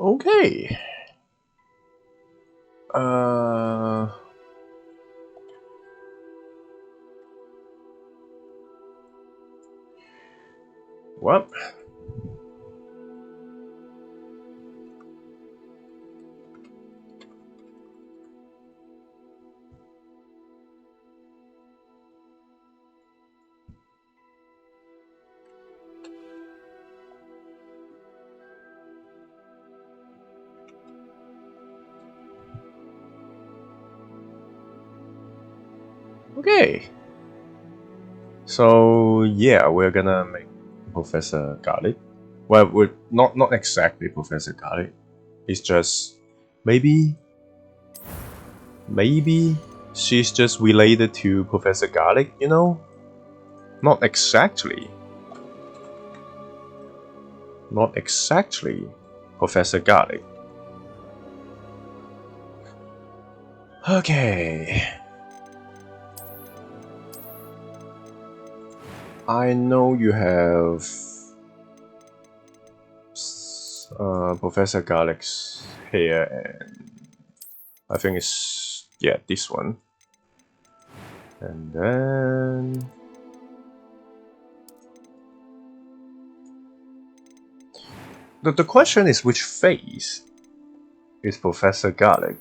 Okay. Uh... What? Okay. So yeah, we're gonna make Professor Garlick. Well, we're not exactly Professor Garlick. It's just maybe she's just related to Professor Garlick, you know? Not exactly. Not exactly Professor Garlick. Okay. I know you have Professor Garlick's hair, and I think it's, yeah, this one. And then the question is, which face is Professor Garlick?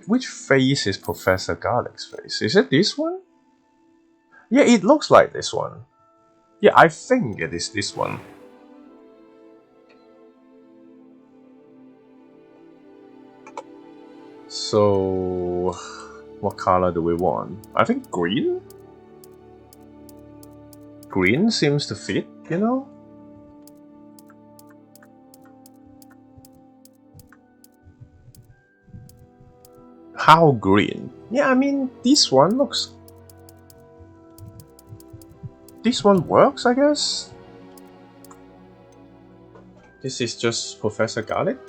Which face is Professor Garlick's face? Is it this one? Yeah, it looks like this one. Yeah, I think it is this one. So, what color do we want? I think green? Green seems to fit, you know? How green? Yeah, I mean, this one looks... This one works, I guess? This is just Professor Garlick?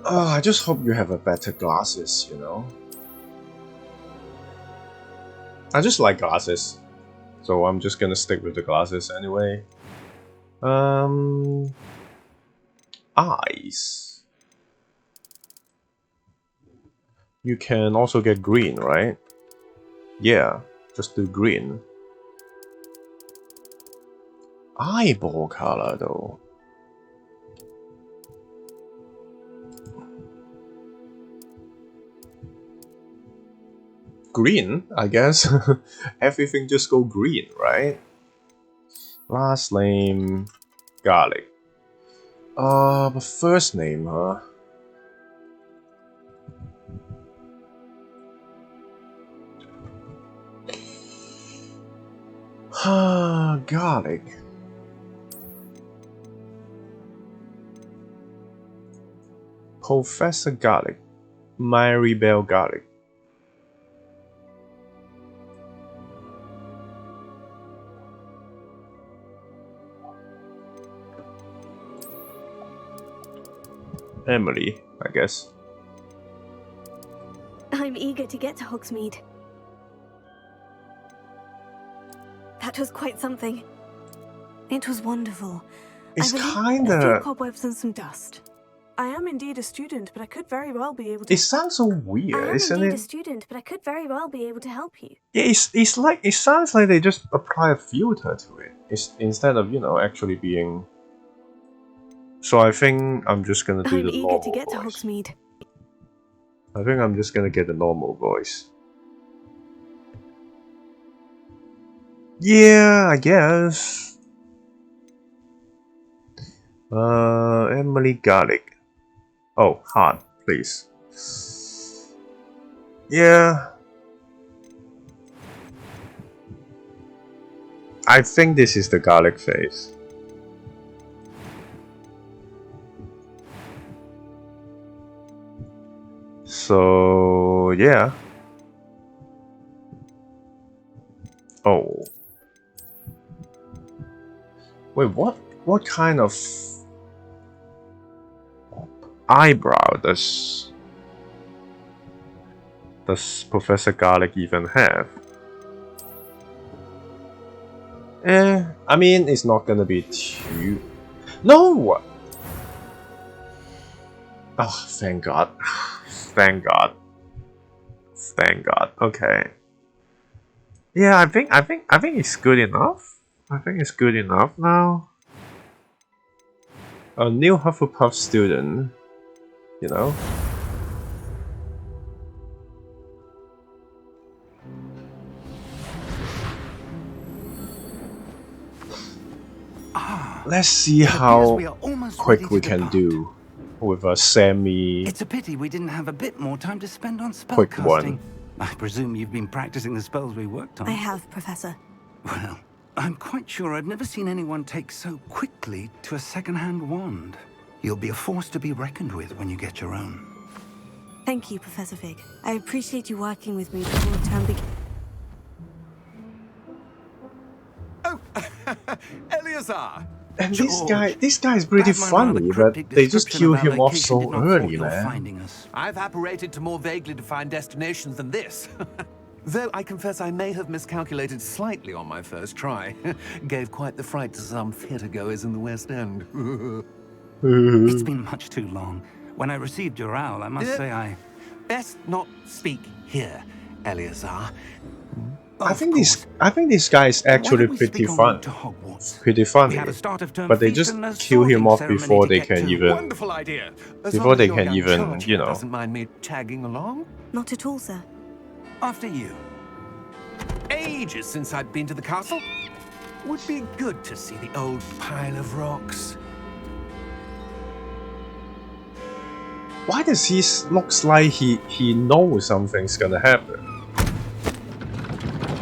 Oh, I just hope you have a better glasses, you know? I just like glasses. So I'm just gonna stick with the glasses anyway. Eyes. You can also get green, right? Yeah, just do green. Eyeball color though. Green, I guess. Everything just go green, right? Last name, Garlic. But first name, huh? Garlic. Professor Garlic. Maribel Garlic. Emily, I guess. I'm eager to get to Hogsmeade. That was quite something. It was wonderful. It's a few kinda... cobwebs and some dust. I am indeed a student, but I could very well be able to... It sounds so weird, isn't it? a student, but I could very well be able to help you. Yeah, it's like, it sounds like they just apply a filter to it. It's, instead of, you know, actually being... So I think I'm just gonna do the normal to get to voice. Hogsmeade. I think I'm just gonna get the normal voice. Yeah, I guess. Emily Garlic. Oh, heart, please. Yeah. I think this is the Garlic face. So, yeah. Oh. Wait, what kind of eyebrow does Professor Garlic even have? I mean, it's not gonna be too... No! Oh, thank God. Thank God. Thank God. Okay. Yeah, I think it's good enough. I think it's good enough now. A new Hufflepuff student, you know. Let's see how quick we can do with a semi. It's a pity we didn't have a bit more time to spend on Quick spellcasting. one. I presume you've been practicing the spells we worked on. I have, Professor. Well, I'm quite sure I've never seen anyone take so quickly to a second-hand wand. You'll be a force to be reckoned with when you get your own. Thank you, Professor Fig. I appreciate you working with me before the term begins. Oh, Eleazar! And George, this guy is pretty That man rather funny, but cryptic they just description kill of our him off location so did not early, fault your man. finding us. I've apparated to more vaguely defined destinations than this. Though I confess I may have miscalculated slightly on my first try. Gave quite the fright to some theatre-goers in the West End. It's been much too long. When I received your owl, I must say I... Best not speak here, Eleazar. I think this guy is actually pretty fun. Pretty funny. But they just kill him off before they can even... Wonderful idea. As Before long as they your can young even, charge you know... doesn't mind me tagging along. Not at all, sir. After you. Ages since I'd been to the castle. Would be good to see the old pile of rocks. Why does he looks like he knows something's gonna happen?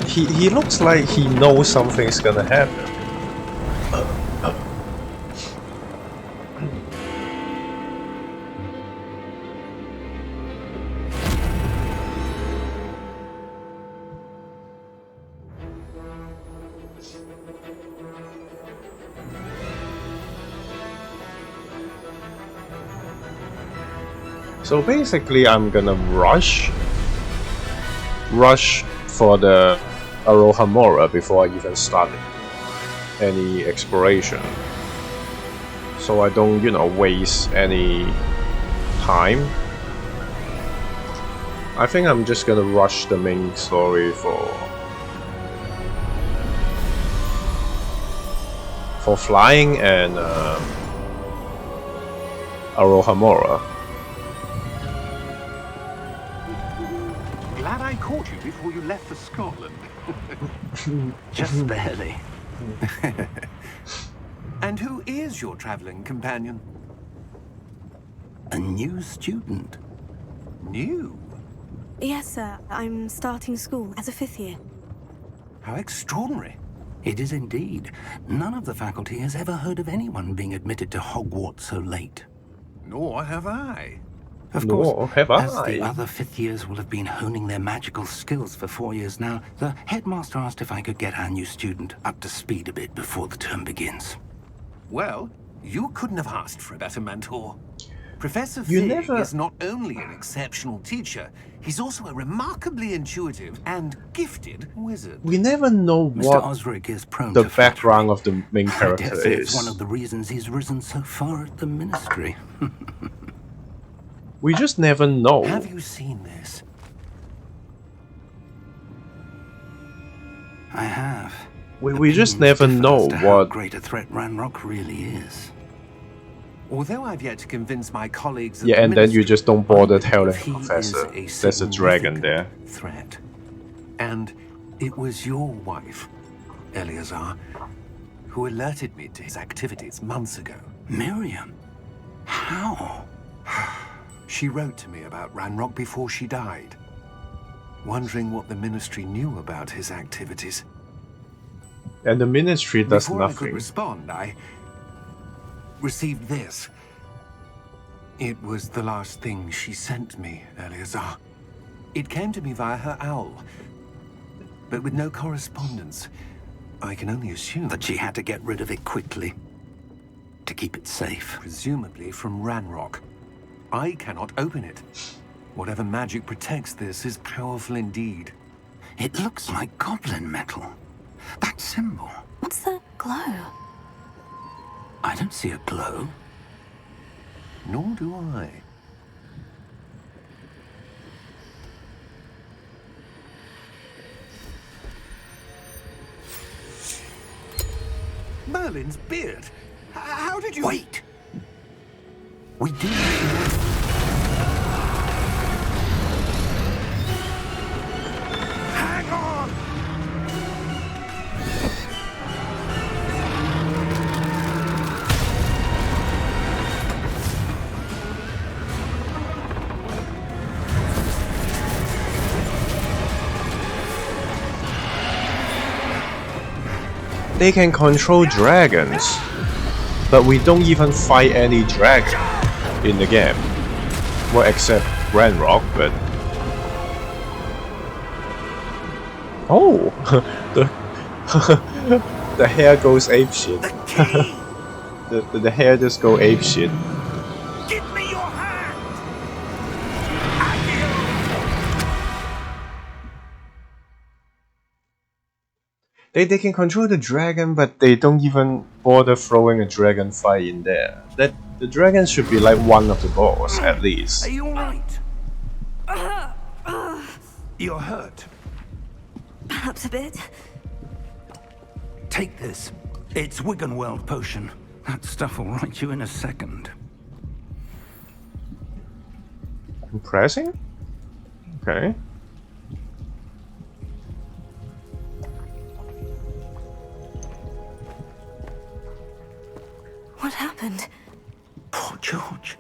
He looks like he knows something's gonna happen. So basically, I'm gonna rush for the Arohamora before I even start any exploration, so I don't, you know, waste any time. I think I'm just gonna rush the main story for flying and Arohamora. Glad I caught you before you left for Scotland. Just barely. And who is your traveling companion? A new student. New? Yes, sir. I'm starting school as a 5th year. How extraordinary. It is indeed. None of the faculty has ever heard of anyone being admitted to Hogwarts so late. Nor have I. Of Nor course, have as I. the other 5th years will have been honing their magical skills for 4 years now, the headmaster asked if I could get our new student up to speed a bit before the term begins. Well, you couldn't have asked for a better mentor. Professor You Fig never- is not only an exceptional teacher, he's also a remarkably intuitive and gifted wizard. We never know Mr. what Osric is prone the to background of the main I character dare say it's is. one of the reasons he's risen so far at the ministry. We just never know. Have you seen this? I have. We just Opinions never differ know as to how what... great a threat Ranrock really is. Although I've yet to convince my colleagues at Yeah, the and then you ministry, just don't bother I believe telling he the professor. is There's a dragon significant there. Threat. And it was your wife, Eleazar, who alerted me to his activities months ago. Miriam? How? She wrote to me about Ranrock before she died, wondering what the ministry knew about his activities. And the ministry does Before I could nothing. respond, I received this. It was the last thing she sent me, Eleazar. It came to me via her owl, but with no correspondence. I can only assume That she had to get rid of it quickly. To keep it safe. presumably from Ranrock. I cannot open it. Whatever magic protects this is powerful indeed. It looks like goblin metal. That symbol. What's the glow? I don't see a glow. Nor do I. Merlin's beard. How did you... Wait! We do... Hang on! They can control dragons, but we don't even fight any dragon in the game. Well, except Ranrock, but... Oh! the hair goes apeshit. the hair just go apeshit. Give me your hand! They can control the dragon, but they don't even bother throwing a dragon fight in there. That the dragon should be like one of the boss at least. Are you alright? You're hurt. Perhaps a bit. Take this. It's Wiggenweld potion. That stuff will right you in a second. Impressing? Okay. What happened? Poor George.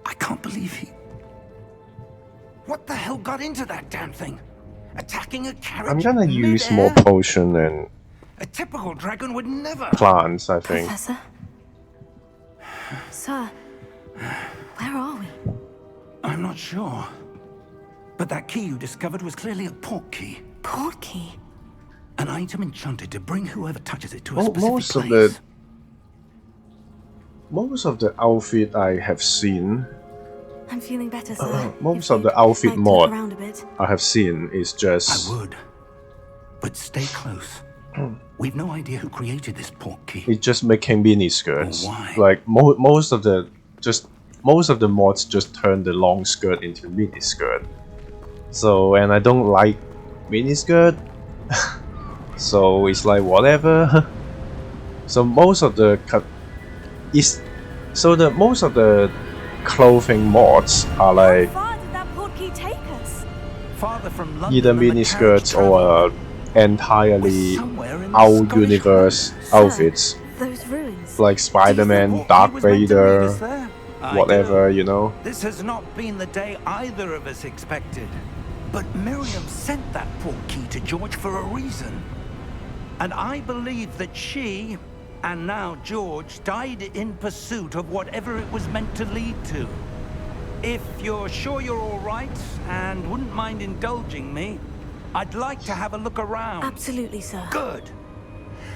I can't believe he... What the hell got into that damn thing? Attacking a carriage I'm gonna use more mid-air? potion and A typical dragon would never... plants, I think. Professor? Sir, where are we? I'm not sure. But that key you discovered was clearly a port key. Port key? An item enchanted to bring whoever touches it to a specific Most place. of the Most of the outfit I have seen, I'm feeling better, sir. most If of the you'd outfit like to look mod around a bit. I have seen is I just would. But stay close. We've no idea who created this port key. it's just making mini skirts. Why? Like most of the mods just turn the long skirt into mini skirt. So and I don't like mini skirt, so it's like whatever. So most of the most of the clothing mods are like How far did that port key take us? Farther from London either than the mini carriage skirts or travelled. entirely We're somewhere in the our Scottish universe Highlands. outfits, Those ruins. like Spider-Man, Dark Vader, whatever, you know. This has not been the day either of us expected. But Miriam sent that port key to George for a reason. And I believe that she, and now George, died in pursuit of whatever it was meant to lead to. If you're sure you're all right, and wouldn't mind indulging me, I'd like to have a look around. Absolutely, sir. Good.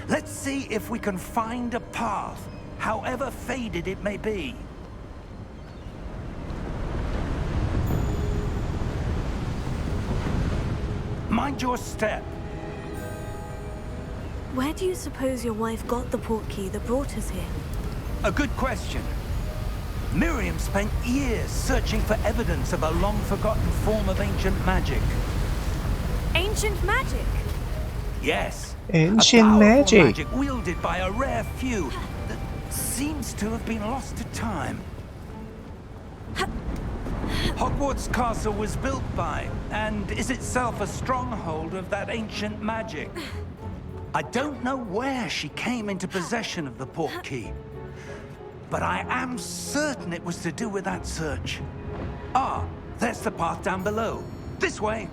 Let's see if we can find a path, however faded it may be. Mind your step. Where do you suppose your wife got the port key that brought us here? A good question. Miriam spent years searching for evidence of a long-forgotten form of ancient magic. Ancient magic? Yes. Ancient a powerful magic. wielded by a rare few that seems to have been lost to time. Hogwarts Castle was built by, and is itself a stronghold of that ancient magic. I don't know where she came into possession of the port key, but I am certain it was to do with that search. Ah, there's the path down below. This way.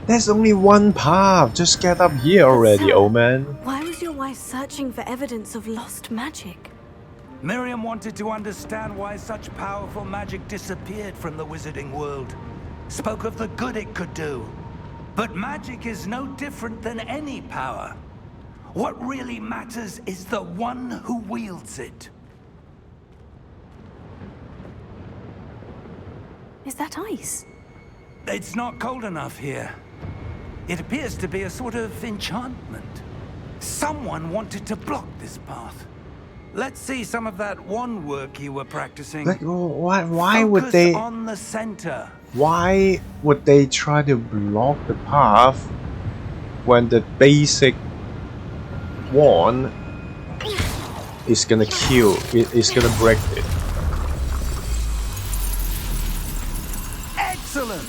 There's only one path. Just get up here already, Sir, old man. Why was your wife searching for evidence of lost magic? Miriam wanted to understand why such powerful magic disappeared from the wizarding world. Spoke of the good it could do. But magic is no different than any power. What really matters is the one who wields it. Is that ice? It's not cold enough here. It appears to be a sort of enchantment. Someone wanted to block this path. Let's see some of that wand work you were practicing. Like, why would Focus they? on the center. Why would they try to block the path when the basic wand is gonna kill? It's gonna break it. Excellent.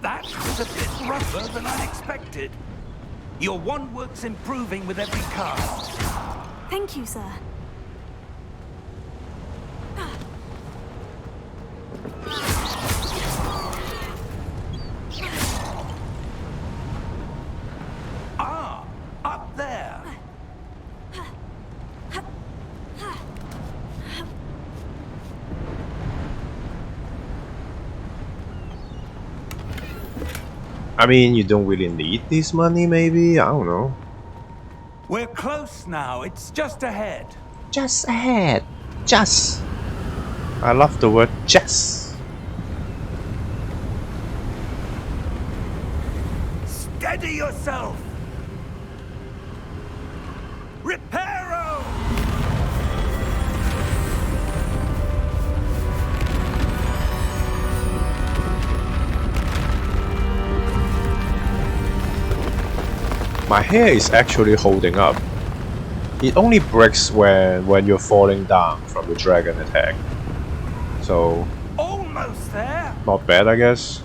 That was a bit rougher than I expected. Your wand work's improving with every cast. Thank you, sir. Ah, up there. I mean, you don't really need this money, maybe? I don't know. We're close now. It's just ahead. Just ahead. Just. I love the word just. Steady yourself. Reparo! My hair is actually holding up. It only breaks when you're falling down from the dragon attack. So, Almost there. not bad, I guess.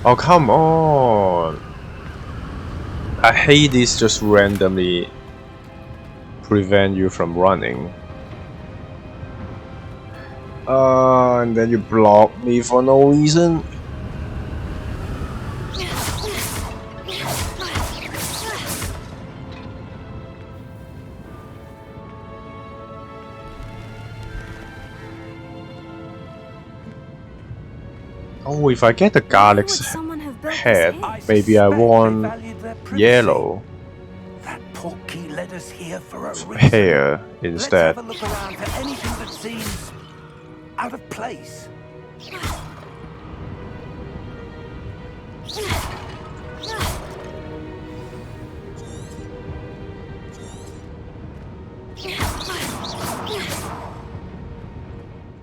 Oh, come on! I hate this just randomly prevent you from running. And then you block me for no reason. Oh, if I get the Why would Garlick's someone have built this head, here? maybe I suspect they want valued their privacy. yellow That portkey led us here for a reason. hair Let's instead. have a look around for anything that seems out of place.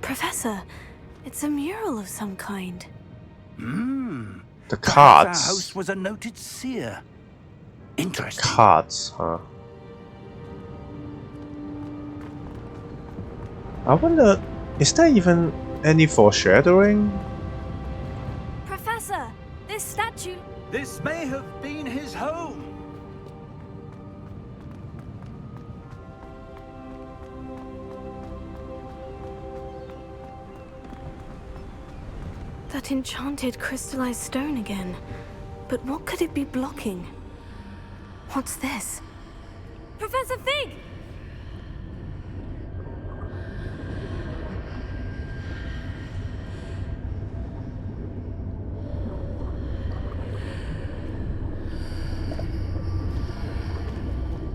Professor, it's a mural of some kind. The Perhaps our cards. host was a noted seer. Interesting. Cards, huh? I wonder, is there even any foreshadowing? Professor, this statue... This may have been his home. That enchanted crystallized stone again. But what could it be blocking? What's this? Professor Fig!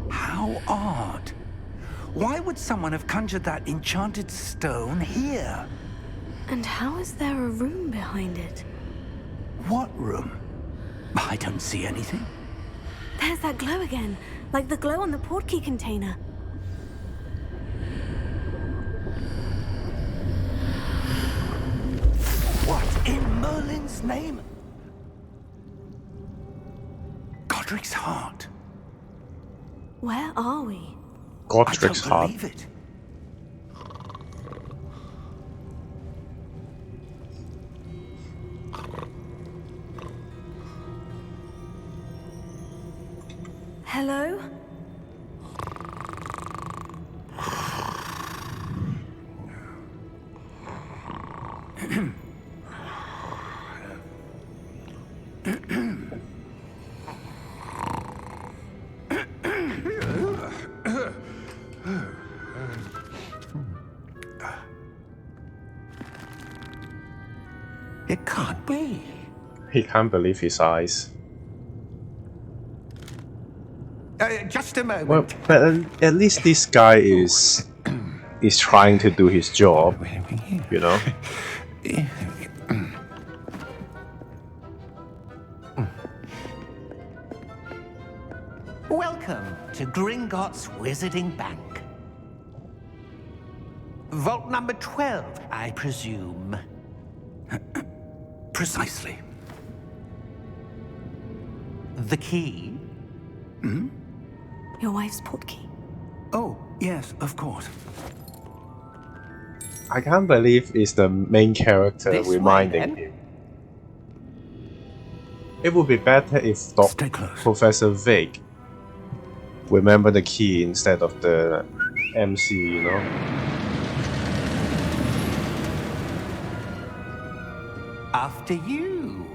How odd. Why would someone have conjured that enchanted stone here? And how is there a room behind it? What room? I don't see anything. There's that glow again, like the glow on the portkey container. What in Merlin's name? Godric's heart. Where are we? Godric's I don't heart. believe it. Hello? It can't be. He can't believe his eyes. Just a moment. Well, but at least this guy is is trying to do his job, you know. Welcome to Gringotts Wizarding Bank. Vault number 12, I presume. Precisely. The key? Your wife's portkey. Oh, yes, of course. I can't believe it's the main character This way, reminding then. him. It would be better if Stay close. Professor Vic remember the key instead of the MC, you know. After you.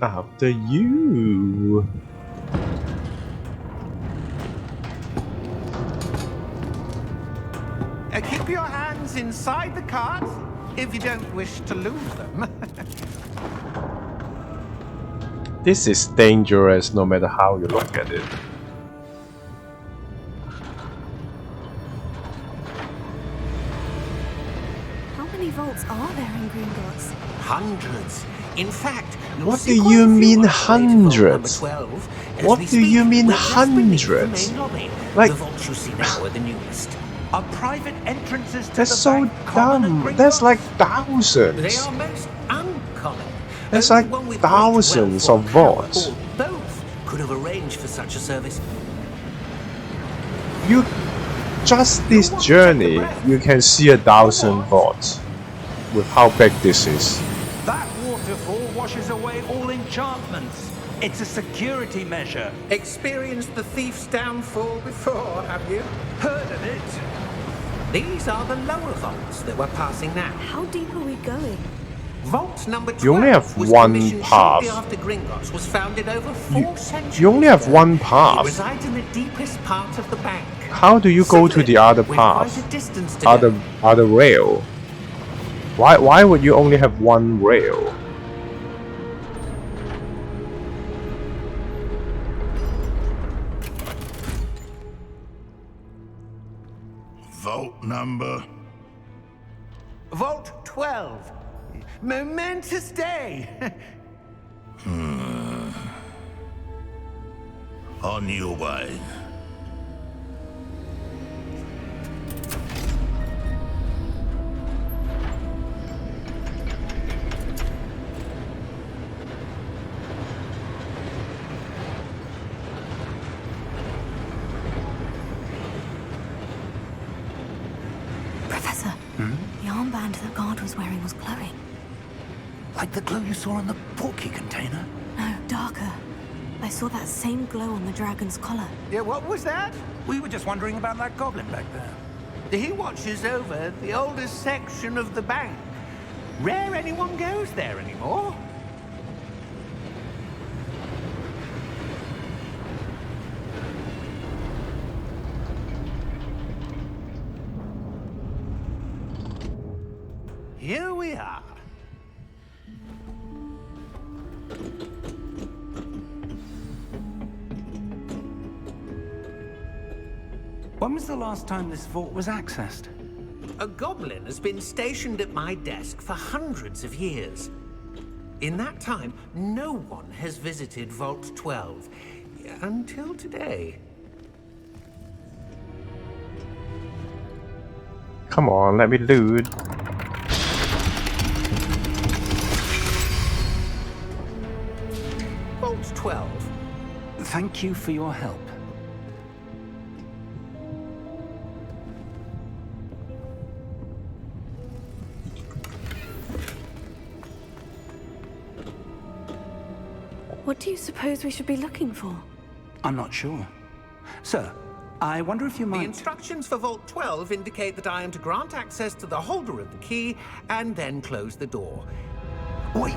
After you. Keep your hands inside the cart if you don't wish to lose them. This is dangerous no matter how you look at it. How many vaults are there in Gringotts? Hundreds. In fact, you'll What see do quite you a few mean on the way to vault number hundreds? 12 as What we do you speak. mean We're just beneath the hundreds? main lobby. Like- The vaults you see now are the newest. Are private entrances to That's the so bank common at dumb. That's Gringotts? like They thousands. are most uncommon. That's Only like one with thousands great of wealth or vaults. power or both could have arranged for such a service. You just this journey, you can see 1,000 vaults with how big this is. That waterfall washes away all enchantments. It's a security measure. Experienced the thief's downfall before, have you? Heard of it? These are the lower vaults that we're passing now. How deep are we going? Vault number 12 You only have was one commissioned path. shortly after Gringotts was founded over 4 centuries You only have ago. one It path. resides in the deepest part of the bank. How do you go to the other With quite path? a distance to go. Other rail? Why would you only have one rail? Vault number. Vault 12. Momentous day. On your way. Professor, the armband that guard was wearing was glowing. Like the glow you saw on the portkey container? No, darker. I saw that same glow on the dragon's collar. Yeah, what was that? We were just wondering about that goblin back there. He watches over the oldest section of the bank. Rare anyone goes there anymore. Here we are. When was the last time this vault was accessed? A goblin has been stationed at my desk for hundreds of years. In that time, no one has visited Vault 12 until today. Come on, let me loot. Vault 12. Thank you for your help. What do you suppose we should be looking for? I'm not sure. Sir, I wonder if you The might... instructions for Vault 12 indicate that I am to grant access to the holder of the key and then close the door. Wait!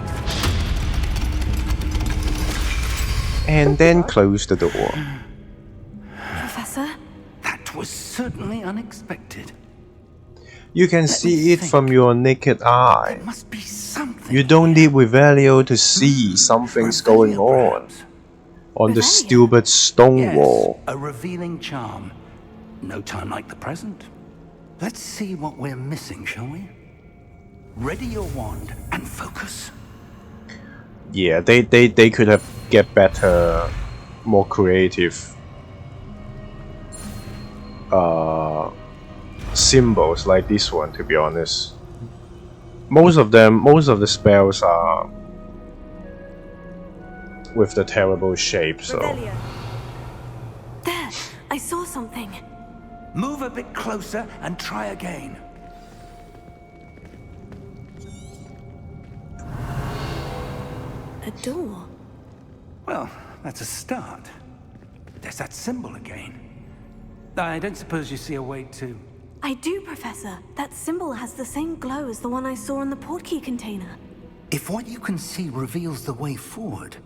And then close the door. Professor? That was certainly unexpected. You can see it from your naked eye. There must be something. You don't need Revelio to see something's going on the Revelio? stupid stone Yes, wall. a revealing charm. No time like the present. Let's see what we're missing, shall we? Ready your wand and focus. Yeah, they could have get better, more creative symbols like this one, to be honest. Most of the spells are with the terrible shape, so. Revelio. There, I saw something. Move a bit closer and try again. A door. Well, that's a start. There's that symbol again. I don't suppose you see a way to... I do, Professor. That symbol has the same glow as the one I saw in the portkey container. If what you can see reveals the way forward,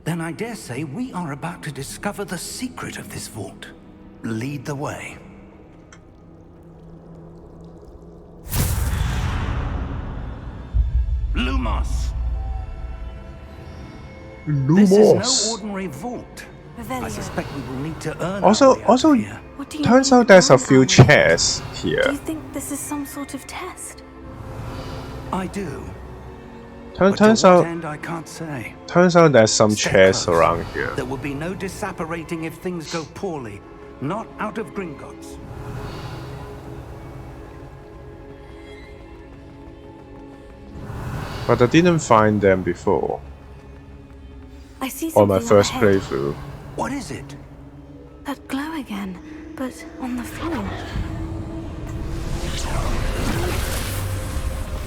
then I dare say we are about to discover the secret of this vault. Lead the way. Lumos! This is no ordinary vault. I suspect we will need to earn Also, our way out of here. What do you turns mean out there's a earn few our way? chairs Do here. you think this is some sort of test? I do. But Turns to what out, end, I can't say. there's some Stay chairs close. around here. There will be no disapparating if things go poorly. Not out of Gringotts. But I didn't find them before I see on something my first up ahead. playthrough. What is it? That glow again, but on the floor.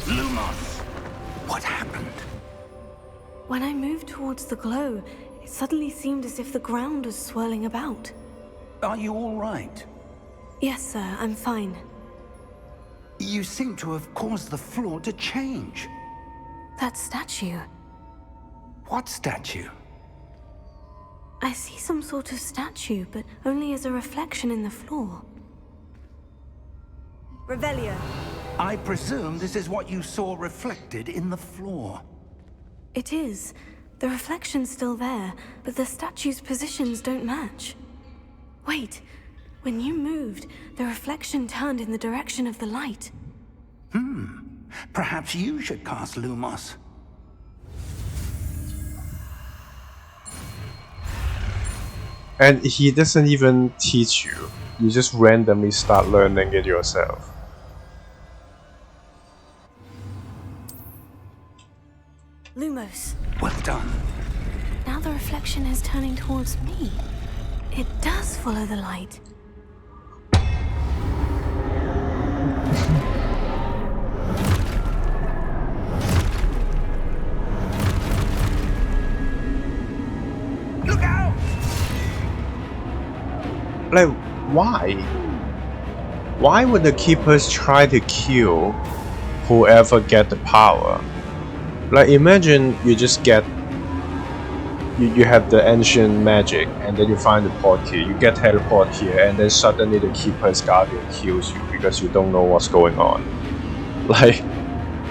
Lumos! What happened? When I moved towards the glow, it suddenly seemed as if the ground was swirling about. Are you all right? Yes, sir, I'm fine. You seem to have caused the floor to change. That statue. What statue? I see some sort of statue, but only as a reflection in the floor. Revelio. I presume this is what you saw reflected in the floor. It is. The reflection's still there, but the statue's positions don't match. Wait. When you moved, the reflection turned in the direction of the light. Perhaps you should cast Lumos. And he doesn't even teach you. You just randomly start learning it yourself. Lumos. Well done. Now the reflection is turning towards me. It does follow the light. Look out! Like, why? Why would the keepers try to kill whoever get the power? Like, imagine you just get... You have the ancient magic, and then you find the portkey, you get teleport here, and then suddenly the keeper's guardian kills you because you don't know what's going on. Like,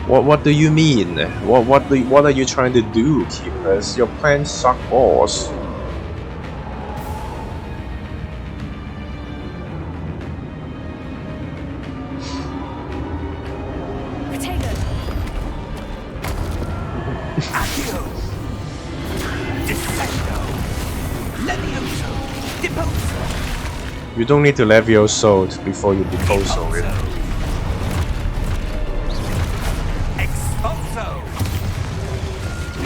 what do you mean? What are you trying to do, keepers? Your plans suck balls. Potato. Accio! Defendo! Levioso! Deposo! You don't need to Levioso before you Deposo it. Expulso!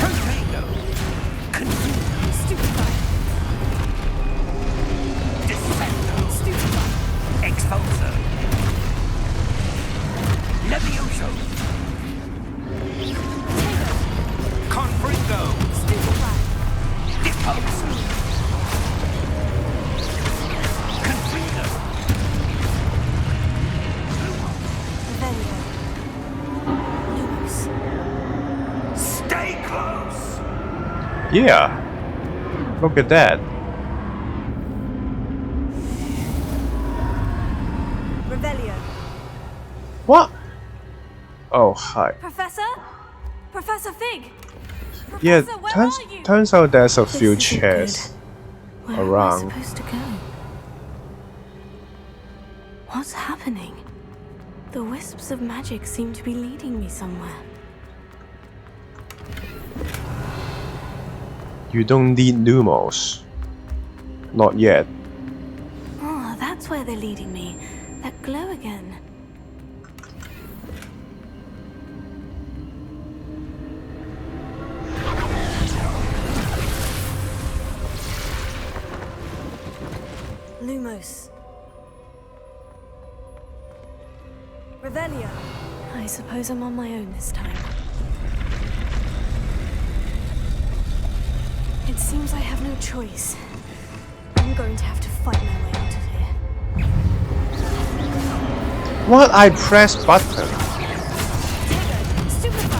Contago! Confuso! Stupefy. Defendo! Stupefy. Expulso! Levioso! Confringo! Stupefy. Deposo! Confringo! Revelio. Lumos. Stay close! Yeah. Look at that. Revelio. What? Oh, hi. Professor? Professor Fig? Yeah, Professor, where are you? turns out there's a This few isn't chairs good. Where around. am I supposed to go? What's happening? The wisps of magic seem to be leading me somewhere. You don't need Lumos. Not yet. Oh, that's where they're leading me. That glow again. Lumos. Revelio. I suppose I'm on my own this time. It seems I have no choice. I'm going to have to fight my way out of here. What? I press button. Stupefy!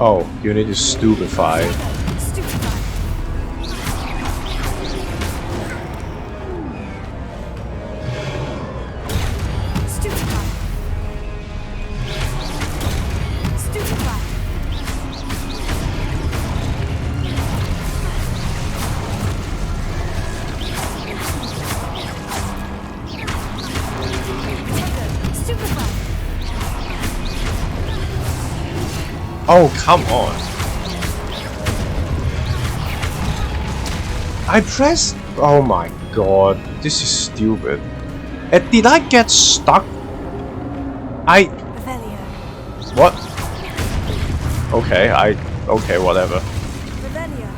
Oh, you need to stupefy. Stupefy! Stupefy! Stupefy! Stupefy! Oh, come on. I pressed. Oh my god, this is stupid. Did I get stuck? Revelio. What? Okay, okay, whatever. Revelio.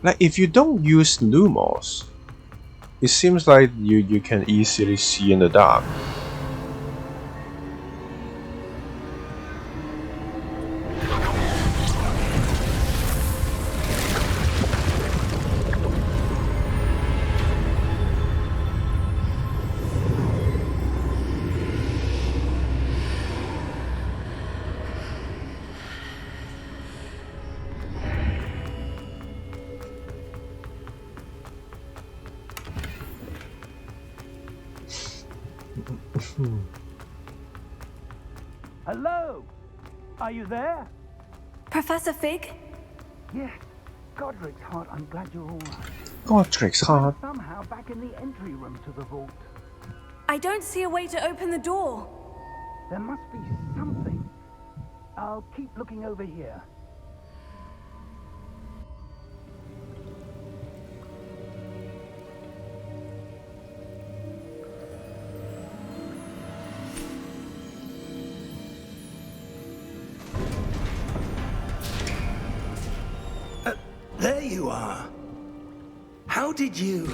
Like, if you don't use Lumos, it seems like you can easily see in the dark. Hello? Are you there? Professor Fig? Yes. Godric's heart, I'm glad you're all right. Godric's heart. Somehow back in the entry room to the vault. I don't see a way to open the door. There must be something. I'll keep looking over here. There you are. How did you...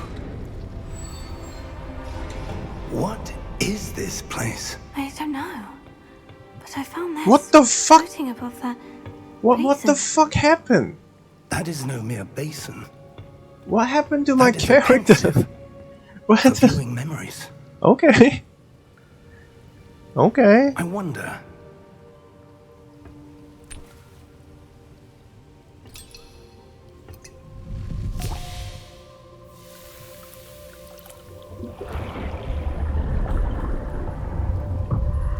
What is this place? I don't know. But I found this. What the fuck? Floating above that. What the basin. fuck happened? That is no mere basin. What happened to my That is a character? pensive What for the... viewing memories. Okay. Okay. I wonder...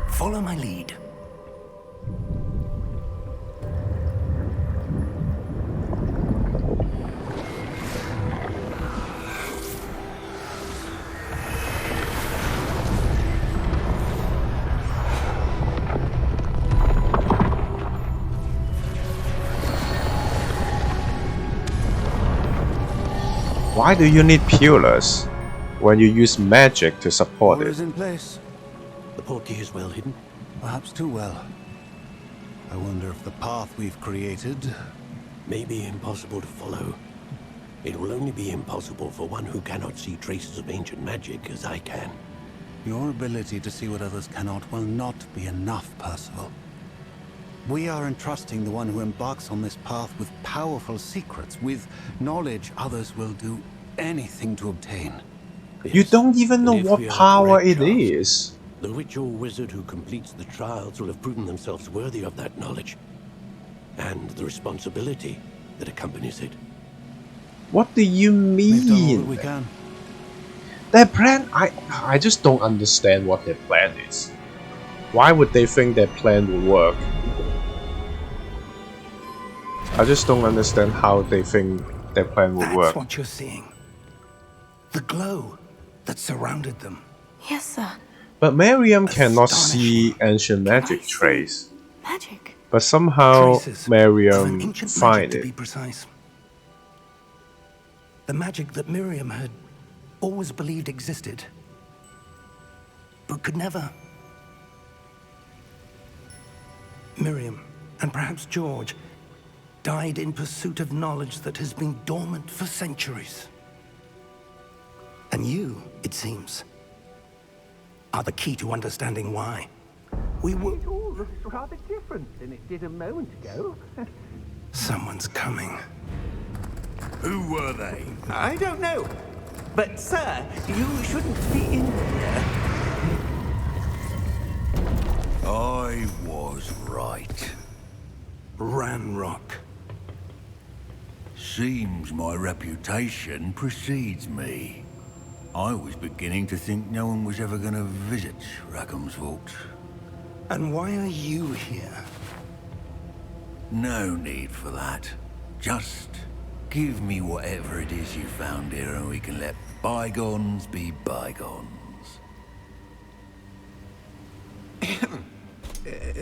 Follow my lead. Why do you need pillars when you use magic to support All it? is in place. The portkey is well hidden. Perhaps too well. I wonder if the path we've created... May be impossible to follow. It will only be impossible for one who cannot see traces of ancient magic as I can. Your ability to see what others cannot will not be enough, Percival. We are entrusting the one who embarks on this path with powerful secrets, with knowledge others will do anything to obtain. You Yes, don't even know and if what we are power correct, it Charles, is. the witch or wizard who completes the trials will have proven themselves worthy of that knowledge. And the responsibility that accompanies it. What do you We've done all that mean? we can. Their plan, I just don't understand what their plan is. Why would they think their plan will work? I just don't understand how they think their plan will That's work. what you're seeing. The glow that surrounded them. Yes, sir. But Miriam cannot see Astonishing. ancient Can I magic see trace. Magic. But somehow Traces of an Miriam ancient magic, find to it. be precise. The magic that Miriam had always believed existed, but could never. Miriam, and perhaps George, died in pursuit of knowledge that has been dormant for centuries. And you, it seems, are the key to understanding why. We were... It all looks rather different than it did a moment ago. Someone's coming. Who were they? I don't know. But, sir, you shouldn't be in here. I was right. Ranrock. Seems my reputation precedes me. I was beginning to think no one was ever going to visit Rackham's vault. And why are you here? No need for that. Just give me whatever it is you found here and we can let bygones be bygones.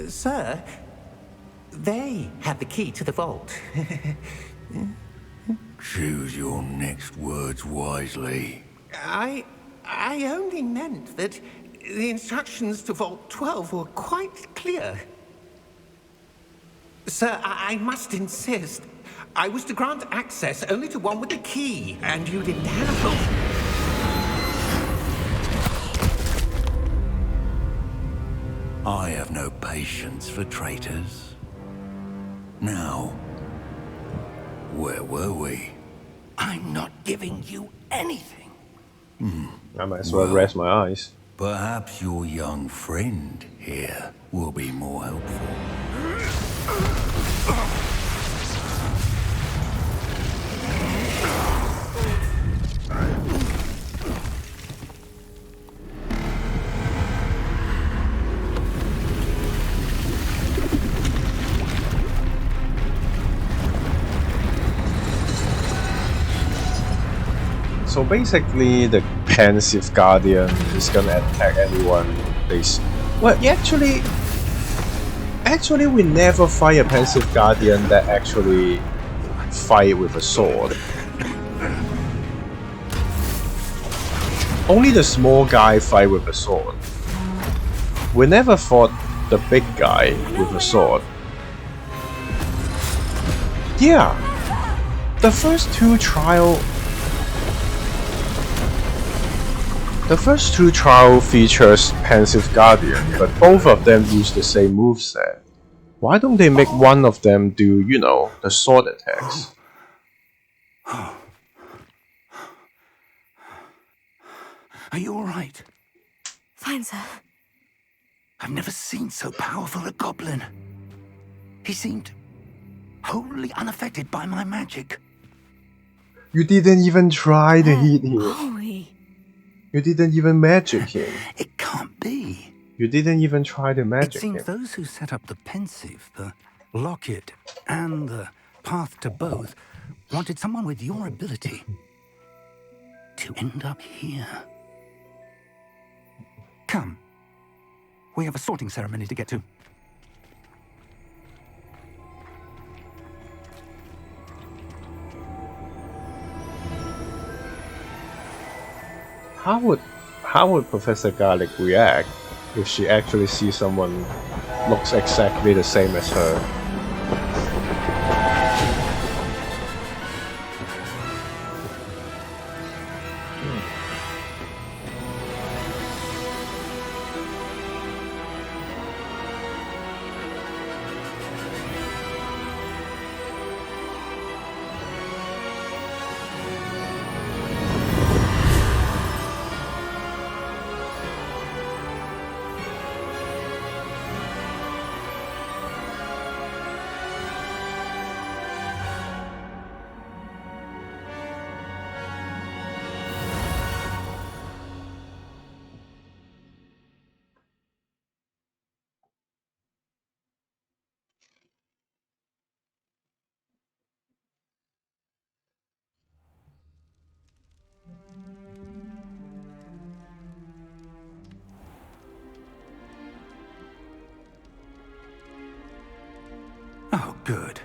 Sir, they have the key to the vault. Choose your next words wisely. I only meant that the instructions to Vault 12 were quite clear. Sir, I must insist. I was to grant access only to one with the key, and you didn't have them. I have no patience for traitors. Now, where were we? I'm not giving you anything. I might as well rest my eyes. Perhaps your young friend here will be more helpful. So basically, the pensive guardian is gonna attack anyone they well, actually, we never fight a pensive guardian that actually fight with a sword. Only the small guy fight with a sword. We never fought the big guy with a sword. Yeah, the first two trial features Pensive Guardian, but both of them use the same moveset. Why don't they make one of them do, you know, the sword attacks? Are you all right? Fine, sir. I've never seen so powerful a goblin. He seemed wholly unaffected by my magic. You didn't even try to hit him. Holy. You didn't even magic him. It can't be. You didn't even try to It magic seems him. those who set up the pensive, the locket, and the path to both wanted someone with your ability to end up here. Come. We have a sorting ceremony to get to. How would Professor Garlick react if she actually sees someone looks exactly the same as her? Good.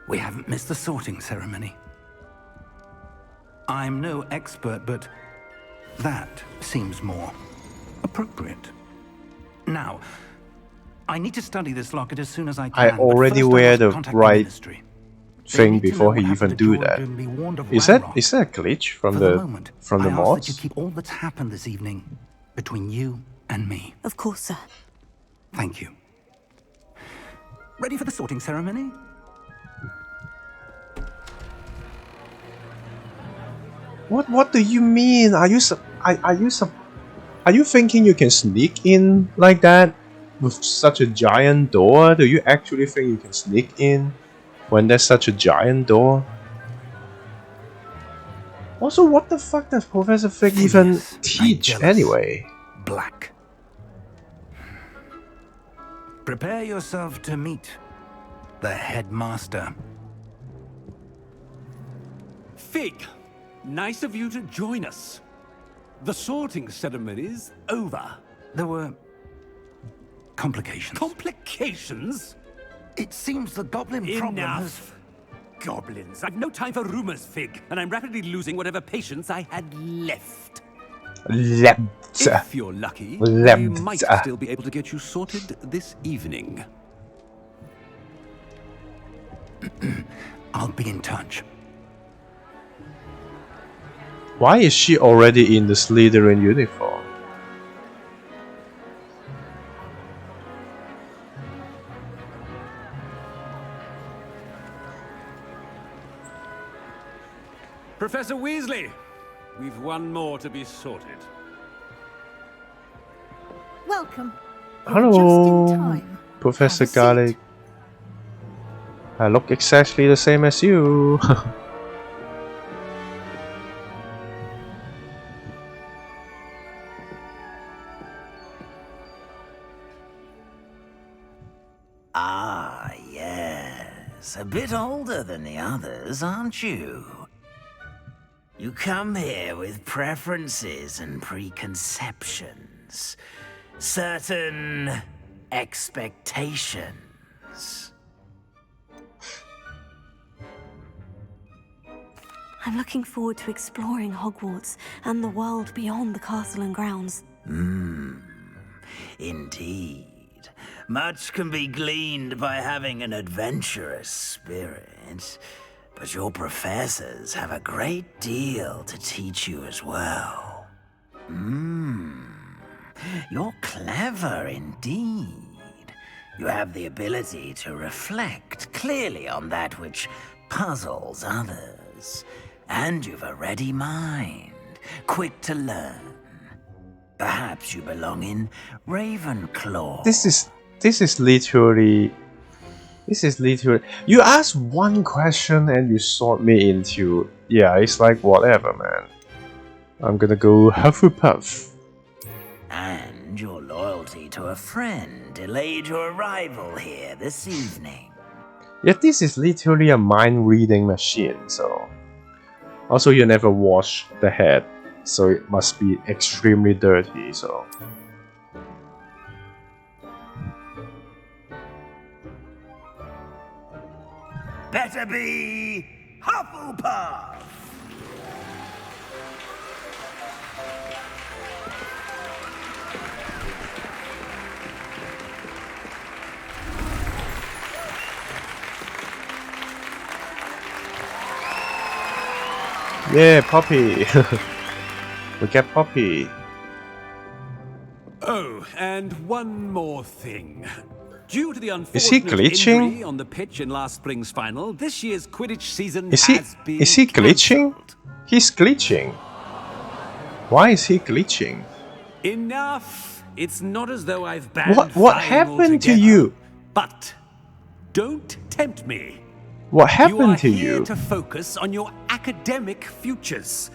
We haven't missed the sorting ceremony. I'm no expert, but that seems more appropriate. Now, I need to study this locket as soon as I can. I already wear the right thing need to before know he what even happened to do George that. and be warned of Is that Ranrock. a glitch from For the moment, from the I ask that mods? you keep all that's happened this evening between you and me. Of course, sir. Thank you. Ready for the sorting ceremony? What do you mean? Are you thinking you can sneak in like that with such a giant door? Do you actually think you can sneak in when there's such a giant door? Also, what the fuck does Professor Fig even Phineas, teach Nigellus, anyway? Black. Prepare yourself to meet the headmaster. Fig, nice of you to join us. The sorting ceremony's over. There were complications. Complications? It seems the goblin problem has... Enough. Goblins. I've no time for rumors, Fig, and I'm rapidly losing whatever patience I had left. If you're lucky, we might still be able to get you sorted this evening. I'll be in touch. Why is she already in the Slytherin uniform? Professor Weasley, we've one more to be sorted. Welcome. You're Hello, just in time. Professor Have a seat. Garlick. I look exactly the same as you. Ah, yes. A bit older than the others, aren't you? You come here with preferences and preconceptions. Certain expectations. I'm looking forward to exploring Hogwarts and the world beyond the castle and grounds. Indeed. Much can be gleaned by having an adventurous spirit, but your professors have a great deal to teach you as well. You're clever indeed. You have the ability to reflect clearly on that which puzzles others, and you've a ready mind, quick to learn. Perhaps you belong in Ravenclaw. This is literally. You ask one question and you sort me into. Yeah, it's like whatever, man. I'm gonna go Hufflepuff. And your loyalty to a friend delayed your arrival here this evening. Yet this is literally a mind-reading machine, so... Also, you never wash the head, so it must be extremely dirty, so... Better be Hufflepuff! Yeah, Poppy! We get Poppy. Oh, and one more thing. Due to the Is he unfortunate glitching? injury on the pitch in last spring's final, this year's Quidditch season Is has been he glitching? cancelled. He's glitching. Why is he glitching? Enough! It's not as though I've banned What flying happened to altogether. you? But don't tempt me. What happened to You are here you? to focus on your academic futures.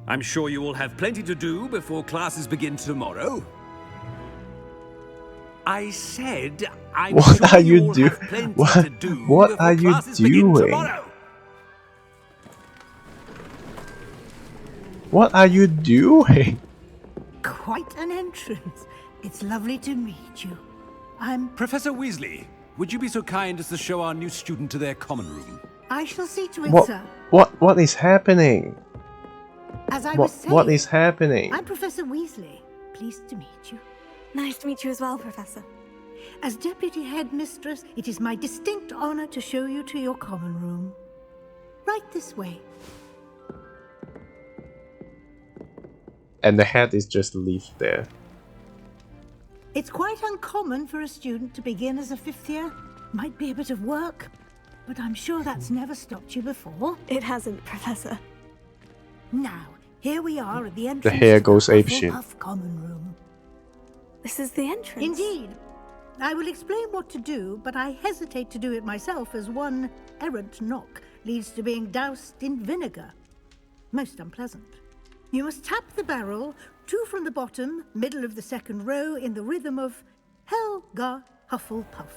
I'm sure you will have plenty to do before classes begin tomorrow. I said I'm What sure are you all do- have plenty what- to do what before are you classes begin doing? tomorrow. What are you doing? Quite an entrance. It's lovely to meet you. I'm... Professor Weasley, would you be so kind as to show our new student to their common room? I shall see to it, sir. What is happening? As I was saying, what is happening? I'm Professor Weasley. Pleased to meet you. Nice to meet you as well, Professor. As Deputy Headmistress, it is my distinct honor to show you to your common room. Right this way. And the head is just left there. It's quite uncommon for a student to begin as a 5th year. Might be a bit of work, but I'm sure that's never stopped you before. It hasn't, Professor. Now, here we are at the entrance The hair goes to the apeshit. Hufflepuff common room. This is the entrance. Indeed. I will explain what to do, but I hesitate to do it myself as one errant knock leads to being doused in vinegar. Most unpleasant. You must tap the barrel, 2 from the bottom, middle of the 2nd row, in the rhythm of Helga Hufflepuff.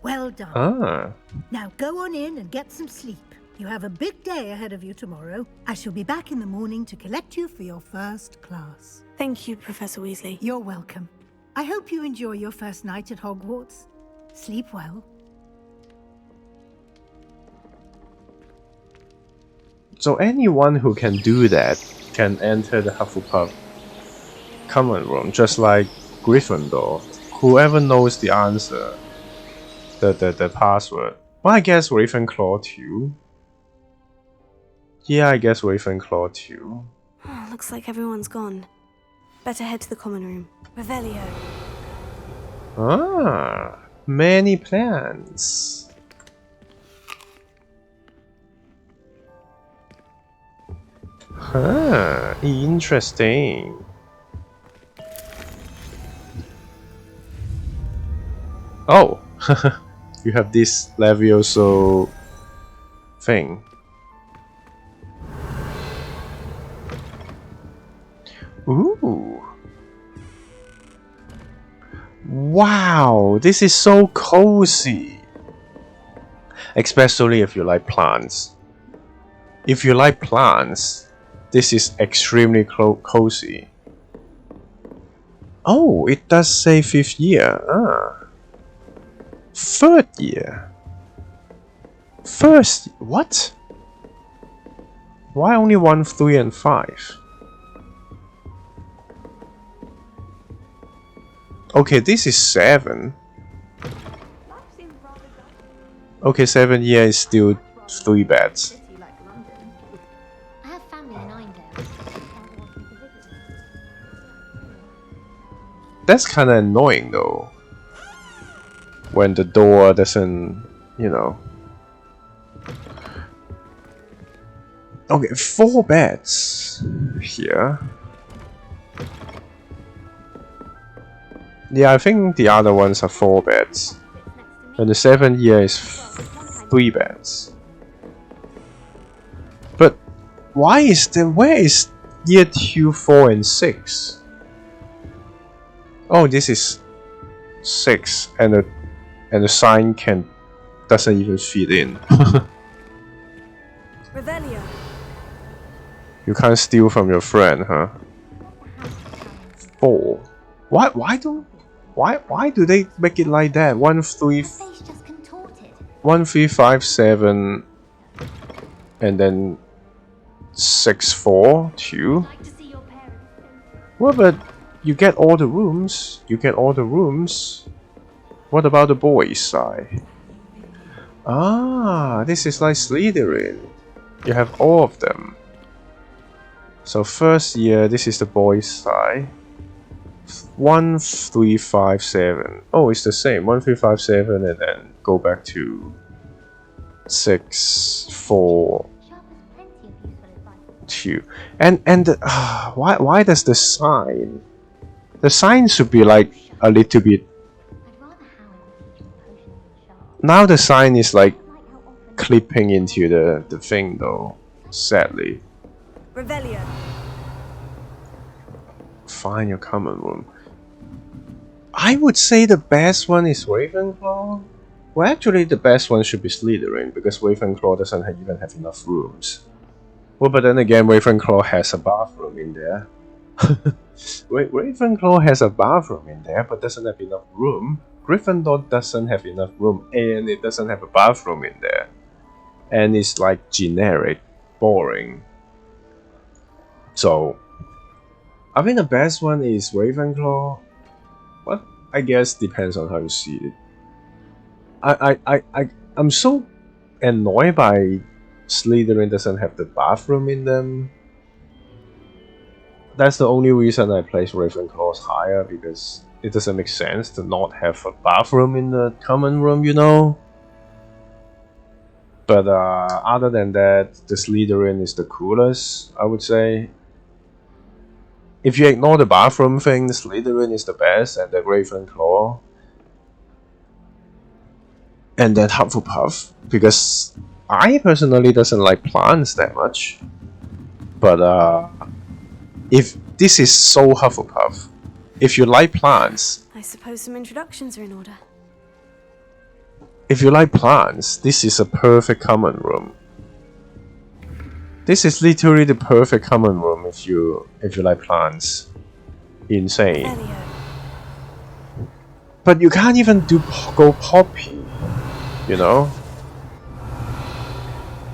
Well done. Ah. Now go on in and get some sleep. You have a big day ahead of you tomorrow. I shall be back in the morning to collect you for your first class. Thank you, Professor Weasley. You're welcome. I hope you enjoy your first night at Hogwarts. Sleep well. So anyone who can do that can enter the Hufflepuff common room, just like Gryffindor. Whoever knows the answer, the password. Well, I guess Ravenclaw too. Yeah, I guess Ravenclaw too. Oh, looks like everyone's gone. Better head to the common room. Revelio. Ah, many plans. Huh, interesting. Oh, you have this Levioso thing. Ooh. Wow, this is so cozy. Especially if you like plants. If you like plants, this is extremely cozy. Oh, it does say 5th year. Ah. 3rd year. First, what? Why only 1, 3, and 5? Okay, this is 7. Okay, 7 year is still 3 beds. I have family in Eindale. That's kind of annoying though. When the door doesn't, you know. Okay, 4 beds here. Yeah, I think the other ones are 4 beds. And the 7th year is 3 beds. But why is where is year 2, 4, and 6? Oh, this is 6, and the sign doesn't even fit in. Revelio. You can't steal from your friend, huh? 4. Why do they make it like that? 1, 3, 1, 3, 5, 7, and then 6, 4, 2. Well, but you get all the rooms. You get all the rooms. What about the boys' side? Ah, this is like Slytherin. You have all of them. So 1st year, this is the boys' side. 1, 3, 5, 7. Oh, it's the same. 1, 3, 5, 7, and then go back to 6, 4, 2. And why does the sign? The sign should be like a little bit. Now the sign is like clipping into the thing though. Sadly. Revelio. Find your common room. I would say the best one is Ravenclaw. Well, actually, the best one should be Slytherin because Ravenclaw doesn't even have enough rooms. Well, but then again, Ravenclaw has a bathroom in there. Ravenclaw has a bathroom in there, but doesn't have enough room. Gryffindor doesn't have enough room, and it doesn't have a bathroom in there. And it's like generic, boring. So, I think the best one is Ravenclaw. But I guess depends on how you see it. I'm so annoyed by Slytherin doesn't have the bathroom in them. That's the only reason I place Ravenclaws higher, because it doesn't make sense to not have a bathroom in the common room, you know? But other than that, the Slytherin is the coolest, I would say. If you ignore the bathroom thing, Slytherin is the best, and then Ravenclaw. And then Hufflepuff, because I personally doesn't like plants that much. But if this is so Hufflepuff, if you like plants, I suppose some introductions are in order. if you like plants, this is a perfect common room. This is literally the perfect common room if you like plants. Insane. Elio. But you can't even go Poppy, you know?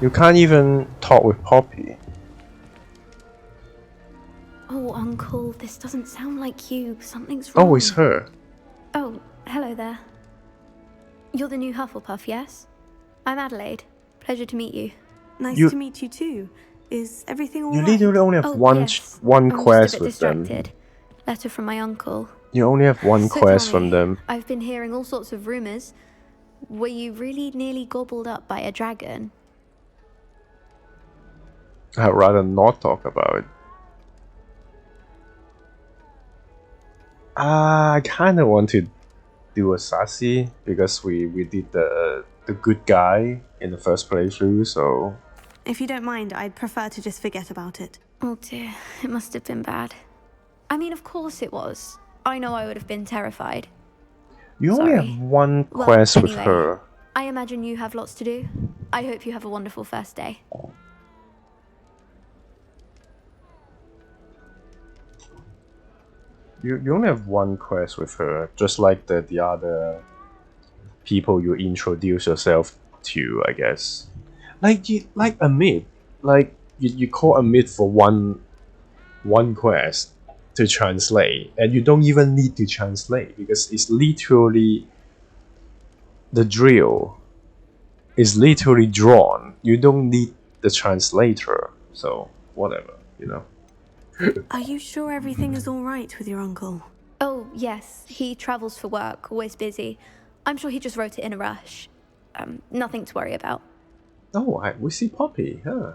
You can't even talk with Poppy. Oh, Uncle, this doesn't sound like you. Something's wrong. Oh, it's her. Oh, hello there. You're the new Hufflepuff, yes? I'm Adelaide. Pleasure to meet you. Nice to meet you too. Is everything all You right? literally only have one yes. one I'm quest just a bit with them. distracted. Letter from my uncle. You only have one So quest tell from me, them. I've been hearing all sorts of rumors. Were you really nearly gobbled up by a dragon? I'd rather not talk about it. I kind of want to do a sassy because we did the good guy in the first playthrough, so If you don't mind, I'd prefer to just forget about it. Oh dear, it must have been bad. I mean, of course it was. I know I would have been terrified. you only Sorry. have one Well, quest with anyway, her. I imagine you have lots to do. I hope you have a wonderful first day. You only have one quest with her, just like the other people you introduce yourself to, I guess. Like Amit, like you call Amit for one quest to translate, and you don't even need to translate because it's literally the drill is literally drawn. You don't need the translator, so whatever, you know. Are you sure everything is all right with your uncle? Oh, yes. He travels for work, always busy. I'm sure he just wrote it in a rush. Nothing to worry about. Oh, we see Poppy, huh?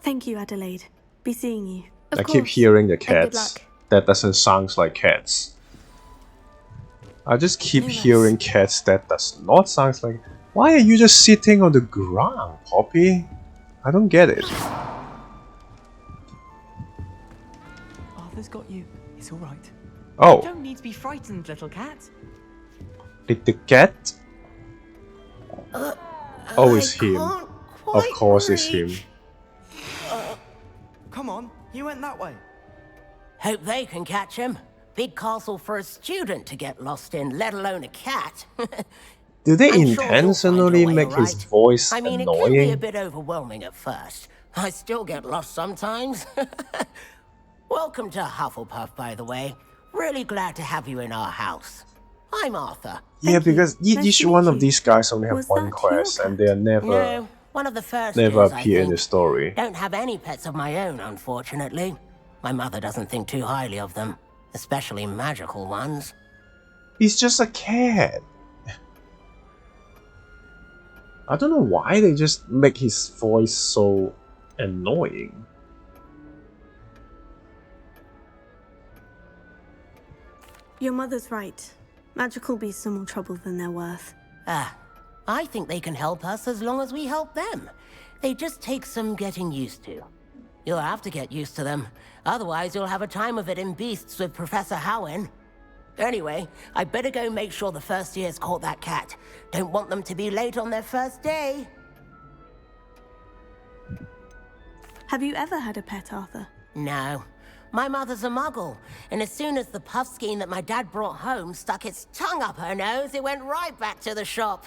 Thank you, Adelaide. Be seeing you. I keep hearing the And good cats. luck. That doesn't sound like cats. I just keep hearing cats that does not sound like. Why are you just sitting on the ground, Poppy? I don't get it. Arthur's got you. It's all right. Oh. You don't need to be frightened, little cat. Did the cat? Oh, it's him. Of course, it's him. Come on, you went that way. Hope they can catch him. Big castle for a student to get lost in, let alone a cat. Do they I'm sure you'll intentionally find your way, make his alright? voice I mean, it can be a annoying? bit overwhelming at first. I still get lost sometimes. Welcome to Hufflepuff, by the way. Really glad to have you in our house. I'm Arthur. Yeah, because each one of these guys only have one quest, and they're never No, one of the first never years, I appear in think. the story. Don't have any pets of my own, unfortunately. My mother doesn't think too highly of them, especially magical ones. He's just a cat. I don't know why they just make his voice so annoying. Your mother's right. Magical beasts are more trouble than they're worth. Ah, I think they can help us as long as we help them. They just take some getting used to. You'll have to get used to them. Otherwise, you'll have a time of it in Beasts with Professor Howen. Anyway, I better go make sure the first year's caught that cat. Don't want them to be late on their first day. Have you ever had a pet, Arthur? No. My mother's a muggle, and as soon as the puffskein that my dad brought home stuck its tongue up her nose, it went right back to the shop.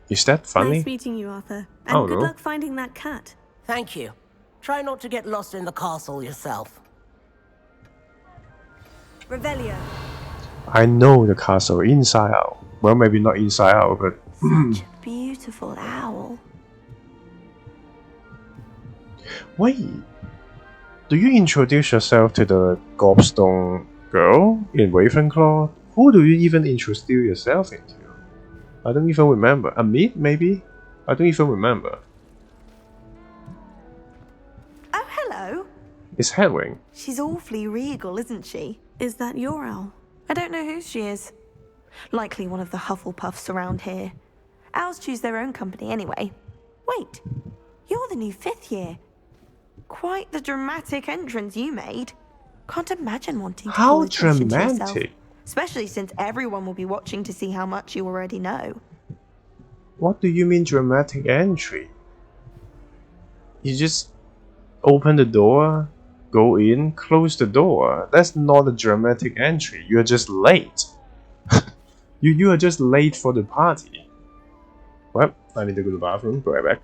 Is that funny? Nice meeting you, Arthur. And good luck finding that cat. Thank you. Try not to get lost in the castle yourself. Revelio. I know the castle inside out. Well, maybe not inside out, but... Such a beautiful owl. Wait. Do you introduce yourself to the gobstone girl in Ravenclaw? Who do you even introduce yourself into? I don't even remember. Amit, maybe? I don't even remember. Oh, hello. It's Hedwig. She's awfully regal, isn't she? Is that your owl? I don't know who she is. Likely one of the Hufflepuffs around here. Owls choose their own company anyway. Wait, you're the new 5th year. Quite the dramatic entrance you made. Can't imagine wanting to call attention to yourself. Especially since everyone will be watching to see how much you already know. What do you mean dramatic entry? You just open the door, go in, close the door. That's not a dramatic entry. You're just late. you are just late for the party. Well, I need to go to the bathroom. Be right back.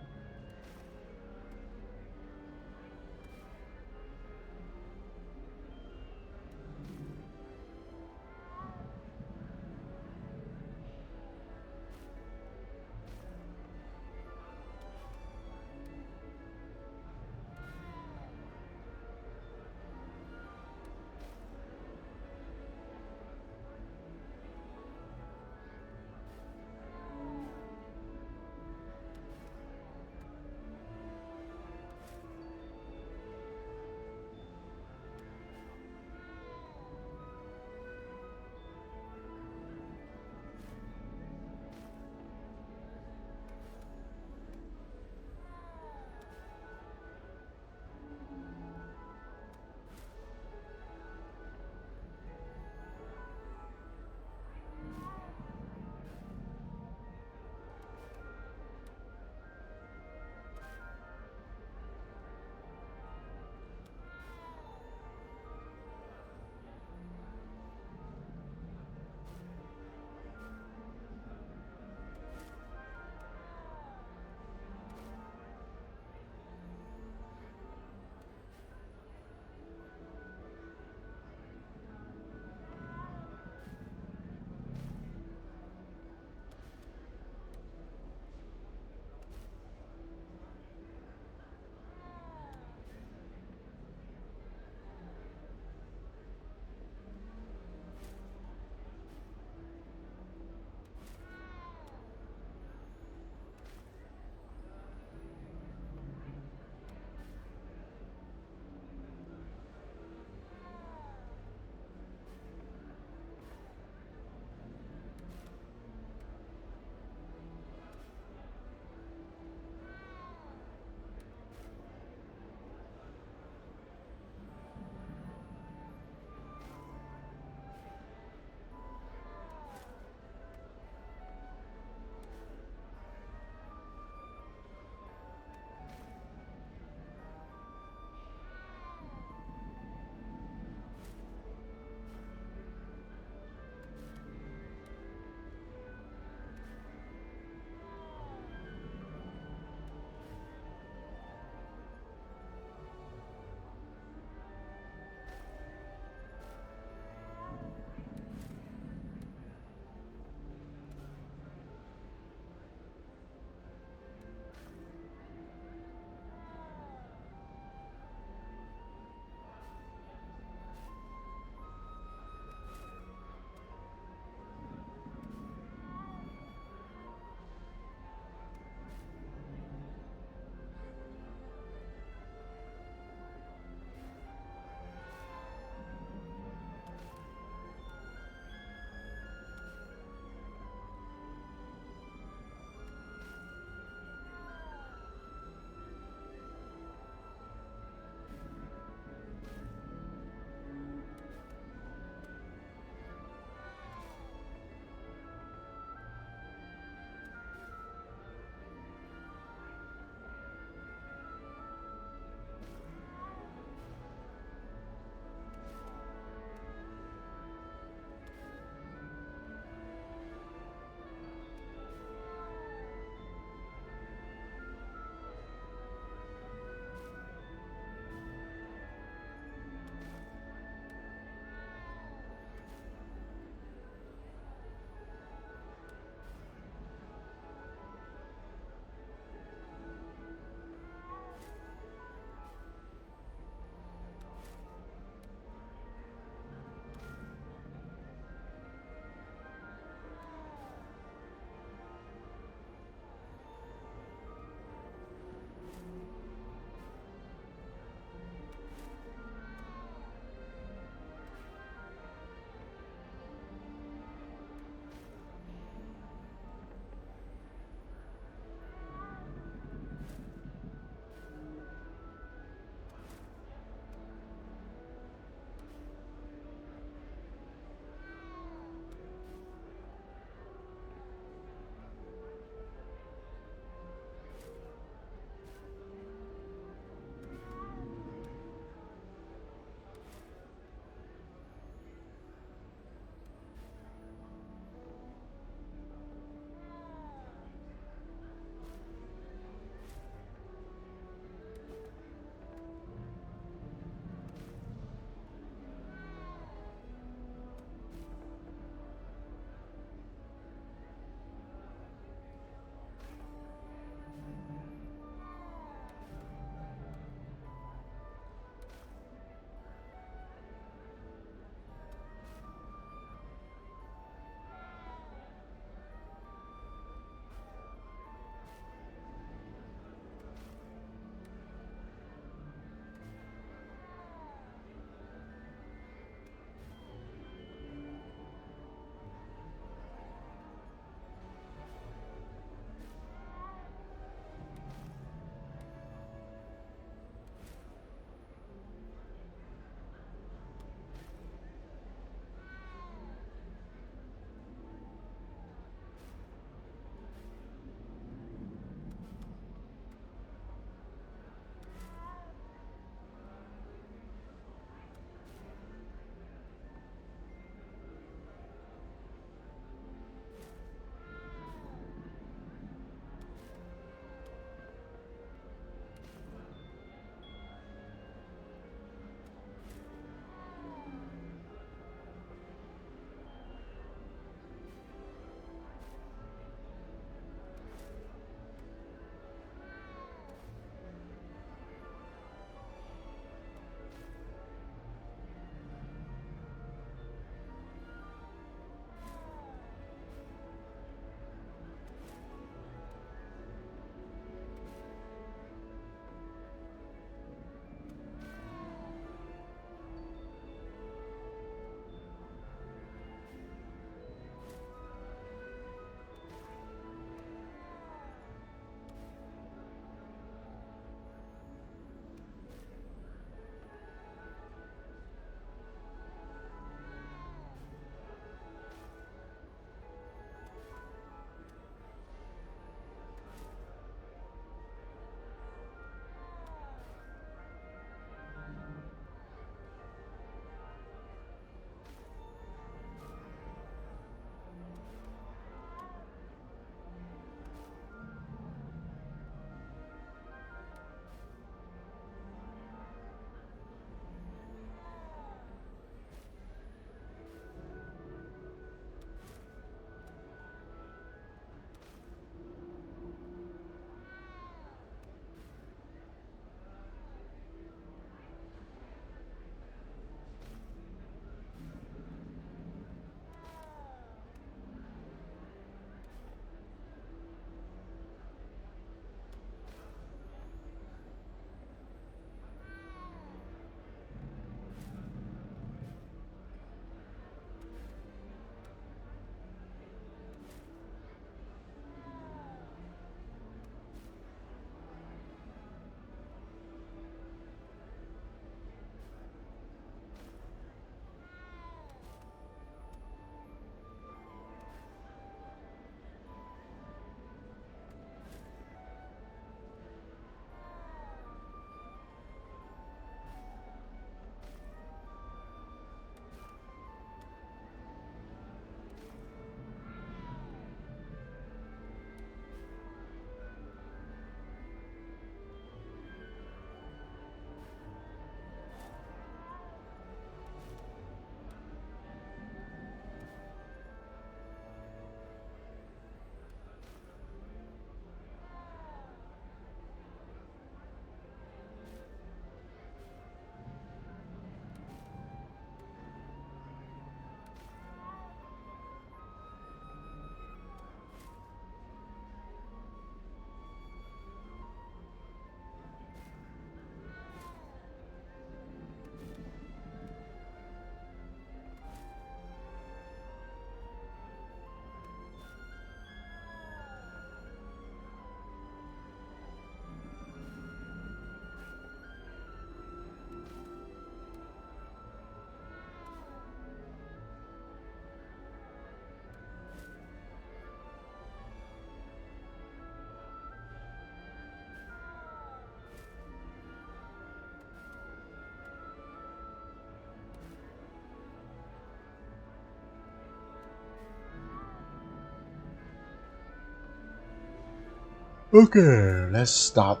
Okay, let's start.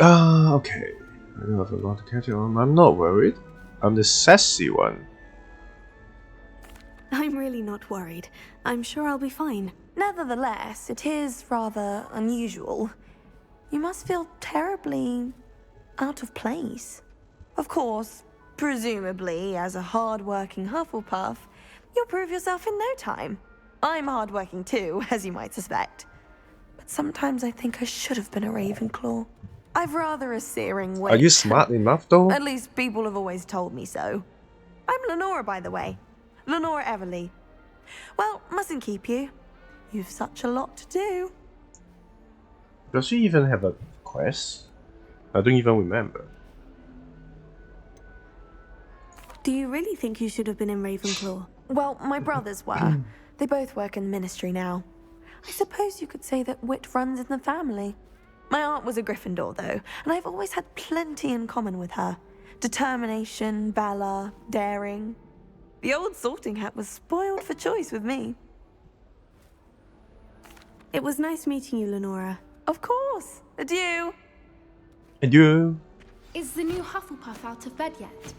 Okay. I know I forgot to catch on. I'm not worried. I'm the sassy one. I'm really not worried. I'm sure I'll be fine. Nevertheless, it is rather unusual. You must feel terribly out of place. Of course, presumably, as a hard-working Hufflepuff, you'll prove yourself in no time. I'm hard-working too, as you might suspect. But sometimes I think I should have been a Ravenclaw. I've rather a searing wit. Are you smart enough though? At least people have always told me so. I'm Lenora, by the way. Lenora Everly. Well, mustn't keep you. You've such a lot to do. Does she even have a quest? I don't even remember. Do you really think you should have been in Ravenclaw? Well, my brothers were. They both work in the ministry now. I suppose you could say that wit runs in the family. My aunt was a Gryffindor, though, and I've always had plenty in common with her. Determination, valor, daring. The old sorting hat was spoiled for choice with me. It was nice meeting you, Lenora. Of course. Adieu. Adieu. Is the new Hufflepuff out of bed yet?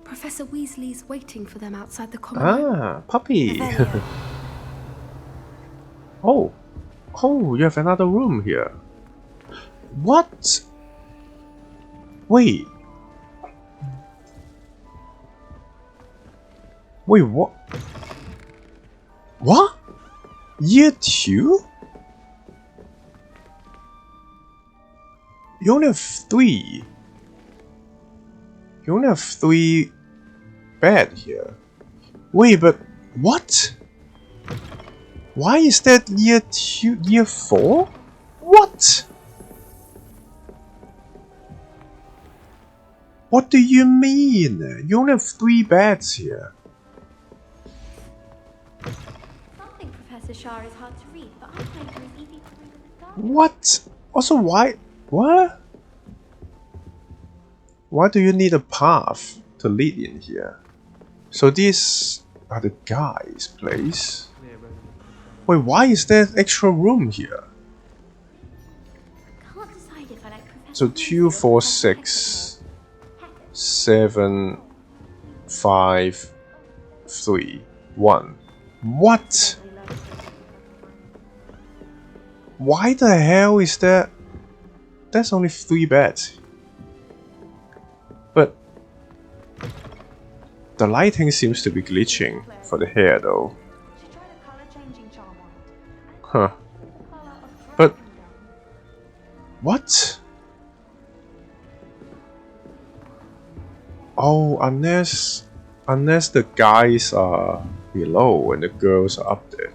Professor Weasley's waiting for them outside the common room. Ah, puppy. Oh. Oh, you have another room here. What? Wait. Wait, what? What? Year 2? You only have 3. You only have 3 bed here. Wait, but what? Why is that year 4? What? What do you mean? You only have 3 beds here. Something Professor Shah is hard to read, but I find her as easy to read as Garlick. What? Also, why? What? Why do you need a path to lead in here? So these are the guys' place. Wait, why is there extra room here? I can't decide if I like Professor So 2, 4, 6, 7, 5, 3, 1. What? Why the hell is there? That's only 3 beds. But the lighting seems to be glitching for the hair though. Huh. But what? Oh, unless the guys are below and the girls are up there.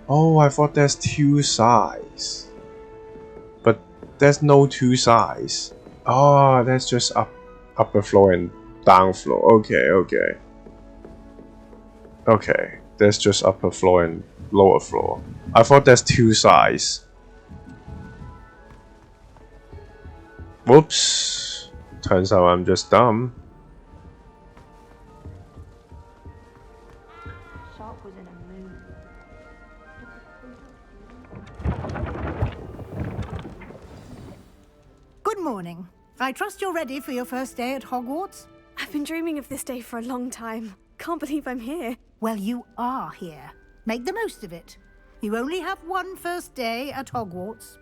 Oh, I thought there's 2 sides. But there's no 2 sides. Oh, that's just upper floor and down floor. Okay. Okay, there's just upper floor and lower floor. I thought there's 2 sides. Whoops. Turns out I'm just dumb. Sharp was in a mood. Good morning. I trust you're ready for your first day at Hogwarts? I've been dreaming of this day for a long time. Can't believe I'm here. Well, you are here. Make the most of it. You only have one first day at Hogwarts.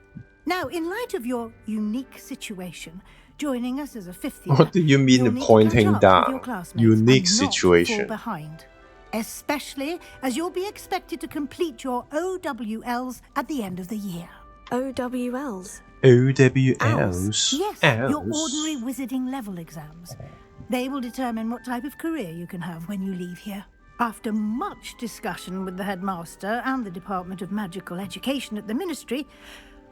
Now, in light of your unique situation, joining us as a 5th year, What do you mean pointing down? Unique situation. Fall behind. Especially as you'll be expected to complete your OWLs at the end of the year. OWLs? OWLs? Yes, your ordinary wizarding level exams. They will determine what type of career you can have when you leave here. After much discussion with the headmaster and the Department of Magical Education at the Ministry,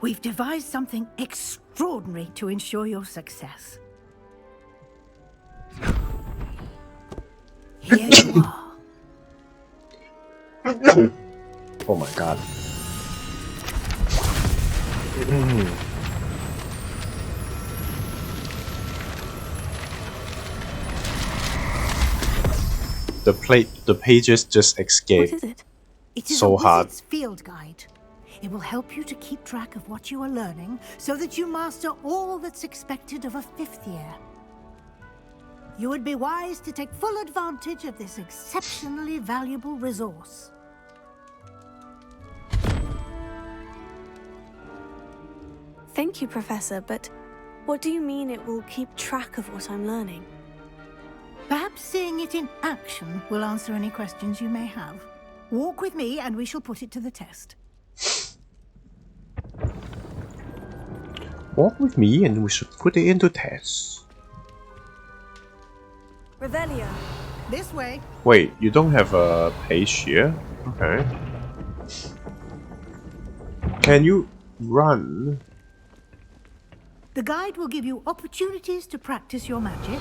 we've devised something extraordinary to ensure your success. Here you are. Oh my god. The pages just escaped. What is it? It is so a hard. wizard's field guide. It will help you to keep track of what you are learning so that you master all that's expected of a 5th year. You would be wise to take full advantage of this exceptionally valuable resource. Thank you, Professor, but what do you mean it will keep track of what I'm learning? Perhaps seeing it in action will answer any questions you may have. Walk with me and we shall put it to the test. Walk with me and we should put it into test. Revelio. This way. Wait, you don't have a page here? Okay. Can you run? The guide will give you opportunities to practice your magic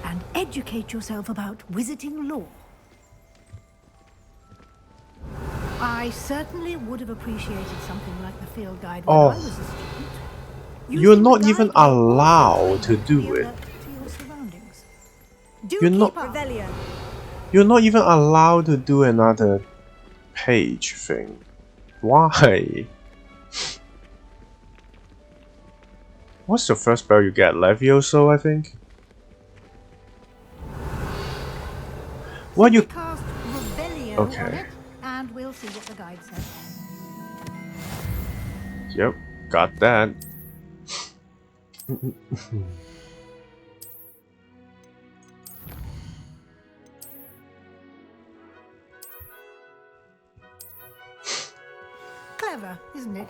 and educate yourself about wizarding lore. I certainly would have appreciated something like the field guide when I was a student. You're not even allowed to do it. You're not even allowed to do another page thing. Why? What's the first spell you get? Levioso, I think? What you... Cast Revelio okay. on it, and we'll see what the guide says. Yep, got that. Clever, isn't it?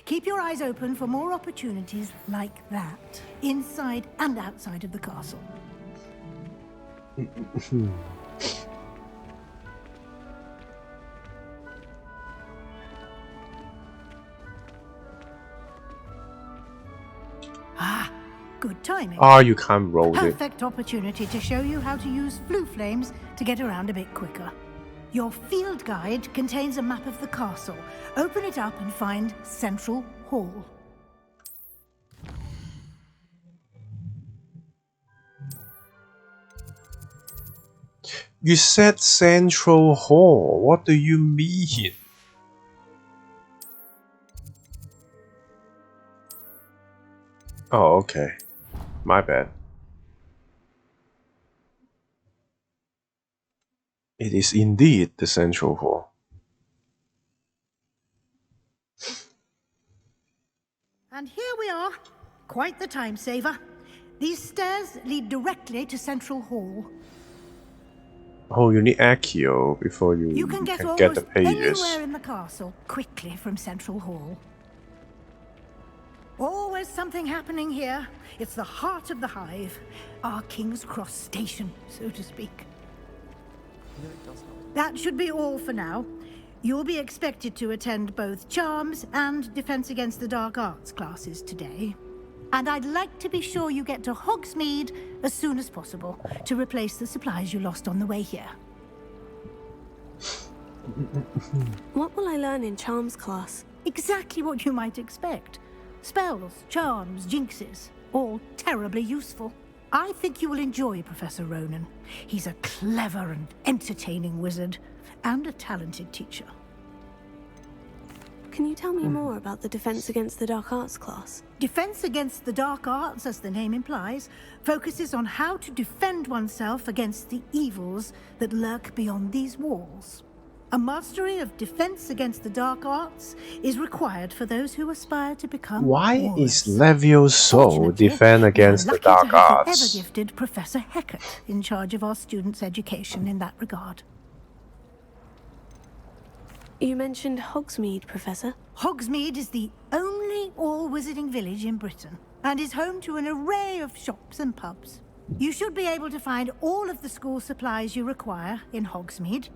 Keep your eyes open for more opportunities like that, inside and outside of the castle. Ah, good timing. Oh, you can't roll it. Perfect opportunity to show you how to use flue flames to get around a bit quicker. Your field guide contains a map of the castle. Open it up and find Central Hall. You said Central Hall. What do you mean? Oh, okay. My bad. It is indeed the Central Hall. And here we are. Quite the time saver. These stairs lead directly to Central Hall. Oh, you need Accio before you can get the pages. Anywhere in the castle quickly from Central Hall. Always something happening here. It's the heart of the hive. Our King's Cross station, so to speak. That should be all for now. You'll be expected to attend both Charms and Defense Against the Dark Arts classes today. And I'd like to be sure you get to Hogsmeade as soon as possible to replace the supplies you lost on the way here. What will I learn in Charms class? Exactly what you might expect. Spells, charms, jinxes, all terribly useful. I think you will enjoy Professor Ronan. He's a clever and entertaining wizard, and a talented teacher. Can you tell me more about the Defense Against the Dark Arts class? Defense Against the Dark Arts, as the name implies, focuses on how to defend oneself against the evils that lurk beyond these walls. A mastery of Defense Against the Dark Arts is required for those who aspire to become Why warriors. is Levioso defend against the Dark Arts? Ever-gifted Professor Hecat in charge of our students' education in that regard. You mentioned Hogsmeade, Professor. Hogsmeade is the only all-wizarding village in Britain, and is home to an array of shops and pubs. You should be able to find all of the school supplies you require in Hogsmeade.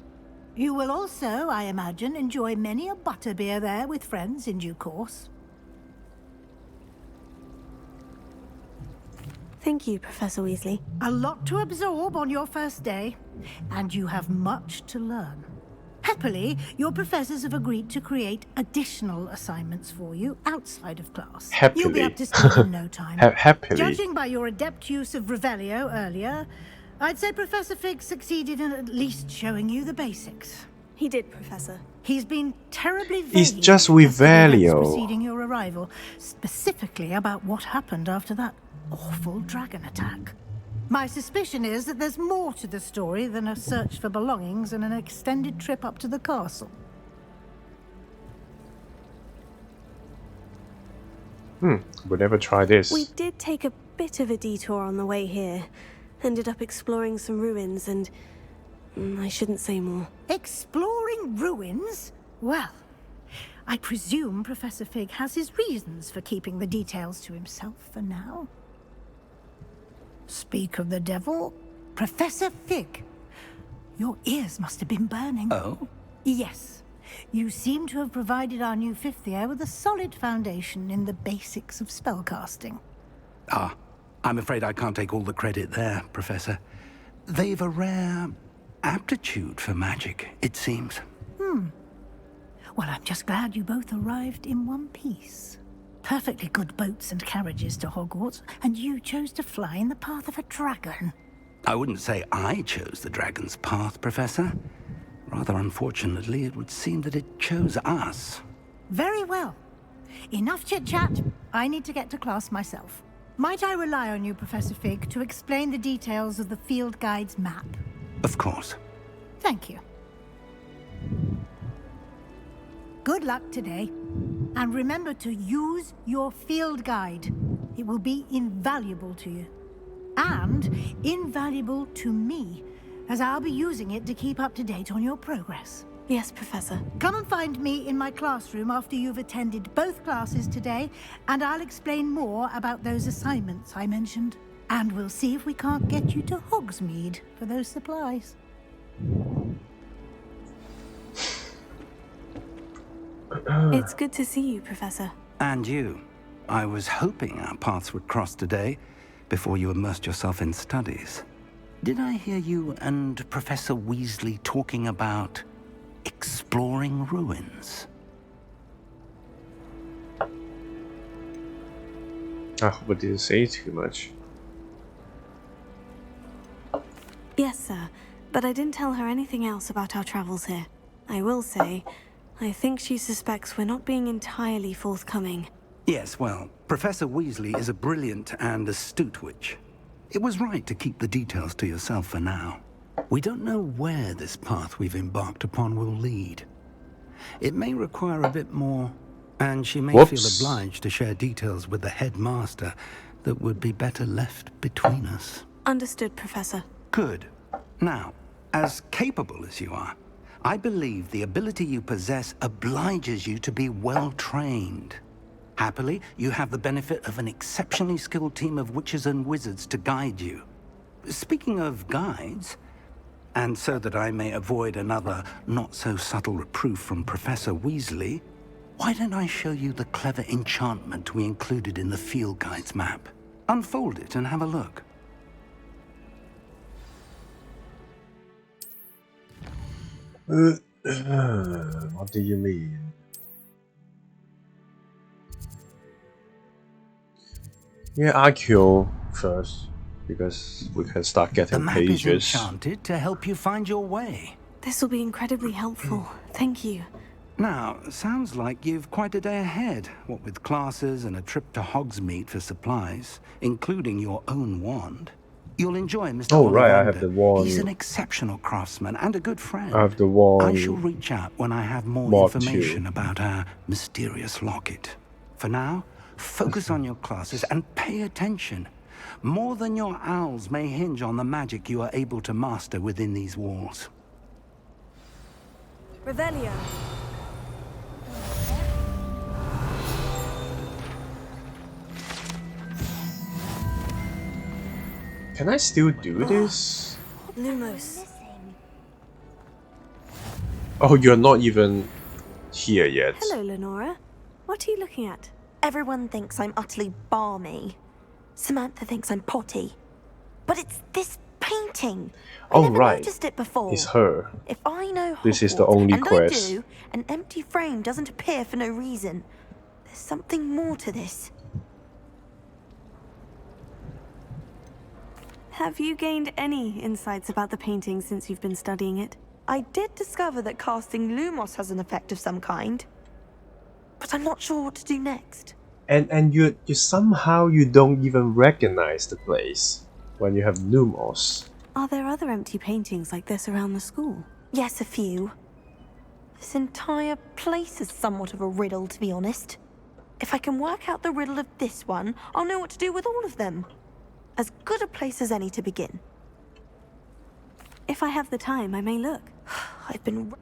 You will also, I imagine, enjoy many a butterbeer there with friends in due course. Thank you, Professor Weasley. A lot to absorb on your first day, and you have much to learn. Happily, your professors have agreed to create additional assignments for you outside of class. Happily. You'll be up to speed in no time. Happily. Judging by your adept use of Revelio earlier, I'd say Professor Fig succeeded in at least showing you the basics. He did, Professor. He's been terribly vague. It's just as to the events Revelio. preceding your arrival, specifically about what happened after that awful dragon attack. My suspicion is that there's more to the story than a search for belongings and an extended trip up to the castle. We'll never try this. We did take a bit of a detour on the way here. Ended up exploring some ruins and... I shouldn't say more. Exploring ruins? Well, I presume Professor Fig has his reasons for keeping the details to himself for now. Speak of the devil, Professor Fig. Your ears must have been burning. Oh? Yes. You seem to have provided our new fifth year with a solid foundation in the basics of spellcasting. Ah, I'm afraid I can't take all the credit there, Professor. They've a rare aptitude for magic, it seems. Well, I'm just glad you both arrived in one piece. Perfectly good boats and carriages to Hogwarts, and you chose to fly in the path of a dragon. I wouldn't say I chose the dragon's path, Professor. Rather unfortunately, it would seem that it chose us. Very well. Enough chit-chat. I need to get to class myself. Might I rely on you, Professor Fig, to explain the details of the field guide's map? Of course. Thank you. Good luck today. And remember to use your field guide. It will be invaluable to you. And invaluable to me, as I'll be using it to keep up to date on your progress. Yes, Professor. Come and find me in my classroom after you've attended both classes today, and I'll explain more about those assignments I mentioned. And we'll see if we can't get you to Hogsmeade for those supplies. It's good to see you, Professor. And you. I was hoping our paths would cross today, before you immersed yourself in studies. Did I hear you and Professor Weasley talking about exploring ruins? I hope I didn't say too much. Yes, sir. But I didn't tell her anything else about our travels here. I will say, I think she suspects we're not being entirely forthcoming. Yes, well, Professor Weasley is a brilliant and astute witch. It was right to keep the details to yourself for now. We don't know where this path we've embarked upon will lead. It may require a bit more, and she may feel obliged to share details with the headmaster that would be better left between us. Understood, Professor. Good. Now, as capable as you are, I believe the ability you possess obliges you to be well-trained. Happily, you have the benefit of an exceptionally skilled team of witches and wizards to guide you. Speaking of guides, and so that I may avoid another not-so-subtle reproof from Professor Weasley, why don't I show you the clever enchantment we included in the field guide's map? Unfold it and have a look. What do you mean? Yeah, I kill first because we can start getting the map pages. is enchanted to help you find your way. This will be incredibly helpful. Thank you. Now, sounds like you've quite a day ahead, what with classes and a trip to Hogsmeade for supplies, including your own wand. You'll enjoy Mr. Oh, right, I have Ollivander. the wand. He's an exceptional craftsman and a good friend. I have the wand. I shall reach out when I have more Mod information 2. about our mysterious locket. For now, focus on your classes and pay attention. More than your owls may hinge on the magic you are able to master within these walls. Revelio. Can I still do this? Lumos. Oh, you're not even here yet. Hello, Lenora. What are you looking at? Everyone thinks I'm utterly balmy. Samantha thinks I'm potty. But it's this painting. I never noticed it before. It's her. If I know This is the Hogwarts, only and quest. I do, an empty frame doesn't appear for no reason. There's something more to this. Have you gained any insights about the painting since you've been studying it? I did discover that casting Lumos has an effect of some kind, but I'm not sure what to do next. And you somehow you don't even recognize the place when you have Lumos. Are there other empty paintings like this around the school? Yes, a few. This entire place is somewhat of a riddle, to be honest. If I can work out the riddle of this one, I'll know what to do with all of them. As good a place as any to begin. If I have the time, I may look. I've been...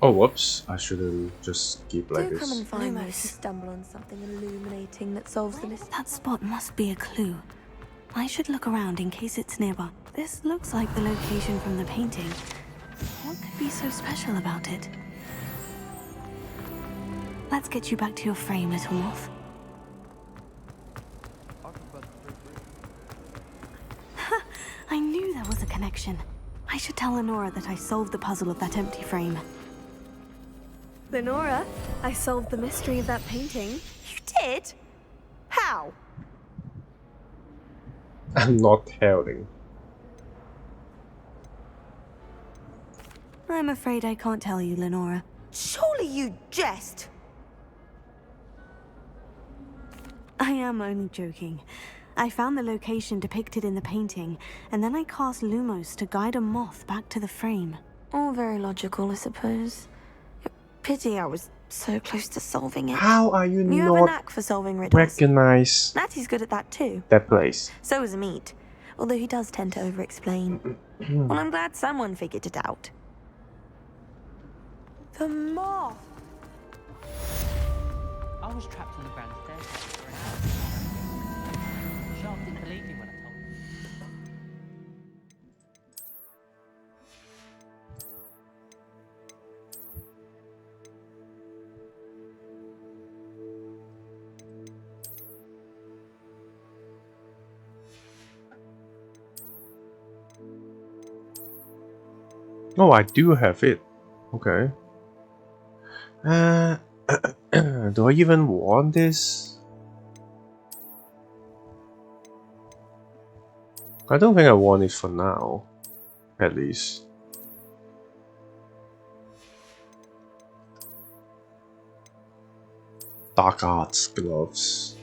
Oh, whoops. I shouldn't just keep like Do this. come and find me if you stumble on something illuminating that solves the mystery. That spot must be a clue. I should look around in case it's nearby. This looks like the location from the painting. What could be so special about it? Let's get you back to your frame, little moth. I knew there was a connection. I should tell Lenora that I solved the puzzle of that empty frame. Lenora, I solved the mystery of that painting. You did? How? I'm not telling. I'm afraid I can't tell you, Lenora. Surely you jest! I am only joking. I found the location depicted in the painting, and then I cast Lumos to guide a moth back to the frame. All very logical, I suppose. Pity I was so close to solving it. How are you have a not knack for solving riddles. recognize Natty's good at that too. that place? So is Meat, although he does tend to over-explain. Well, I'm glad someone figured it out. The moth! I was trapped on the ground staircase for an hour. Sharp didn't believe me when I told him. Oh, I do have it. Okay. Do I even want this? I don't think I want it for now, at least. Dark arts gloves.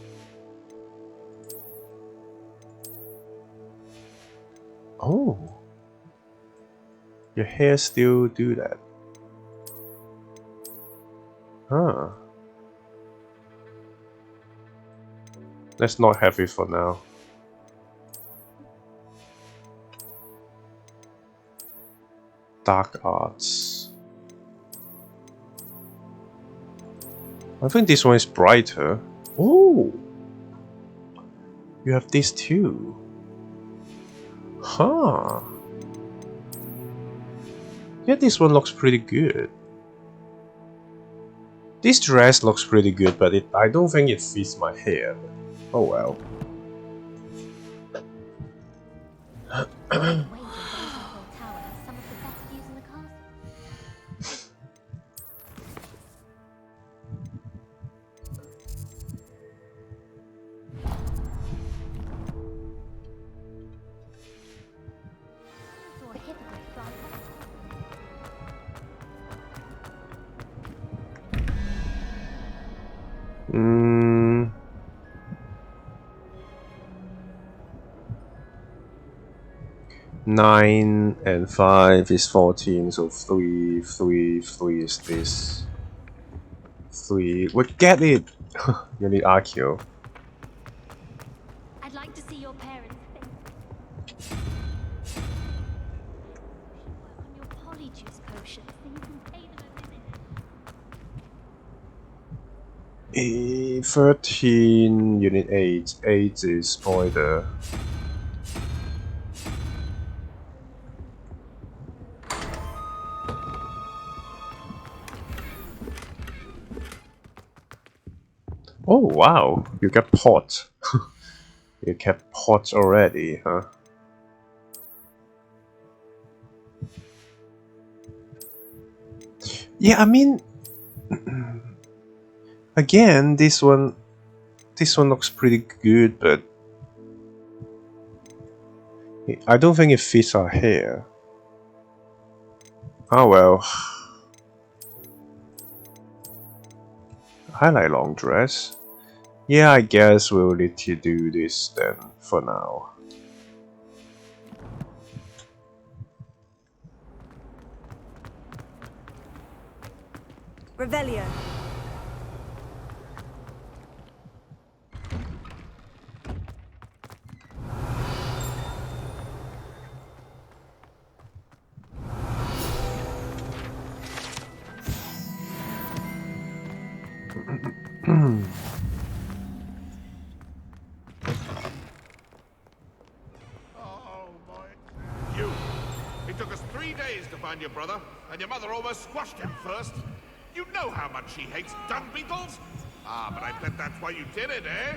Oh, your hair still do that. Huh. Let's not have it for now. Dark arts. I think this one is brighter. Oh! You have this too. Huh. Yeah, this one looks pretty good. This dress looks pretty good, but I don't think it fits my hair. Oh well. Mm. Nine and 5 is 14, so 3 is this. 3. What? Get it! You need Akio. I'd like to see your parents think. On your polyjuice potion, so you can pay them a visit. 13, unit 8. 8 is spoiler. Oh wow, you got pot. You kept pots already, huh? Yeah, I mean, again, this one looks pretty good, but I don't think it fits our hair. Oh well. I like long dress. Yeah, I guess we'll need to do this then for now. Revelio. You! It took us 3 days to find your brother, and your mother almost squashed him first. You know how much she hates dung beetles? Ah, but I bet that's why you did it, eh?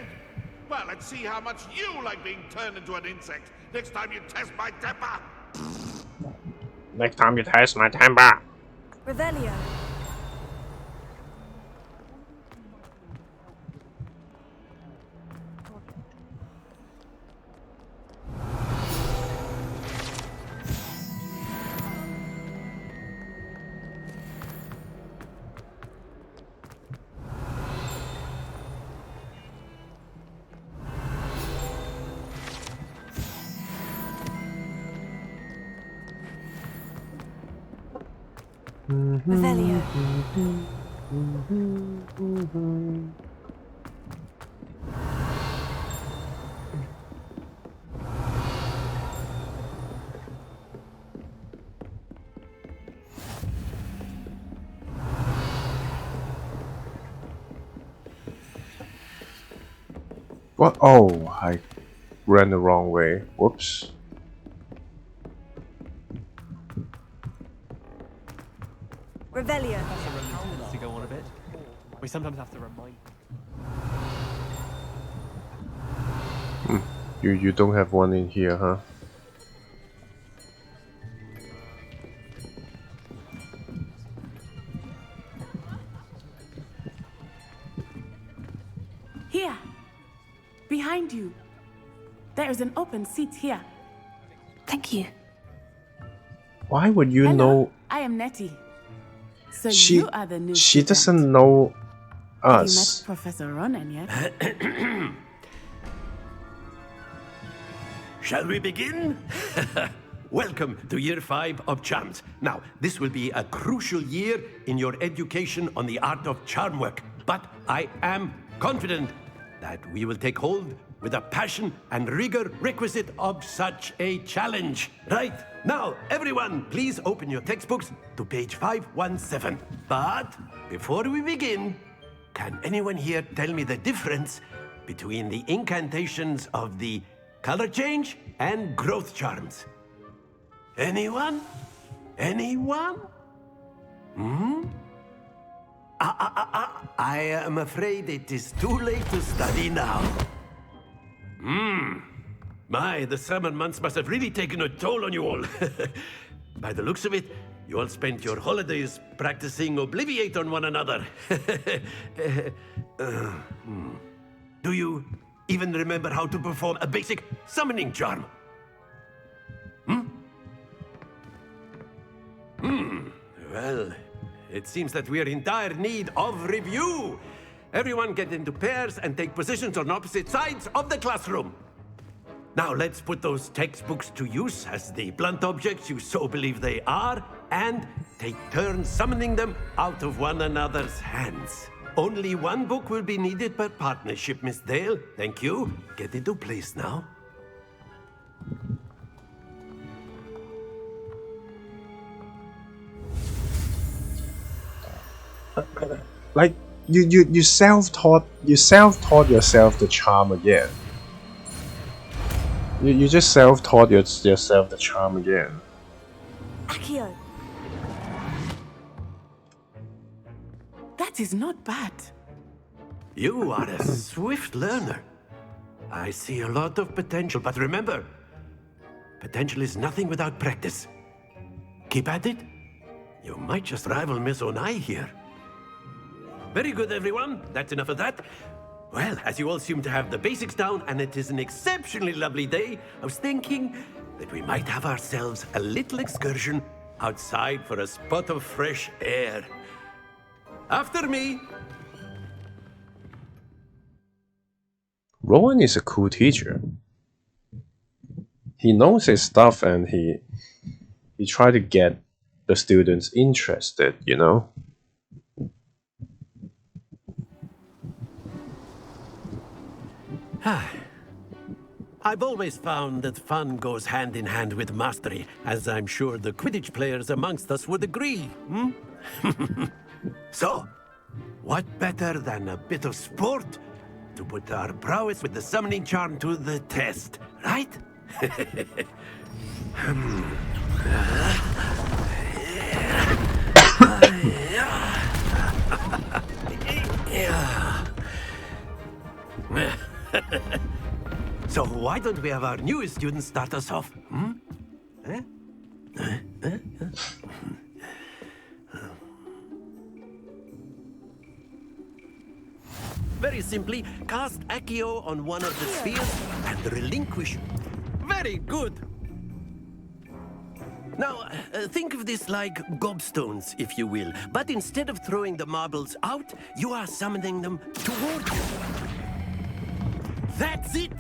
Well, let's see how much you like being turned into an insect next time you test my temper! Next time you test my temper. Revelio. Revelio. What? Oh, I ran the wrong way. Whoops. Revelio. To go on a bit. We sometimes have to remind. You don't have one in here, huh? Here. Behind you. There is an open seat here. Thank you. Why would you Hello, know? I am Nettie. So She you are the new she student. doesn't know Have us. you met Professor Ronan yet? Shall we begin? Welcome to Year 5 of Charms. Now, this will be a crucial year in your education on the art of charm work, but I am confident that we will take hold with the passion and rigor requisite of such a challenge. Right, now, everyone, please open your textbooks to page 517. But before we begin, can anyone here tell me the difference between the incantations of the color change and growth charms? Anyone? Anyone? I am afraid it is too late to study now. My, the summer months must have really taken a toll on you all. By the looks of it, you all spent your holidays practicing Obliviate on one another. Do you even remember how to perform a basic summoning charm? Well, it seems that we are in dire need of review. Everyone get into pairs and take positions on opposite sides of the classroom. Now let's put those textbooks to use as the blunt objects you so believe they are, and take turns summoning them out of one another's hands. Only one book will be needed per partnership, Miss Dale. Thank you. Get into place now. Like you self-taught yourself the charm again. You just self-taught yourself the charm again. Accio. That is not bad. You are a swift learner. I see a lot of potential, but remember, potential is nothing without practice. Keep at it. You might just rival Miss Onai here. Very good, everyone. That's enough of that. Well, as you all seem to have the basics down, and it is an exceptionally lovely day, I was thinking that we might have ourselves a little excursion outside for a spot of fresh air. After me. Rowan is a cool teacher. He knows his stuff and he tried to get the students interested, you know? I've always found that fun goes hand in hand with mastery, as I'm sure the Quidditch players amongst us would agree. So, what better than a bit of sport to put our prowess with the summoning charm to the test, right? So why don't we have our newest student start us off? Very simply, cast Accio on one of the spheres and relinquish. Very good. Now, think of this like gobstones, if you will. But instead of throwing the marbles out, you are summoning them toward you. That's it!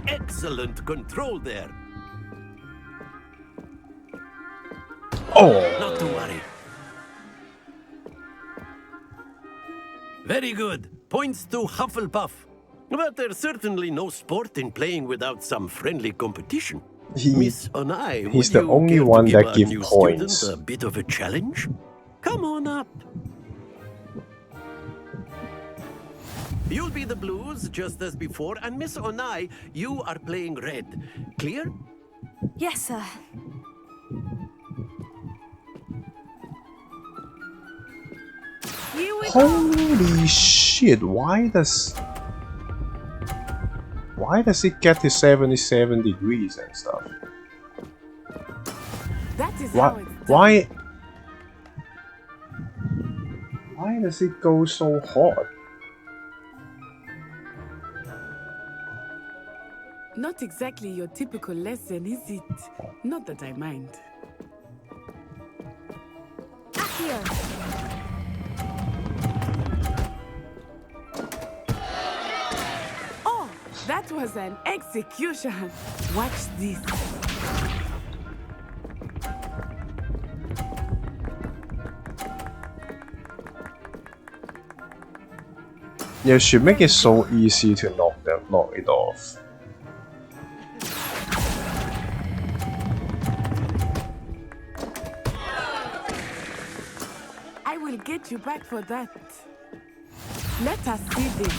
Excellent control there. Oh! Not to worry. Very good. Points to Hufflepuff. But there's certainly no sport in playing without some friendly competition. Miss Onai, He's the only one that gives points. A bit of a challenge? Come on up. You'll be the blues, just as before, and Miss Onai, you are playing red. Clear? Yes, sir. Holy shit, why does it get to 77 degrees and stuff? That is how it's Why does it go so hot? Not exactly your typical lesson, is it? Not that I mind. Oh, that was an execution. Watch this. Yeah, she make it so easy to knock it off. I will get you back for that. Let us see this.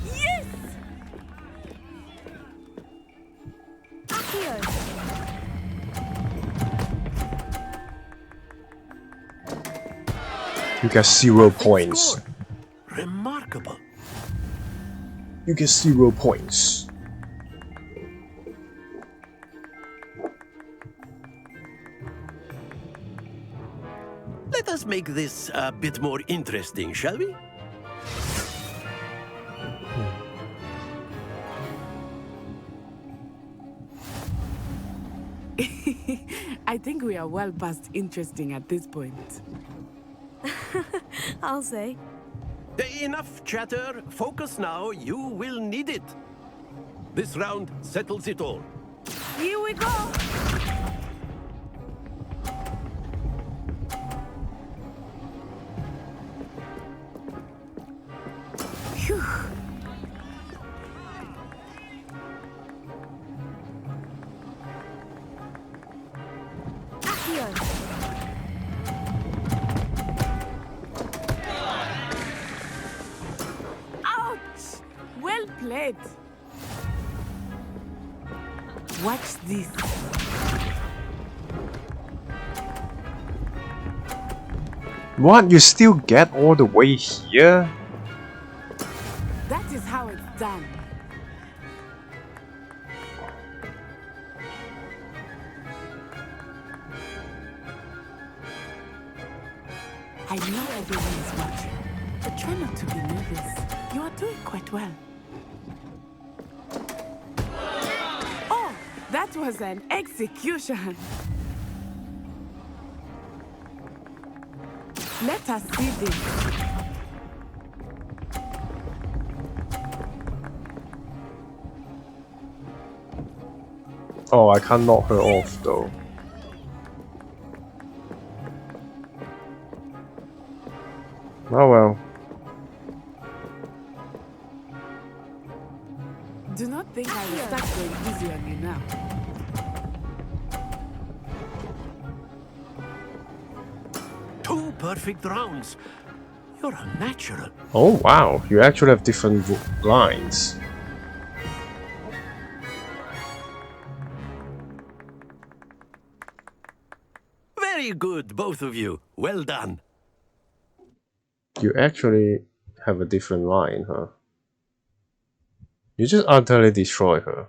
Yes! You get 0 points. Remarkable. You get 0 points. Let us make this a bit more interesting, shall we? I think we are well past interesting at this point. I'll say. Enough chatter. Focus now. You will need it. This round settles it all. Here we go. Phew. Ouch! Well played. Watch this. What? You still get all the way here? That is how it's done. I know everyone is watching, but try not to be nervous. You are doing quite well. Oh, that was an execution. Let us see this. Oh, I can't knock her off though. Oh well. Do not think I will start going easy on you now. Two perfect rounds. You're a natural. Oh wow, you actually have different lines. Very good, both of you. Well done. You actually have a different line, huh? You just utterly destroy her.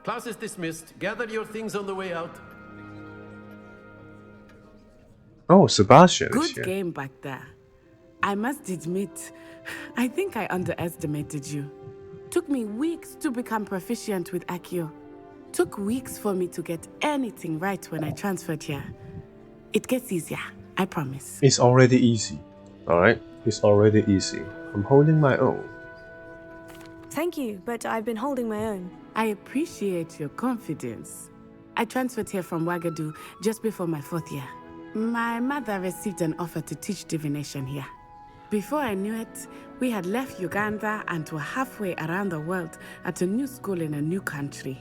Class is dismissed. Gather your things on the way out. Oh, Sebastian is Good here. game back there. I must admit, I think I underestimated you. Took me weeks to become proficient with Accio. Took weeks for me to get anything right when I transferred here. It gets easier, I promise. It's already easy. Alright? It's already easy. I'm holding my own. Thank you, but I've been holding my own. I appreciate your confidence. I transferred here from Wagadu just before my 4th year. My mother received an offer to teach divination here. Before I knew it, we had left Uganda and were halfway around the world at a new school in a new country.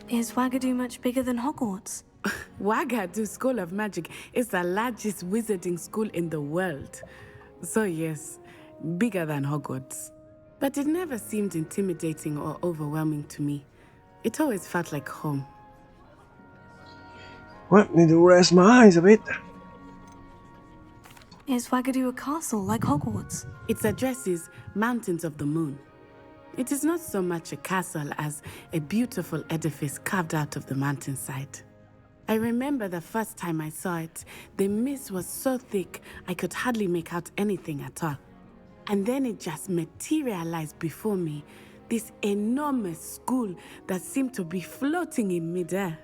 Is Wagadu much bigger than Hogwarts? Wagadu School of Magic is the largest wizarding school in the world. So yes, bigger than Hogwarts. But it never seemed intimidating or overwhelming to me. It always felt like home. What? Need to rest my eyes a bit. Is Wagadu a castle like Hogwarts? Its address is Mountains of the Moon. It is not so much a castle as a beautiful edifice carved out of the mountainside. I remember the first time I saw it, the mist was so thick I could hardly make out anything at all. And then it just materialized before me, this enormous school that seemed to be floating in midair.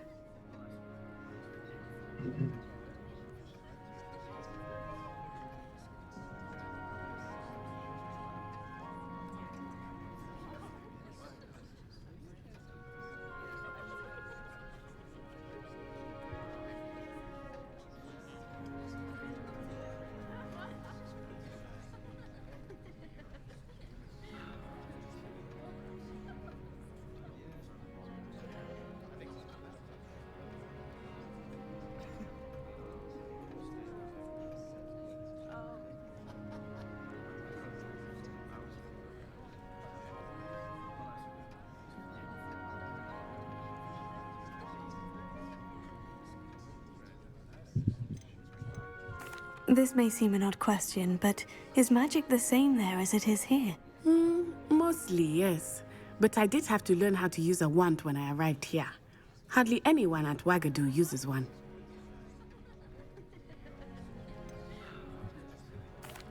This may seem an odd question, but is magic the same there as it is here? Mostly, yes. But I did have to learn how to use a wand when I arrived here. Hardly anyone at Wagadu uses one.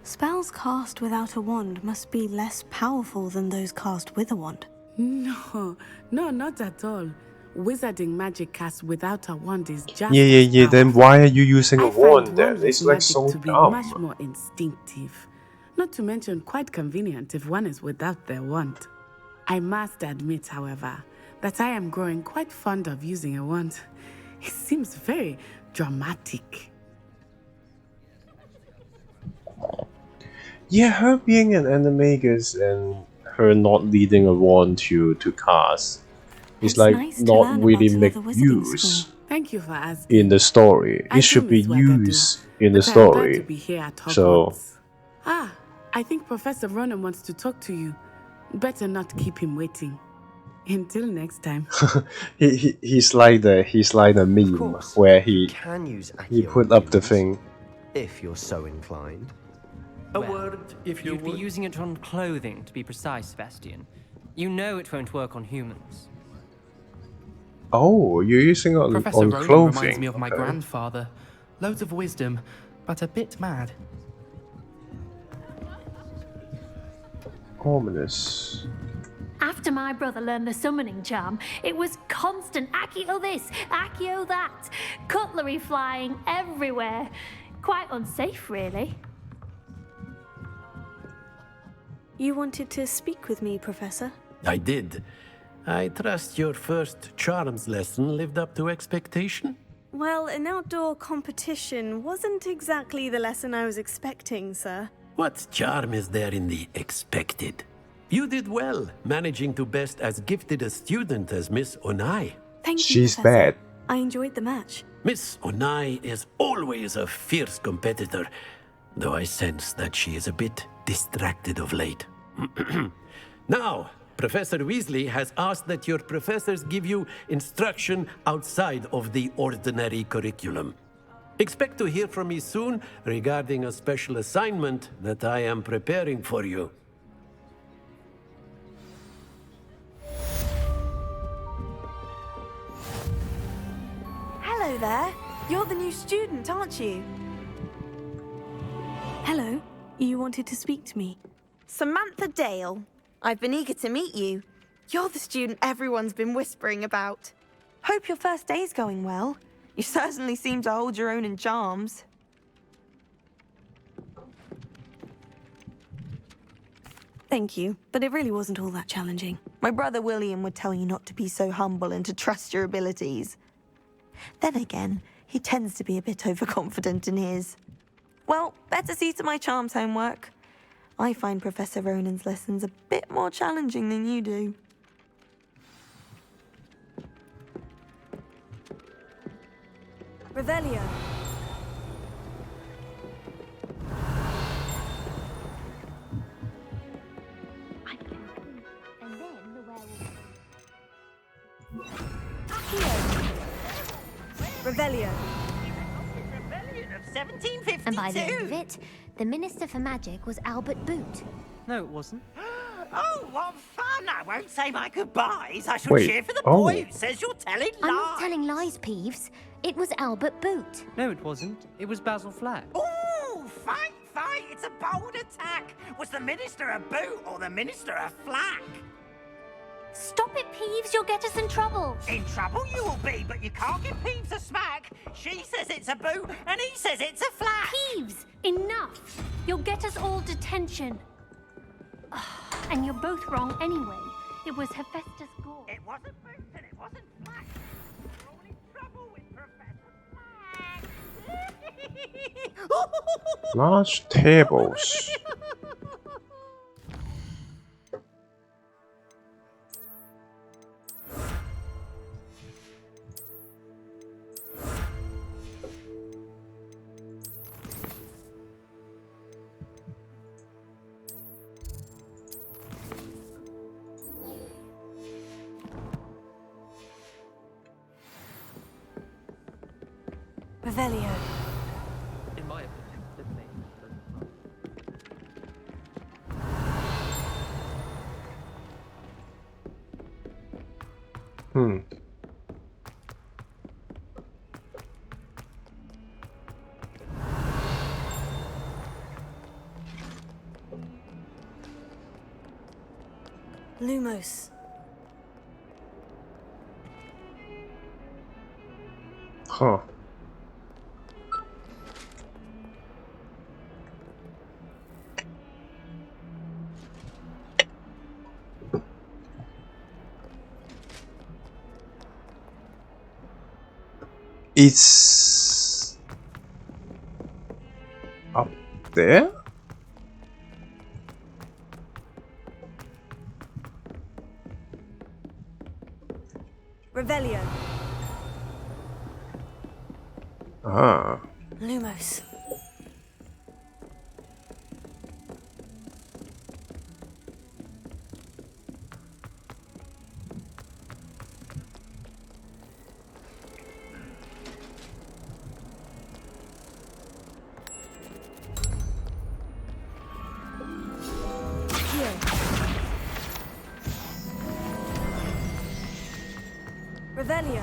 Spells cast without a wand must be less powerful than those cast with a wand. No, not at all. Wizarding magic cast without a wand is just Yeah. Then why are you using a I wand find then? wandless It's like magic so to be dumb. much more instinctive. Not to mention quite convenient if one is without their wand. I must admit, however, that I am growing quite fond of using a wand. It seems very dramatic. Yeah, her being an animagus and her not needing a wand to cast is like nice to not learn really about make another wizarding use school. Thank you for asking. in the story. I It should do be miss Wagadu, used in the but I am glad to story. be here at So Hogwarts. I think Professor Ronan wants to talk to you. Better not keep him waiting. Until next time. he's like the meme where he can use put up the thing. if you're so inclined. A word, if you You'd be would. using it on clothing, to be precise, Sebastian. You know it won't work on humans. Oh, you're using it Professor on Ronan clothing. reminds me of my okay. grandfather. Loads of wisdom, but a bit mad. Ominous. After my brother learned the summoning charm, it was constant Accio this, Accio that. Cutlery flying everywhere. Quite unsafe, really. You wanted to speak with me, Professor? I did. I trust your first charms lesson lived up to expectation? Well, an outdoor competition wasn't exactly the lesson I was expecting, sir. What charm is there in the expected? You did well, managing to best as gifted a student as Miss Onai. Thank you, She's Professor. bad. I enjoyed the match. Miss Onai is always a fierce competitor, though I sense that she is a bit distracted of late. Now, Professor Weasley has asked that your professors give you instruction outside of the ordinary curriculum. Expect to hear from me soon regarding a special assignment that I am preparing for you. Hello there. You're the new student, aren't you? Hello. You wanted to speak to me? Samantha Dale. I've been eager to meet you. You're the student everyone's been whispering about. Hope your first day's going well. You certainly seem to hold your own in charms. Thank you, but it really wasn't all that challenging. My brother William would tell you not to be so humble and to trust your abilities. Then again, he tends to be a bit overconfident in his. Well, better see to my charms homework. I find Professor Ronan's lessons a bit more challenging than you do. Revelio. And then the werewolf. Revelio. Rebellion of 1752. And by the end of it, the Minister for Magic was Albert Boot. No, it wasn't. Oh, what fun! I won't say my goodbyes. I shall Wait, cheer for the oh. boy who says you're telling lies. I'm not telling lies, Peeves. It was Albert Boot. No, it wasn't. It was Basil Flack. Ooh, fight, fight! It's a bold attack. Was the Minister a boot or the Minister a flack? Stop it, Peeves. You'll get us in trouble. In trouble you will be, but you can't give Peeves a smack. She says it's a boot, and he says it's a flack. Peeves, enough. You'll get us all detention. And you're both wrong anyway. It was Hephaestus Gore. It wasn't boot and it wasn't flack. We're all in trouble with Professor Flack. Large tables. Revelio. In my opinion, the name Lumos. Huh. It's up there? Revelio. Ah. Lumos. Accio. Revelio.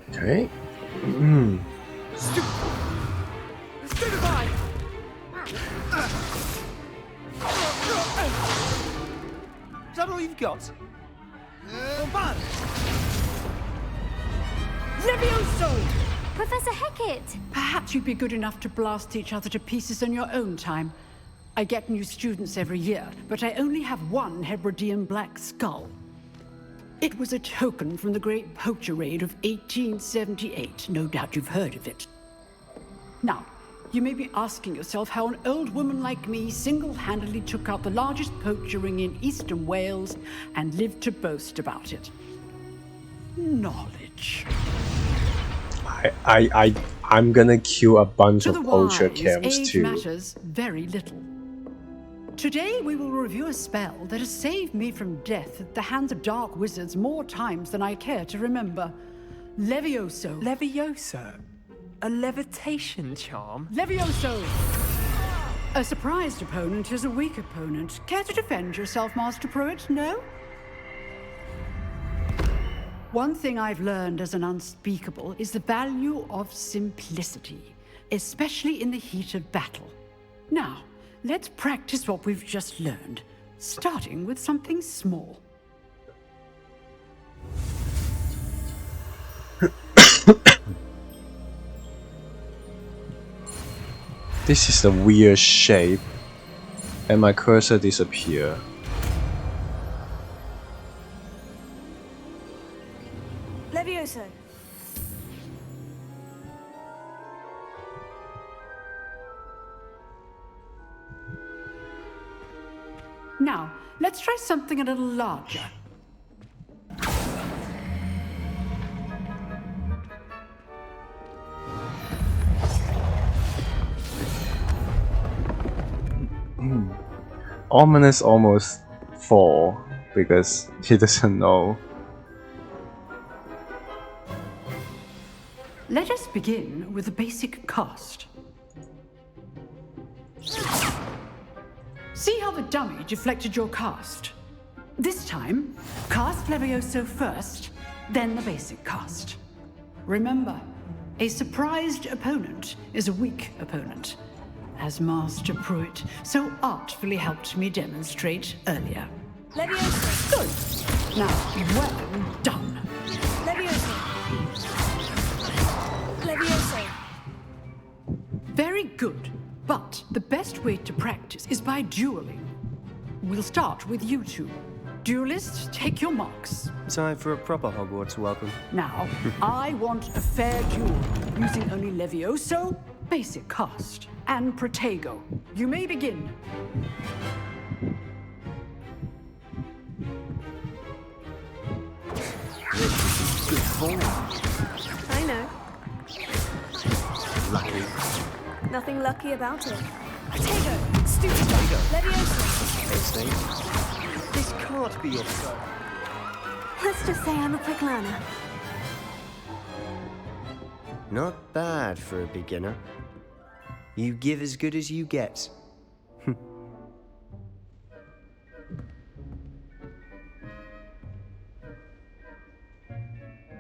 Okay. Stupefy! Is that all you've got? Bad. Levioso! Professor Hecat! Perhaps you'd be good enough to blast each other to pieces in your own time. I get new students every year, but I only have one Hebridean black skull. It was a token from the Great Poacher Raid of 1878. No doubt you've heard of it. Now, you may be asking yourself how an old woman like me single-handedly took out the largest poacher ring in eastern Wales and lived to boast about it. Knowledge. I'm gonna kill a bunch To of the poacher wise, camps age too. matters very little. Today we will review a spell that has saved me from death at the hands of dark wizards more times than I care to remember. Levioso. Levioso? A levitation charm? Levioso! A surprised opponent is a weak opponent. Care to defend yourself, Master Pruitt? No? One thing I've learned as an unspeakable is the value of simplicity, especially in the heat of battle. Now, let's practice what we've just learned, starting with something small. This is a weird shape, and my cursor disappeared. Levioso. Now, let's try something a little larger. Ominous almost fall because he doesn't know. Let us begin with a basic cast. See how the dummy deflected your cast? This time, cast Levioso first, then the basic cast. Remember, a surprised opponent is a weak opponent, as Master Pruitt so artfully helped me demonstrate earlier. Levioso. Good. Now, well done. Levioso. Levioso. Very good. But the best way to practice is by dueling. We'll start with you two. Duelists, take your marks. Time for a proper Hogwarts welcome. Now, I want a fair duel, using only Levioso, basic cast, and Protego. You may begin. Good form. I know. Lucky. Nothing lucky about it. Protego. Stupid. Levioso. Hey, Steve. This can't be your fault. Let's just say I'm a quick learner. Not bad for a beginner. You give as good as you get.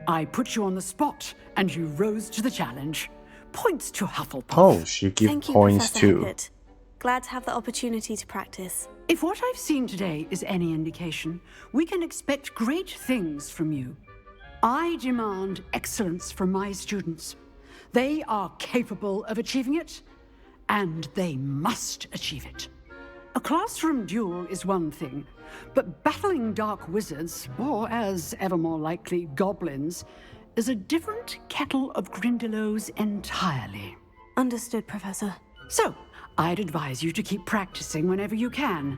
I put you on the spot, and you rose to the challenge. Points to Hufflepuff. Oh, she gives Thank you, points Professor too. Hecat. Glad to have the opportunity to practice. If what I've seen today is any indication, we can expect great things from you. I demand excellence from my students. They are capable of achieving it, and they must achieve it. A classroom duel is one thing, but battling dark wizards, or as ever more likely, goblins, is a different kettle of Grindylows entirely. Understood, Professor. So, I'd advise you to keep practicing whenever you can.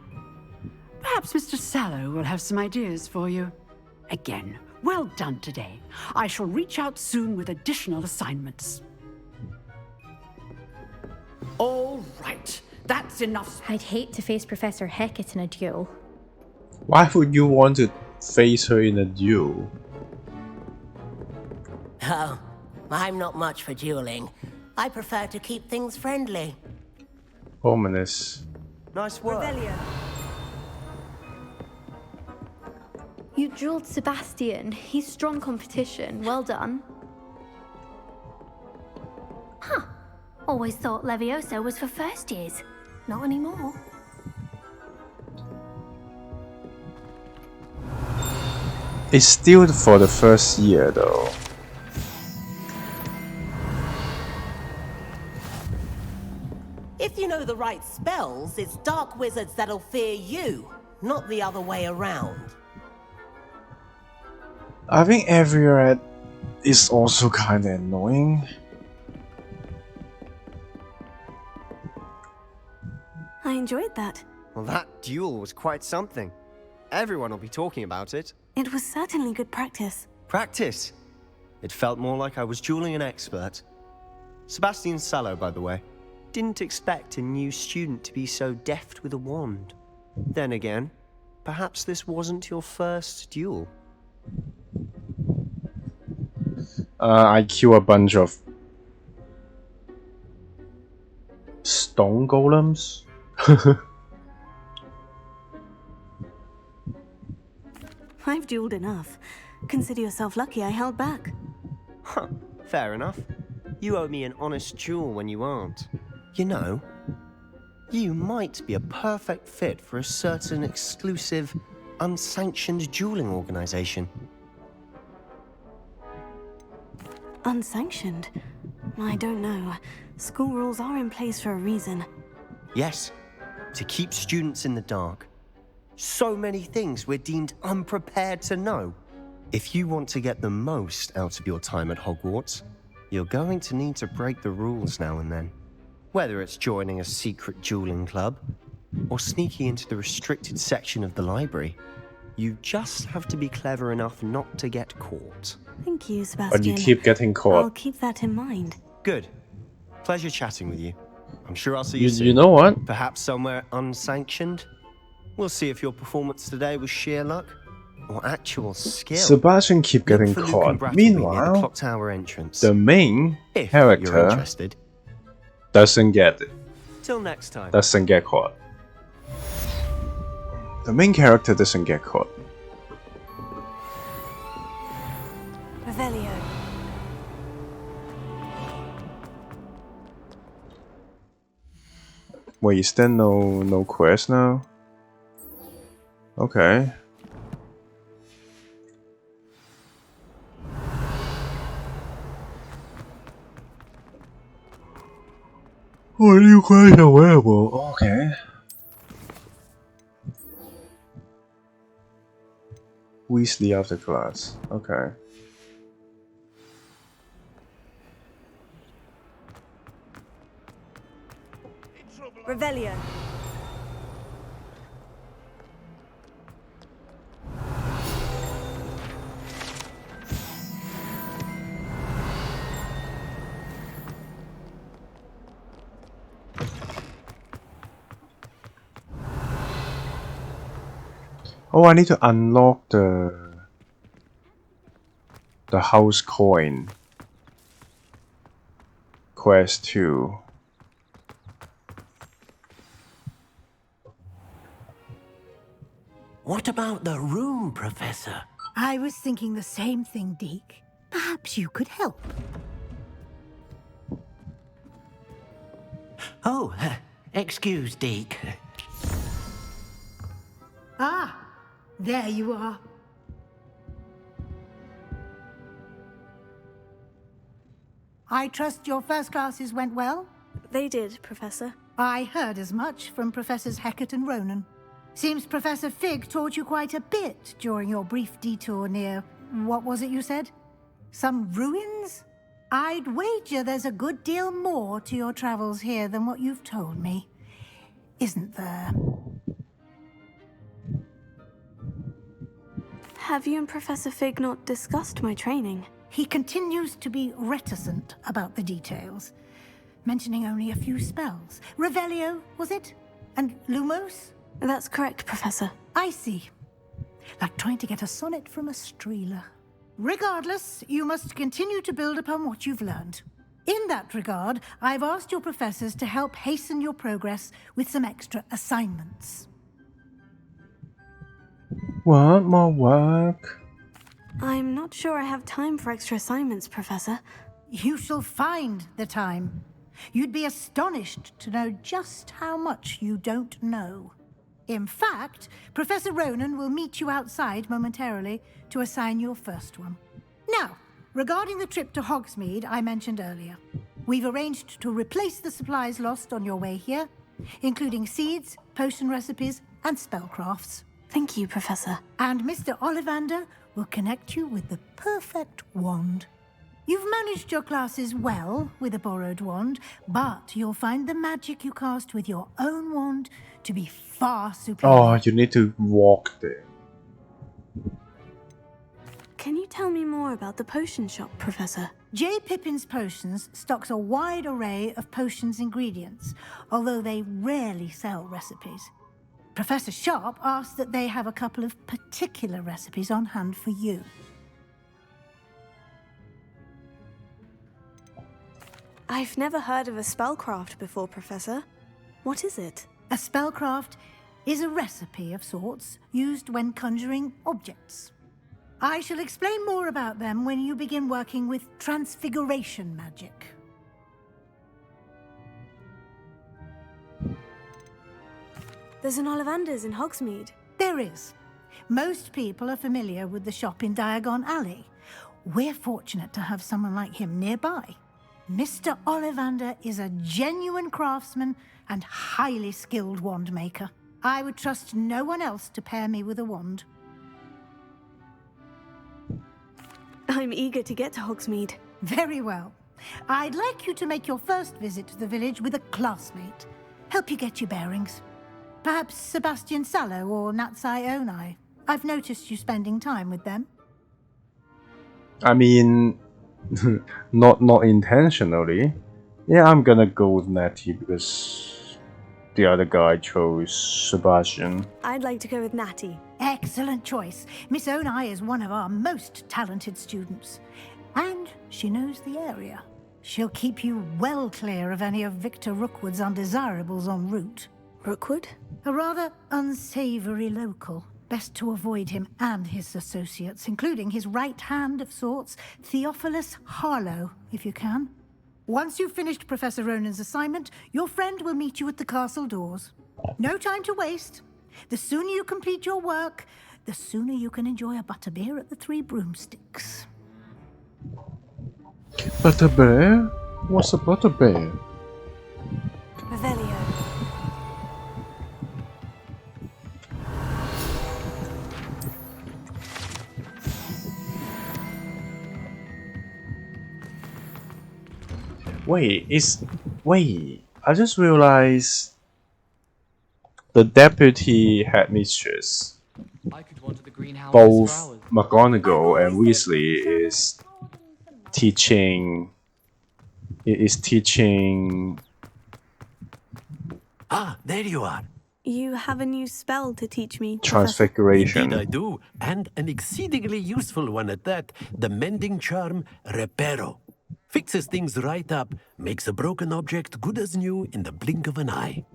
Perhaps Mr. Sallow will have some ideas for you. Again, well done today. I shall reach out soon with additional assignments. All right. That's enough. I'd hate to face Professor Hecat in a duel. Why would you want to face her in a duel? Oh, I'm not much for dueling. I prefer to keep things friendly. Ominous. Nice work. You dueled Sebastian. He's strong competition. Well done. Huh. Always thought Levioso was for first years. Not anymore. It's still for the first year though. If you know the right spells, it's dark wizards that'll fear you, not the other way around. I think Everett is also kinda annoying. I enjoyed that. Well, that duel was quite something. Everyone will be talking about it. It was certainly good practice. Practice? It felt more like I was dueling an expert. Sebastian Sallow, by the way. Didn't expect a new student to be so deft with a wand. Then again, perhaps this wasn't your first duel. I kill a bunch of stone golems. I've dueled enough. Consider yourself lucky I held back. Huh, fair enough. You owe me an honest duel when you aren't. You know, you might be a perfect fit for a certain exclusive, unsanctioned dueling organization. Unsanctioned? I don't know. School rules are in place for a reason. Yes, to keep students in the dark. So many things we're deemed unprepared to know. If you want to get the most out of your time at Hogwarts, you're going to need to break the rules now and then. Whether it's joining a secret dueling club, or sneaking into the restricted section of the library, you just have to be clever enough not to get caught. Thank you, Sebastian. But you keep getting caught. I'll keep that in mind. Good. Pleasure chatting with you. I'm sure I'll see you soon. You know what? Perhaps somewhere unsanctioned? We'll see if your performance today was sheer luck or actual skill. Sebastian keep getting caught. Meanwhile, the clock tower entrance. The main If you're character interested. doesn't get it. Till next time. Doesn't get caught. The main character doesn't get caught. Revelio. Wait, is there no quest now? Okay. Oh, new quest available. Okay. Weasley after class. Okay. Revelio. Oh, I need to unlock the house coin quest too. What about the room, Professor? I was thinking the same thing, Deke. Perhaps you could help. Oh, excuse, Deke. Ah, there you are. I trust your first classes went well? They did, Professor. I heard as much from Professors Hecat and Ronan. Seems Professor Fig taught you quite a bit during your brief detour near... what was it you said? Some ruins? I'd wager there's a good deal more to your travels here than what you've told me. Isn't there? Have you and Professor Fig not discussed my training? He continues to be reticent about the details. mentioning only a few spells. Revelio, was it? And Lumos? That's correct, Professor. I see. Like trying to get a sonnet from a streeler. Regardless, you must continue to build upon what you've learned. In that regard, I've asked your professors to help hasten your progress with some extra assignments. What? More work? I'm not sure I have time for extra assignments, Professor. You shall find the time. You'd be astonished to know just how much you don't know. In fact, Professor Ronan will meet you outside momentarily to assign your first one. Now, regarding the trip to Hogsmeade I mentioned earlier, we've arranged to replace the supplies lost on your way here, including seeds, potion recipes, and spellcrafts. Thank you, Professor. And Mr. Ollivander will connect you with the perfect wand. You've managed your classes well with a borrowed wand, but you'll find the magic you cast with your own wand to be far superior. Oh, you need to walk there. Can you tell me more about the potion shop, Professor? J. Pippin's Potions stocks a wide array of potions ingredients, although they rarely sell recipes. Professor Sharp asked that they have a couple of particular recipes on hand for you. I've never heard of a spellcraft before, Professor. What is it? A spellcraft is a recipe of sorts used when conjuring objects. I shall explain more about them when you begin working with transfiguration magic. There's an Ollivander's in Hogsmeade. There is. Most people are familiar with the shop in Diagon Alley. We're fortunate to have someone like him nearby. Mr. Ollivander is a genuine craftsman and highly skilled wand maker. I would trust no one else to pair me with a wand. I'm eager to get to Hogsmeade. Very well. I'd like you to make your first visit to the village with a classmate. Help you get your bearings. Perhaps Sebastian Sallow or Natsai Onai. I've noticed you spending time with them. I mean, not intentionally. Yeah, I'm gonna go with Natty because the other guy chose Sebastian. I'd like to go with Natty. Excellent choice. Miss Onai is one of our most talented students. And she knows the area. She'll keep you well clear of any of Victor Rookwood's undesirables en route. Rookwood? A rather unsavory local. Best to avoid him and his associates, including his right hand of sorts, Theophilus Harlow, if you can. Once you've finished Professor Ronan's assignment, your friend will meet you at the castle doors. No time to waste. The sooner you complete your work, the sooner you can enjoy a butterbeer at the Three Broomsticks. Butterbeer? What's a butterbeer? Revelio. Wait, I just realized the deputy headmistress, both McGonagall and Weasley, is teaching. Ah, there you are. You have a new spell to teach me, Transfiguration. Indeed I do, and an exceedingly useful one at that. The mending charm, Reparo. Fixes things right up, makes a broken object good as new in the blink of an eye.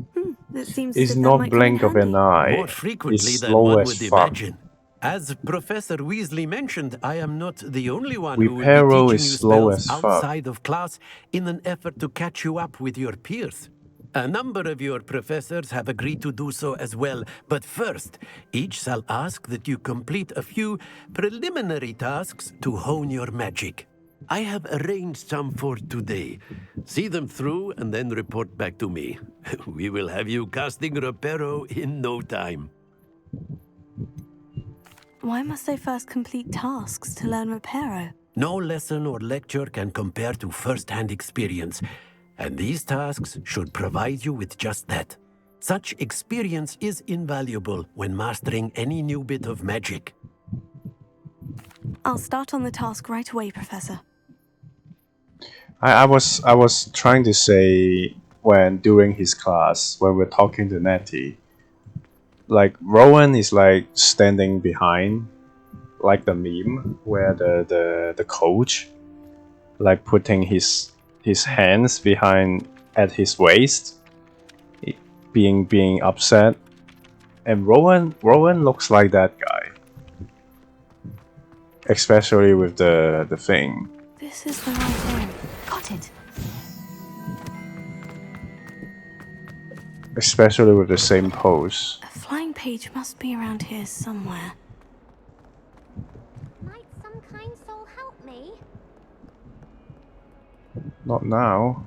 That seems It's not blink of an eye. More frequently It's than slow one as would fuck. imagine. As Professor Weasley mentioned, I am not the only one who will be Reparo teaching is you slow spells as fuck. outside of class in an effort to catch you up with your peers. A number of your professors have agreed to do so as well, but first, each shall ask that you complete a few preliminary tasks to hone your magic. I have arranged some for today. See them through and then report back to me. We will have you casting Reparo in no time. Why must I first complete tasks to learn Reparo? No lesson or lecture can compare to first-hand experience, and these tasks should provide you with just that. Such experience is invaluable when mastering any new bit of magic. I'll start on the task right away, Professor. I was trying to say when during his class when we're talking to Nettie, like Rowan is like standing behind, like the meme where the coach like putting his hands behind at his waist, being upset, and Rowan looks like that guy, especially with the thing. This is the right room. Got it. Especially with the same pose. A flying page must be around here somewhere. Might some kind soul help me? Not now.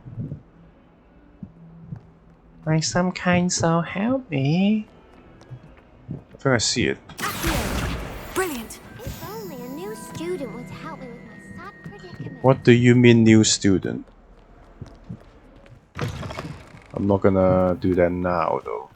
Might some kind soul help me? I think I see it. Brilliant. If only a new student would help me with my sad predicament. What do you mean, new student? I'm not gonna do that now, though.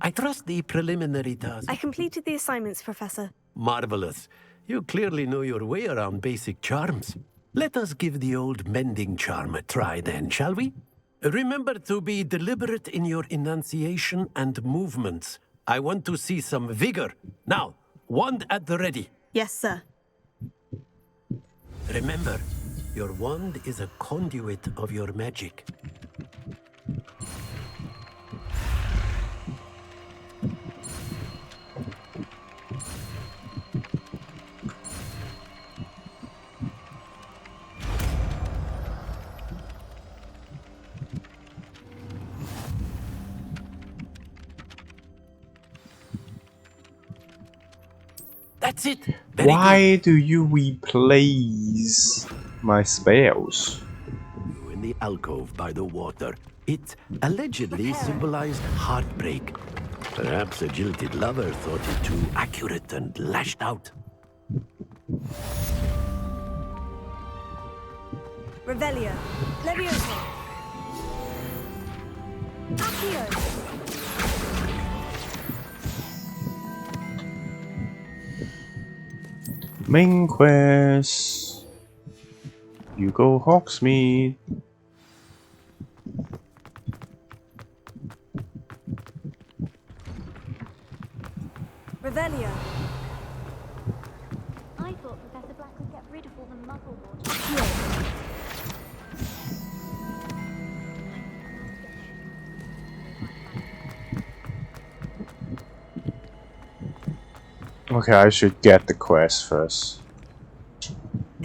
I trust the preliminary task. I completed the assignments, Professor. Marvelous. You clearly know your way around basic charms. Let us give the old mending charm a try then, shall we? Remember to be deliberate in your enunciation and movements. I want to see some vigor. Now, wand at the ready. Yes, sir. Remember, your wand is a conduit of your magic. That's it. Very Why do you replace my spells? good. In the alcove by the water, it allegedly symbolized heartbreak. Perhaps a jilted lover thought it too accurate and lashed out. Revelio. Leviosa. Accio. Main quest. You go Hogsmeade. Revelio. I thought Professor Black could get rid of all the muggle water. Okay, I should get the quest first.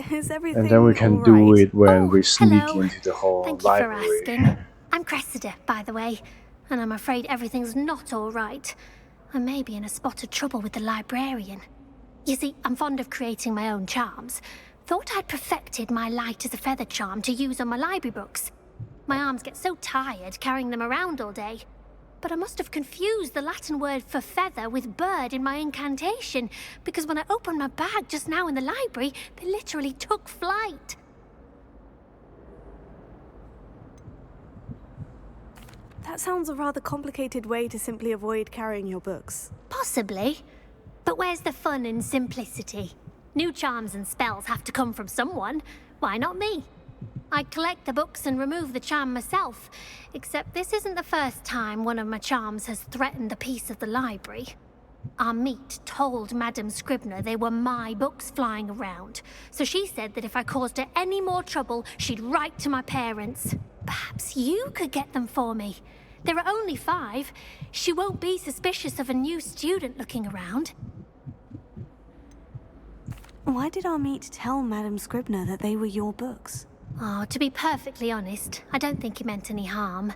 Is everything And then we can do it when we sneak into the whole Thank you library. for asking. I'm Cressida, by the way, and I'm afraid everything's not all right. I may be in a spot of trouble with the librarian. You see, I'm fond of creating my own charms. Thought I'd perfected my light as a feather charm to use on my library books. My arms get so tired carrying them around all day. But I must have confused the Latin word for feather with bird in my incantation, because when I opened my bag just now in the library, they literally took flight. That sounds a rather complicated way to simply avoid carrying your books. Possibly. But where's the fun in simplicity? New charms and spells have to come from someone. Why not me? I collect the books and remove the charm myself, except this isn't the first time one of my charms has threatened the peace of the library. Our meet told Madame Scribner they were my books flying around, so she said that if I caused her any more trouble, she'd write to my parents. Perhaps you could get them for me. There are only 5. She won't be suspicious of a new student looking around. Why did our meet tell Madame Scribner that they were your books? Oh, to be perfectly honest, I don't think he meant any harm.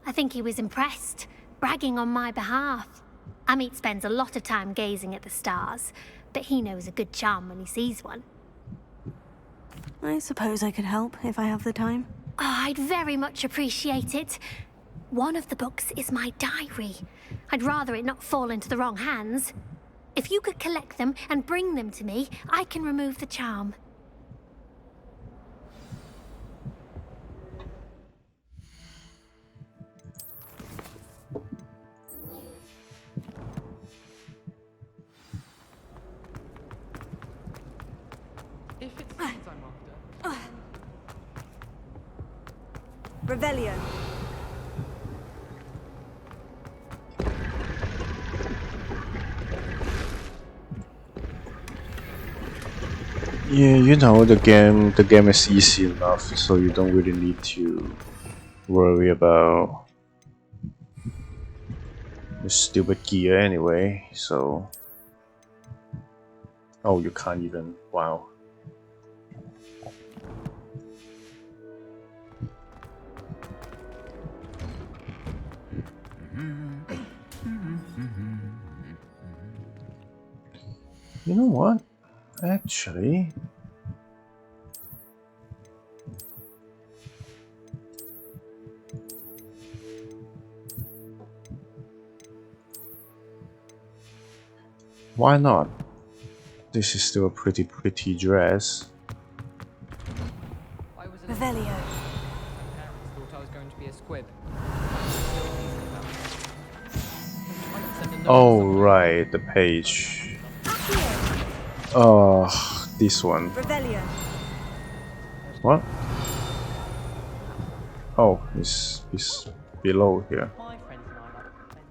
I think he was impressed, bragging on my behalf. Amit spends a lot of time gazing at the stars, but he knows a good charm when he sees one. I suppose I could help if I have the time. Oh, I'd very much appreciate it. One of the books is my diary. I'd rather it not fall into the wrong hands. If you could collect them and bring them to me, I can remove the charm. If it's things I'm after. Revelio. Yeah, you know the game is easy enough, so you don't really need to worry about the stupid gear anyway. So, oh, you can't even. Wow. You know what? Actually, why not? This is still a pretty dress. Revelio. My parents thought I was going to be a squib. Oh right, the page. Oh, this one. Revelio. What? Oh, it's below here. My friends and I like to pretend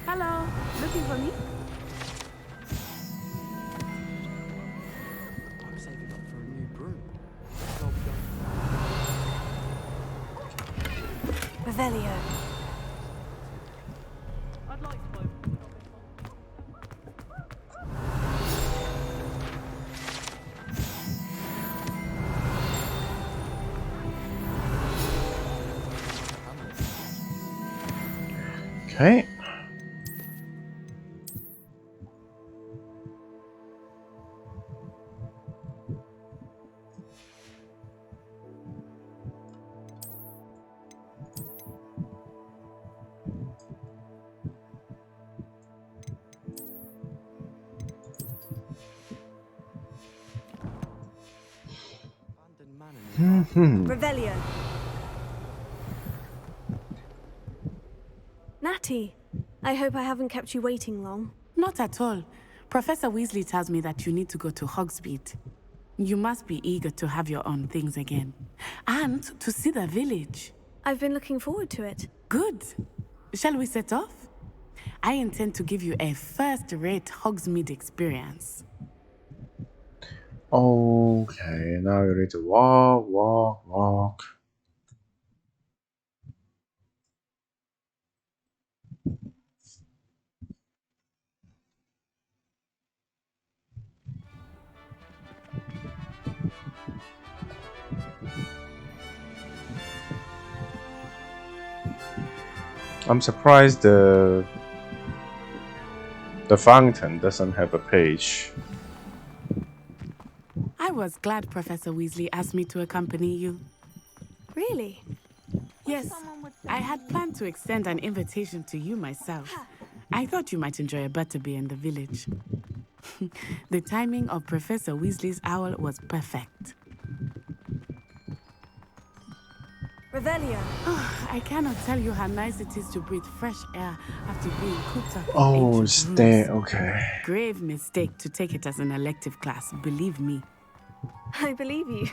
Hello, looking for me? I'm saving up for a new broom. Revelio. I'd like to open the Okay. Revelio. Natty, I hope I haven't kept you waiting long. Not at all. Professor Weasley tells me that you need to go to Hogsmeade. You must be eager to have your own things again. And to see the village. I've been looking forward to it. Good. Shall we set off? I intend to give you a first-rate Hogsmeade experience. Okay, now you need to walk. I'm surprised the fountain doesn't have a page. I was glad Professor Weasley asked me to accompany you. Really? Yes, I had planned to extend an invitation to you myself. I thought you might enjoy a butterbeer in the village. The timing of Professor Weasley's owl was perfect. Revelio. I cannot tell you how nice it is to breathe fresh air after being cooped up in Oh, ancient it's rooms. there. Okay. Grave mistake to take it as an elective class, believe me. I believe you.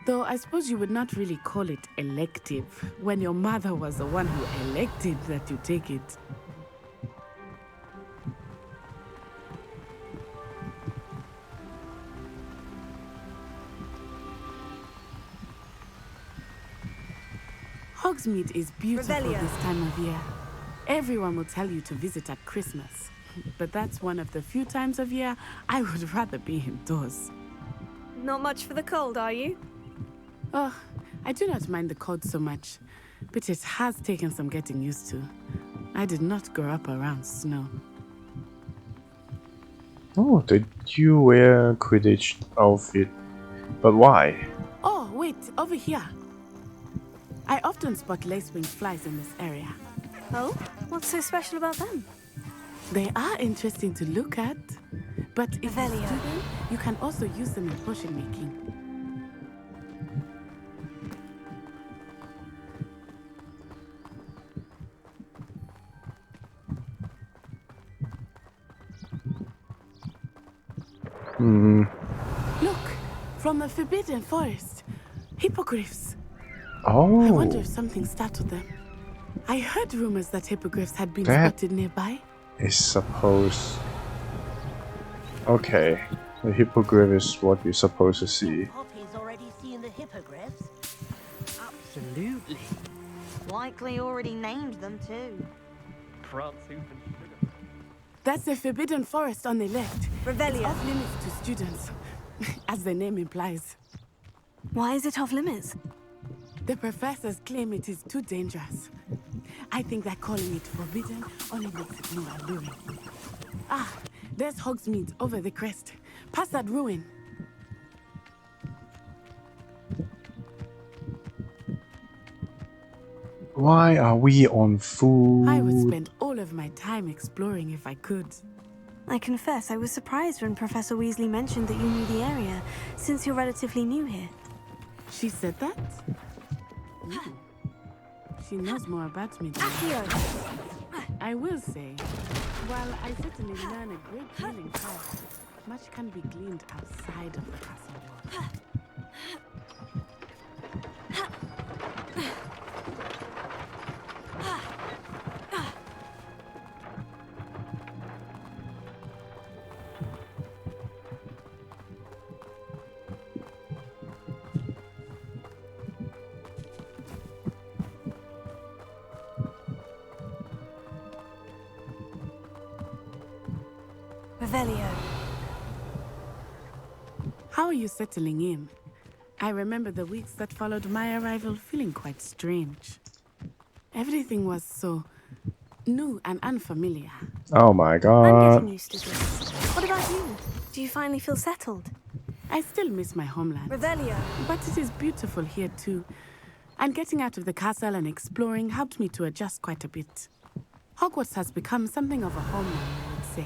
Though I suppose you would not really call it elective when your mother was the one who elected that you take it. Hogsmeade is beautiful Revelio. this time of year. Everyone will tell you to visit at Christmas. But that's one of the few times of year I would rather be indoors. Not much for the cold, are you? Oh, I do not mind the cold so much, but it has taken some getting used to. I did not grow up around snow. Oh, did you wear a Quidditch outfit? But why? Oh, wait, over here. I often spot lacewing flies in this area. Oh? What's so special about them? They are interesting to look at, but if you Revelio. do them, you can also use them in potion making. Look, from the Forbidden Forest. Hippogriffs. Oh. I wonder if something startled them. I heard rumors that hippogriffs had been That spotted nearby. is supposed... Okay. The hippogriff is what you're supposed to see. Poppy's already seen the hippogriffs. Absolutely. Likely already named them too. Prawn soup and sugar. That's the Forbidden Forest on the left. Revelio. It's off limits to students, as the name implies. Why is it off limits? The professors claim it is too dangerous. I think that calling it forbidden only makes it more alluring. Ah, there's Hogsmeade over the crest. Past that ruin. Why are we on food? I would spend all of my time exploring if I could. I confess I was surprised when Professor Weasley mentioned that you knew the area, since you're relatively new here. She said that? Ooh. She knows more about me than I will say, while I certainly learn a great deal in class, much can be gleaned outside of the castle walls. Revelio. How are you settling in? I remember the weeks that followed my arrival feeling quite strange. Everything was so new and unfamiliar. Oh my I'm god. getting used to this. What about you? Do you finally feel settled? I still miss my homeland. Revelio. But it is beautiful here too. And getting out of the castle and exploring helped me to adjust quite a bit. Hogwarts has become something of a homeland, I would say.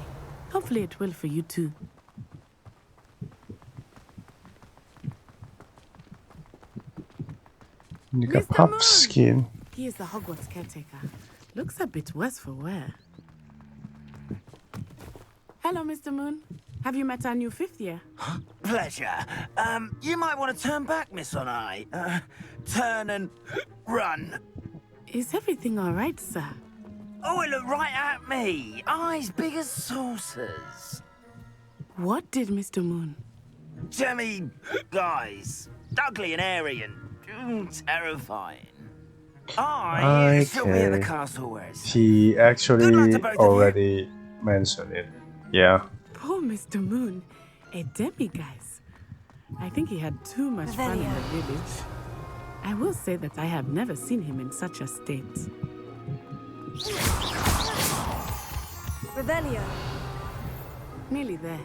Hopefully it will for you too. You got Mr. pup Moon! skin. He is the Hogwarts caretaker. Looks a bit worse for wear. Hello, Mr. Moon. Have you met our new fifth year? Pleasure. You might want to turn back, Miss On Eye. Turn and run. Is everything all right, sir? Oh, it looked right at me. Eyes big as saucers. What did Mr. Moon? Jemmy guys. Ugly and airy and terrifying. I shall be at the castle where it's... He actually Good luck to both of you. already mentioned it. Yeah. Poor Mr. Moon. A demiguise. I think he had too much fun in the village. I will say that I have never seen him in such a state. Revelio. Nearly there.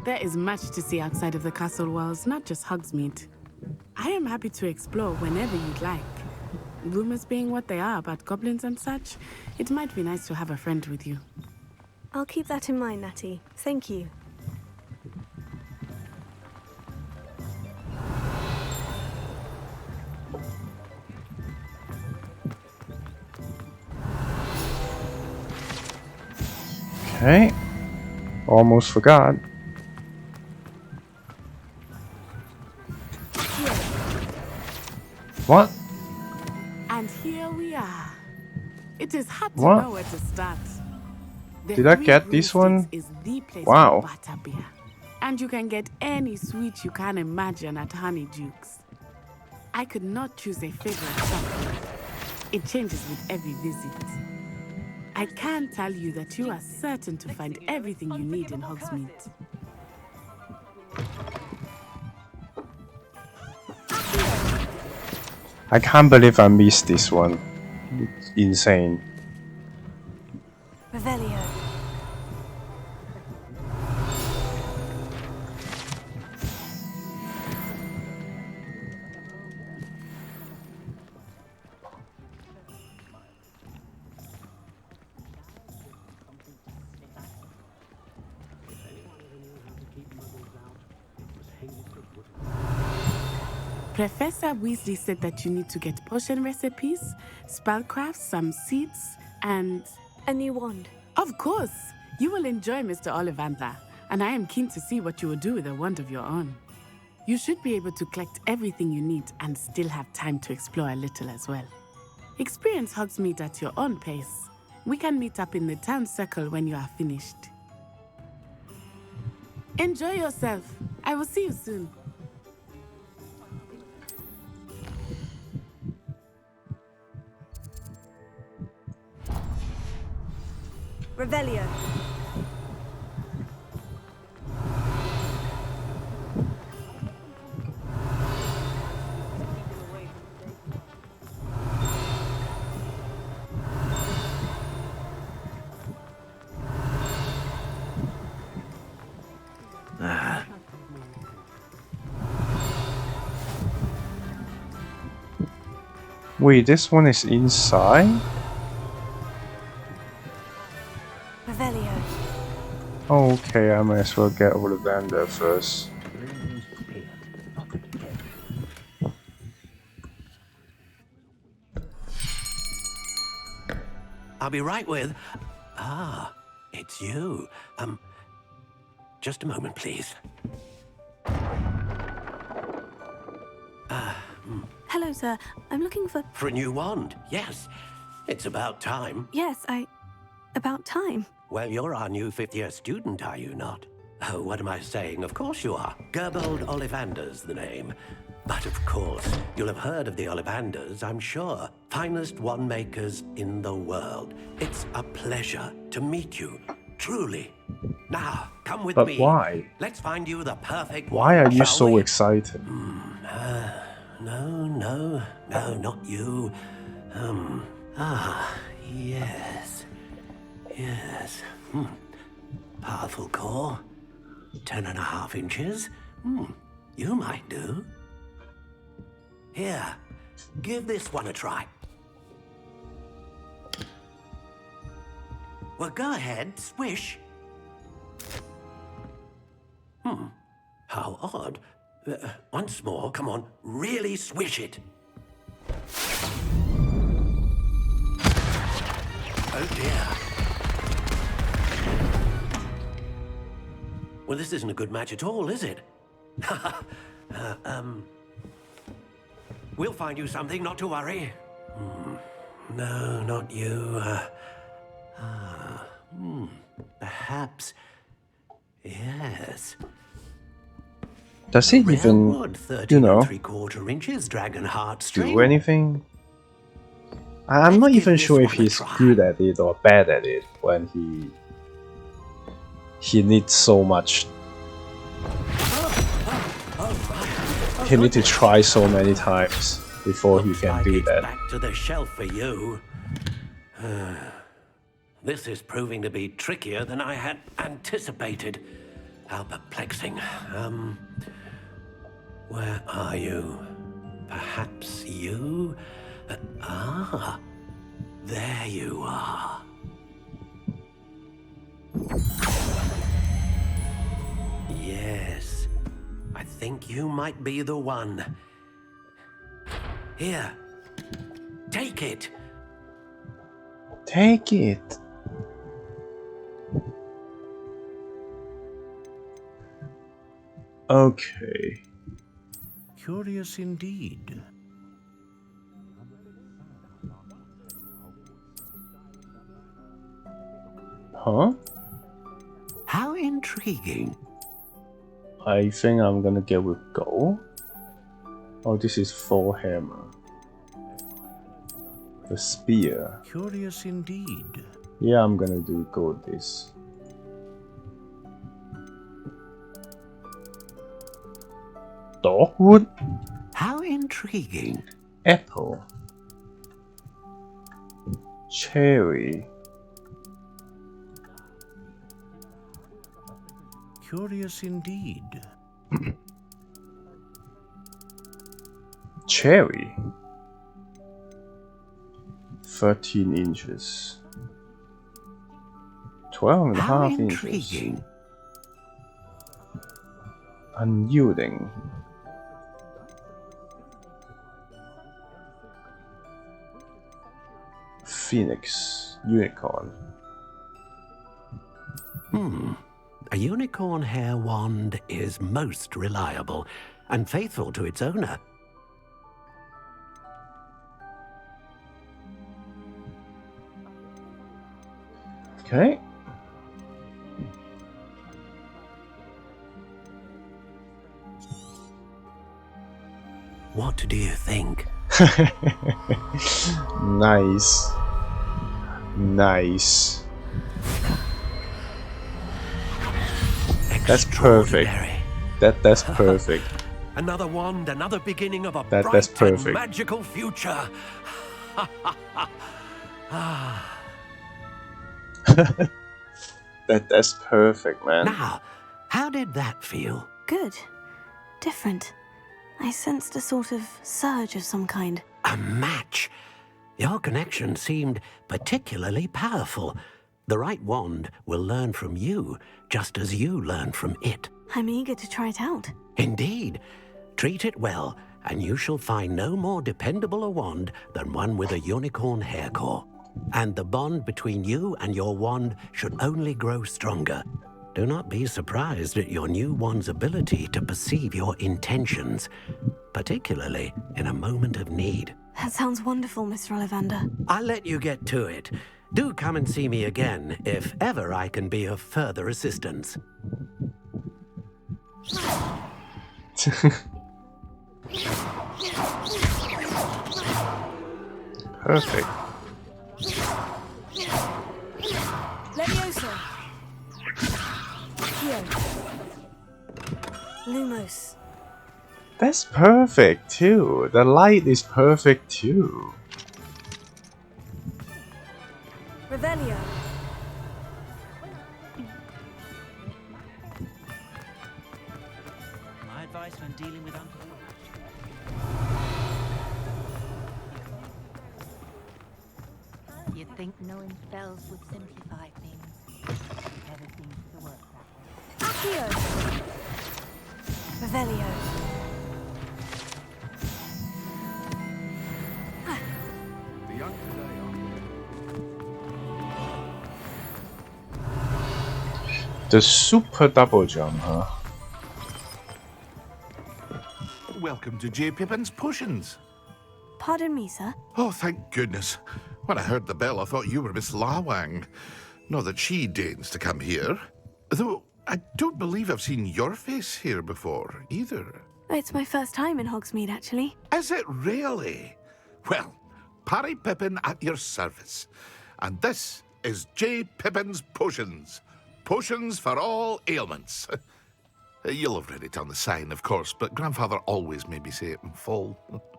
There is much to see outside of the castle walls, not just Hogsmeade. I am happy to explore whenever you'd like. Rumors being what they are about goblins and such, it might be nice to have a friend with you. I'll keep that in mind, Natty. Thank you. Okay. Almost forgot. What? And here we are. It is hard to What? know where to start. The Did I Three get this one? Broomsticks is the place Wow. for butterbeer. And you can get any sweet you can imagine at Honeydukes. I could not choose a favorite shop. It changes with every visit. I can tell you that you are certain to find everything you need in Hogsmeade. I can't believe I missed this one. It's insane. Revelio. Professor Weasley said that you need to get potion recipes, spellcrafts, some seeds, and... a new wand. Of course! You will enjoy Mr. Ollivander. and I am keen to see what you will do with a wand of your own. You should be able to collect everything you need and still have time to explore a little as well. Experience Hogsmeade at your own pace. We can meet up in the town circle when you are finished. Enjoy yourself. I will see you soon. Revelio. Wait, this one is inside? Revelio. Okay, I might as well get Ollivander first. I'll be right with... Ah, it's you. Just a moment, please. Hello, sir. I'm looking for... For a new wand, yes. It's about time. Yes, about time. Well, you're our new fifth-year student, are you not? Oh, what am I saying? Of course you are. Gerbold Ollivander's the name. But of course, you'll have heard of the Ollivanders, I'm sure. Finest wand makers in the world. It's a pleasure to meet you, truly. Now, come with me. But why? Let's find you the perfect Why wand, are you shall so we? excited? No, not you. Yes. Powerful core. 10.5 inches. You might do. Here, give this one a try. Well, go ahead, swish. How odd. Once more, come on, really swish it. Oh dear. Well, this isn't a good match at all, is it? We'll find you something, not to worry. No, not you. Perhaps. Yes. Does he even, you know, 3/4 inches dragon heart string. do anything? I'm not even sure if he's good at it or bad at it when he needs so much. He needs to try so many times before he can do that. Back to the shelf for you. This is proving to be trickier than I had anticipated. How perplexing. Where are you? Perhaps you? There you are. Yes, I think you might be the one. Here, take it. Take it. Okay. Curious indeed. Huh? How intriguing. I think I'm gonna get with gold. Oh, this is full hammer. The spear. Curious indeed. Yeah, I'm gonna do gold this. Dogwood? How intriguing. Apple. Cherry. Curious indeed. Cherry. 13 inches. 12.5 inches. Unyielding. Phoenix. Unicorn. A unicorn hair wand is most reliable and faithful to its owner. Okay. What do you think? Nice. Nice. That's perfect. That's perfect. Another wand, another beginning of a That's bright and perfect. magical future. That's perfect, man. Now, how did that feel? Good. Different. I sensed a sort of surge of some kind. A match. Your connection seemed particularly powerful. The right wand will learn from you, just as you learn from it. I'm eager to try it out. Indeed. Treat it well, and you shall find no more dependable a wand than one with a unicorn hair core. And the bond between you and your wand should only grow stronger. Do not be surprised at your new wand's ability to perceive your intentions, particularly in a moment of need. That sounds wonderful, Mr. Ollivander. I'll let you get to it. Do come and see me again if ever I can be of further assistance. Perfect. Leviosa. Here. Lumos. That's perfect too. The light is perfect too. Revelio. My advice when dealing with Uncle. You'd think knowing spells would simplify things. Never seems to work that way. Accio. Revelio. The young today The super double jump, huh? Welcome to J. Pippin's Potions. Pardon me, sir. Oh, thank goodness. When I heard the bell, I thought you were Miss Lawang. Not that she deigns to come here. Though, I don't believe I've seen your face here before, either. It's my first time in Hogsmeade, actually. Is it really? Well, Parry Pippin at your service. And this is J. Pippin's Potions. Potions for all ailments. You'll have read it on the sign, of course, but Grandfather always made me say it in full.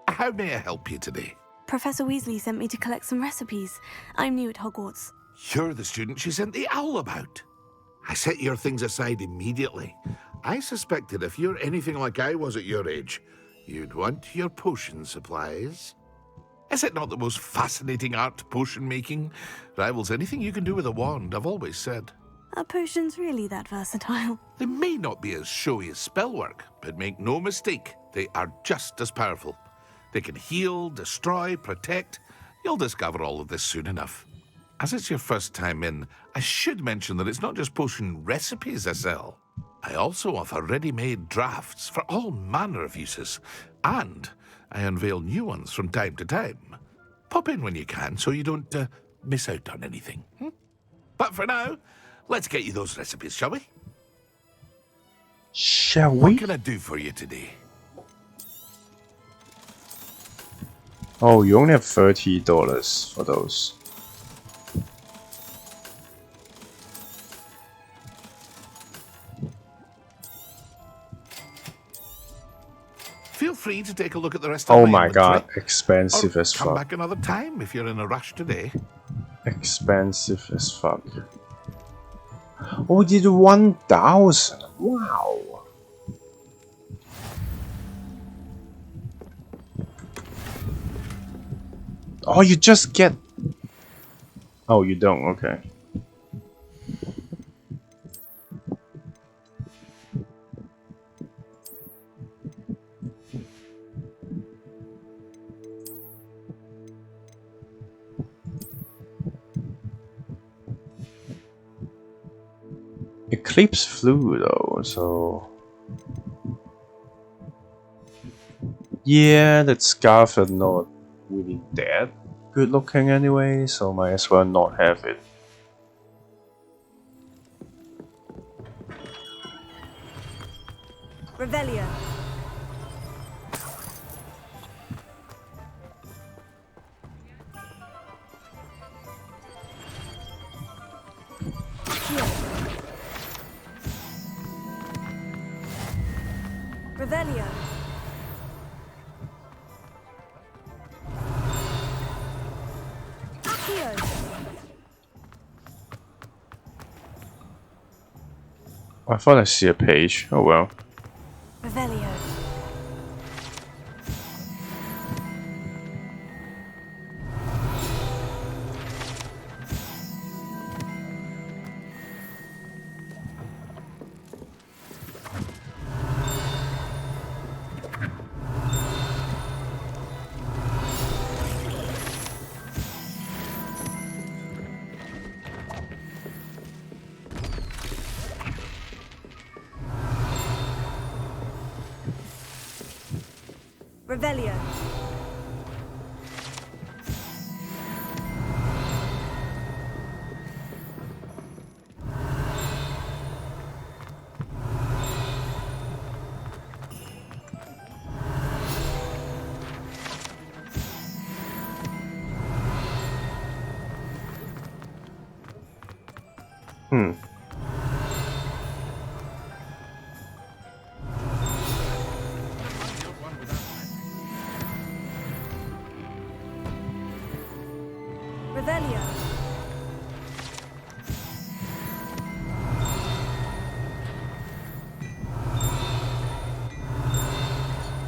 How may I help you today? Professor Weasley sent me to collect some recipes. I'm new at Hogwarts. You're the student she sent the owl about. I set your things aside immediately. I suspected if you're anything like I was at your age, you'd want your potion supplies. Is it not the most fascinating art, potion making? Rivals anything you can do with a wand, I've always said. Are potions really that versatile? They may not be as showy as spellwork, but make no mistake, they are just as powerful. They can heal, destroy, protect. You'll discover all of this soon enough. As it's your first time in, I should mention that it's not just potion recipes I sell. I also offer ready-made drafts for all manner of uses, and I unveil new ones from time to time. Pop in when you can so you don't miss out on anything. But for now, let's get you those recipes, shall we? Shall we? What can I do for you today? Oh, you only have $30 for those. Feel free to take a look at the rest of Oh my my god, inventory. expensive Or as come fuck. back another time if you're in a rush today. Expensive as fuck. Oh, we did 1,000. Wow. Oh, you just get. Oh, you don't. Okay. Eclipse flew though, so yeah, that scarf is not really that good looking anyway, so might as well not have it. Revelio. Revelio. I thought I see a page. Oh well. Revelio. Revelio. Revelio.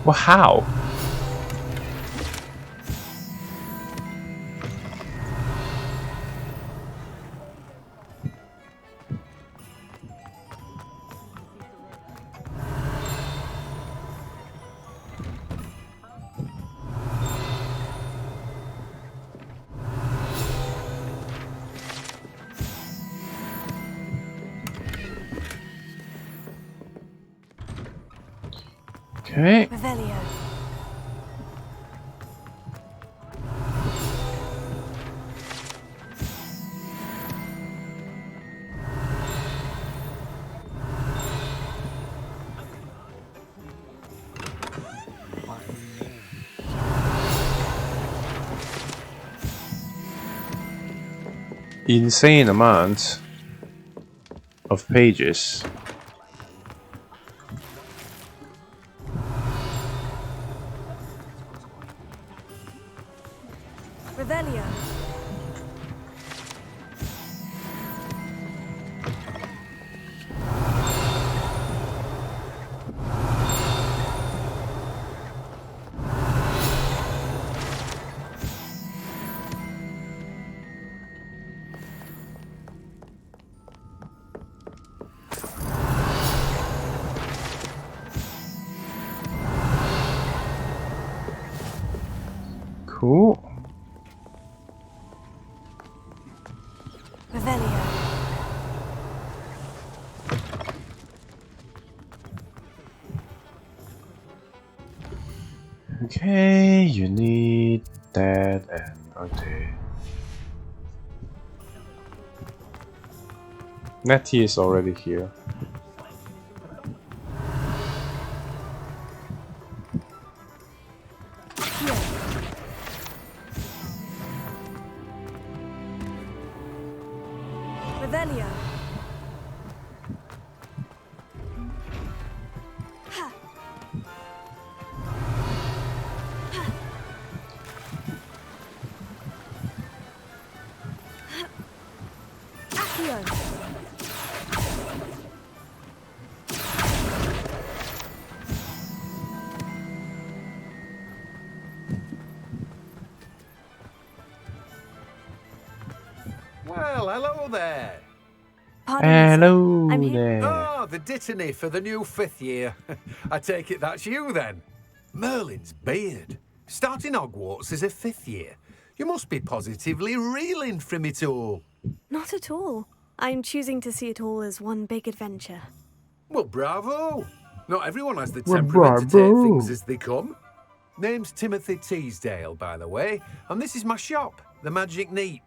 Well, how? Okay. Revelio. Insane amount of pages. Revelio. Cool. Revelio. Okay, you need that and okay. Nettie is already here. Revelio. Ha. Ha. Accio. Well, hello there. Pardon me, sir. Hello I'm here. there. Oh, the dittany for the new 5th year. I take it that's you then. Merlin's beard. Starting Hogwarts as a 5th year. You must be positively reeling from it all. Not at all. I'm choosing to see it all as one big adventure. Well, bravo! Not everyone has the Well, temperament to take bravo. things as they come. Name's Timothy Teasdale, by the way, and this is my shop, the Magic Neep.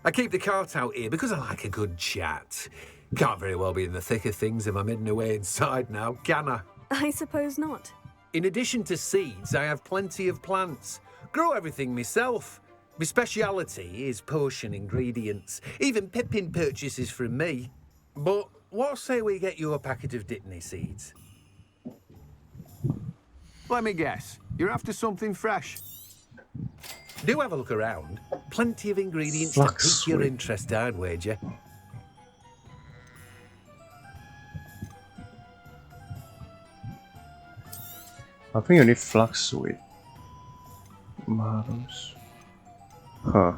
I keep the cart out here because I like a good chat. Can't very well be in the thick of things if I'm hidden away inside now, can I? I suppose not. In addition to seeds, I have plenty of plants. Grow everything myself. My speciality is potion ingredients. Even Pippin purchases from me. But what say we get you a packet of Dittany seeds? Let me guess. You're after something fresh. Do have a look around. Plenty of ingredients to pique your interest, I'd wager. I think you need fluxuate models. Huh.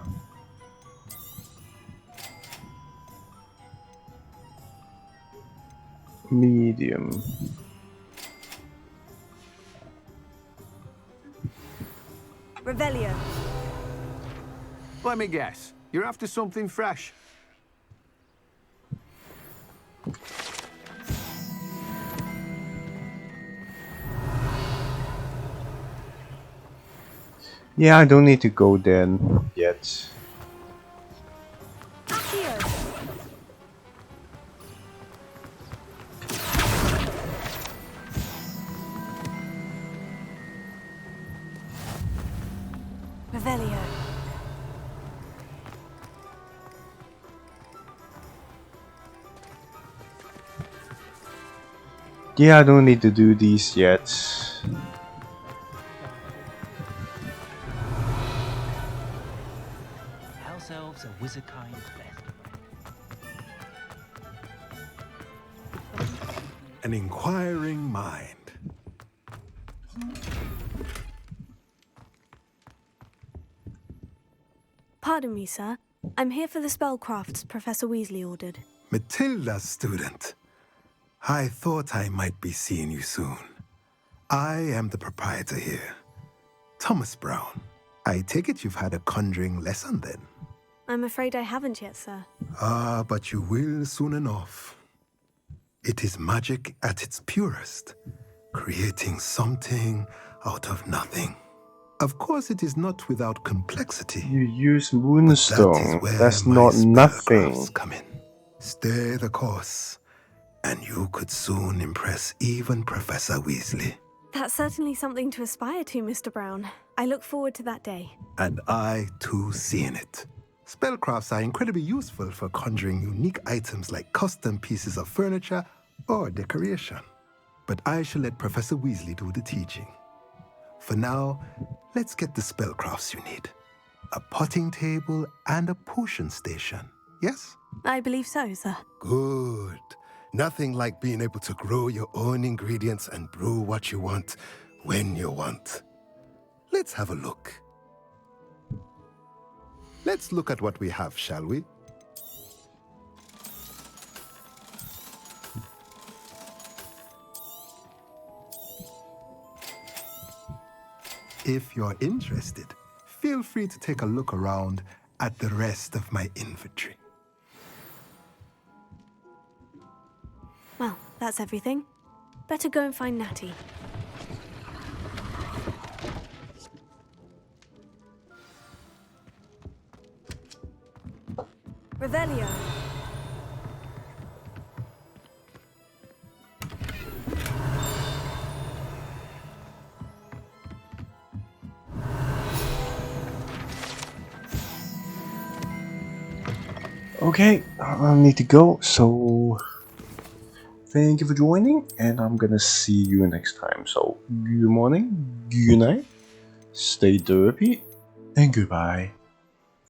Medium. Revelio. Let me guess. You're after something fresh. Yeah, I don't need to go there yet. Revelio. Yeah, I don't need to do these yet. House elves are wizardkind's best. An inquiring mind. Pardon me, sir. I'm here for the spellcrafts Professor Weasley ordered. Matilda's student. I thought I might be seeing you soon. I am the proprietor here, Thomas Brown. I take it you've had a conjuring lesson then? I'm afraid I haven't yet, sir. Ah, but you will soon enough. It is magic at its purest, creating something out of nothing. Of course, it is not without complexity. You use moonstone. That's not nothing. Come in. Stay the course, and you could soon impress even Professor Weasley. That's certainly something to aspire to, Mr. Brown. I look forward to that day. And I, too, seeing it. Spellcrafts are incredibly useful for conjuring unique items like custom pieces of furniture or decoration. But I shall let Professor Weasley do the teaching. For now, let's get the spellcrafts you need. A potting table and a potion station, yes? I believe so, sir. Good. Nothing like being able to grow your own ingredients and brew what you want when you want. Let's have a look. Let's look at what we have, shall we? If you're interested, feel free to take a look around at the rest of my inventory. Well, that's everything. Better go and find Natty. Revelio. Okay, I need to go, so thank you for joining, and I'm gonna see you next time. So, good morning, good night, stay derpy, and goodbye.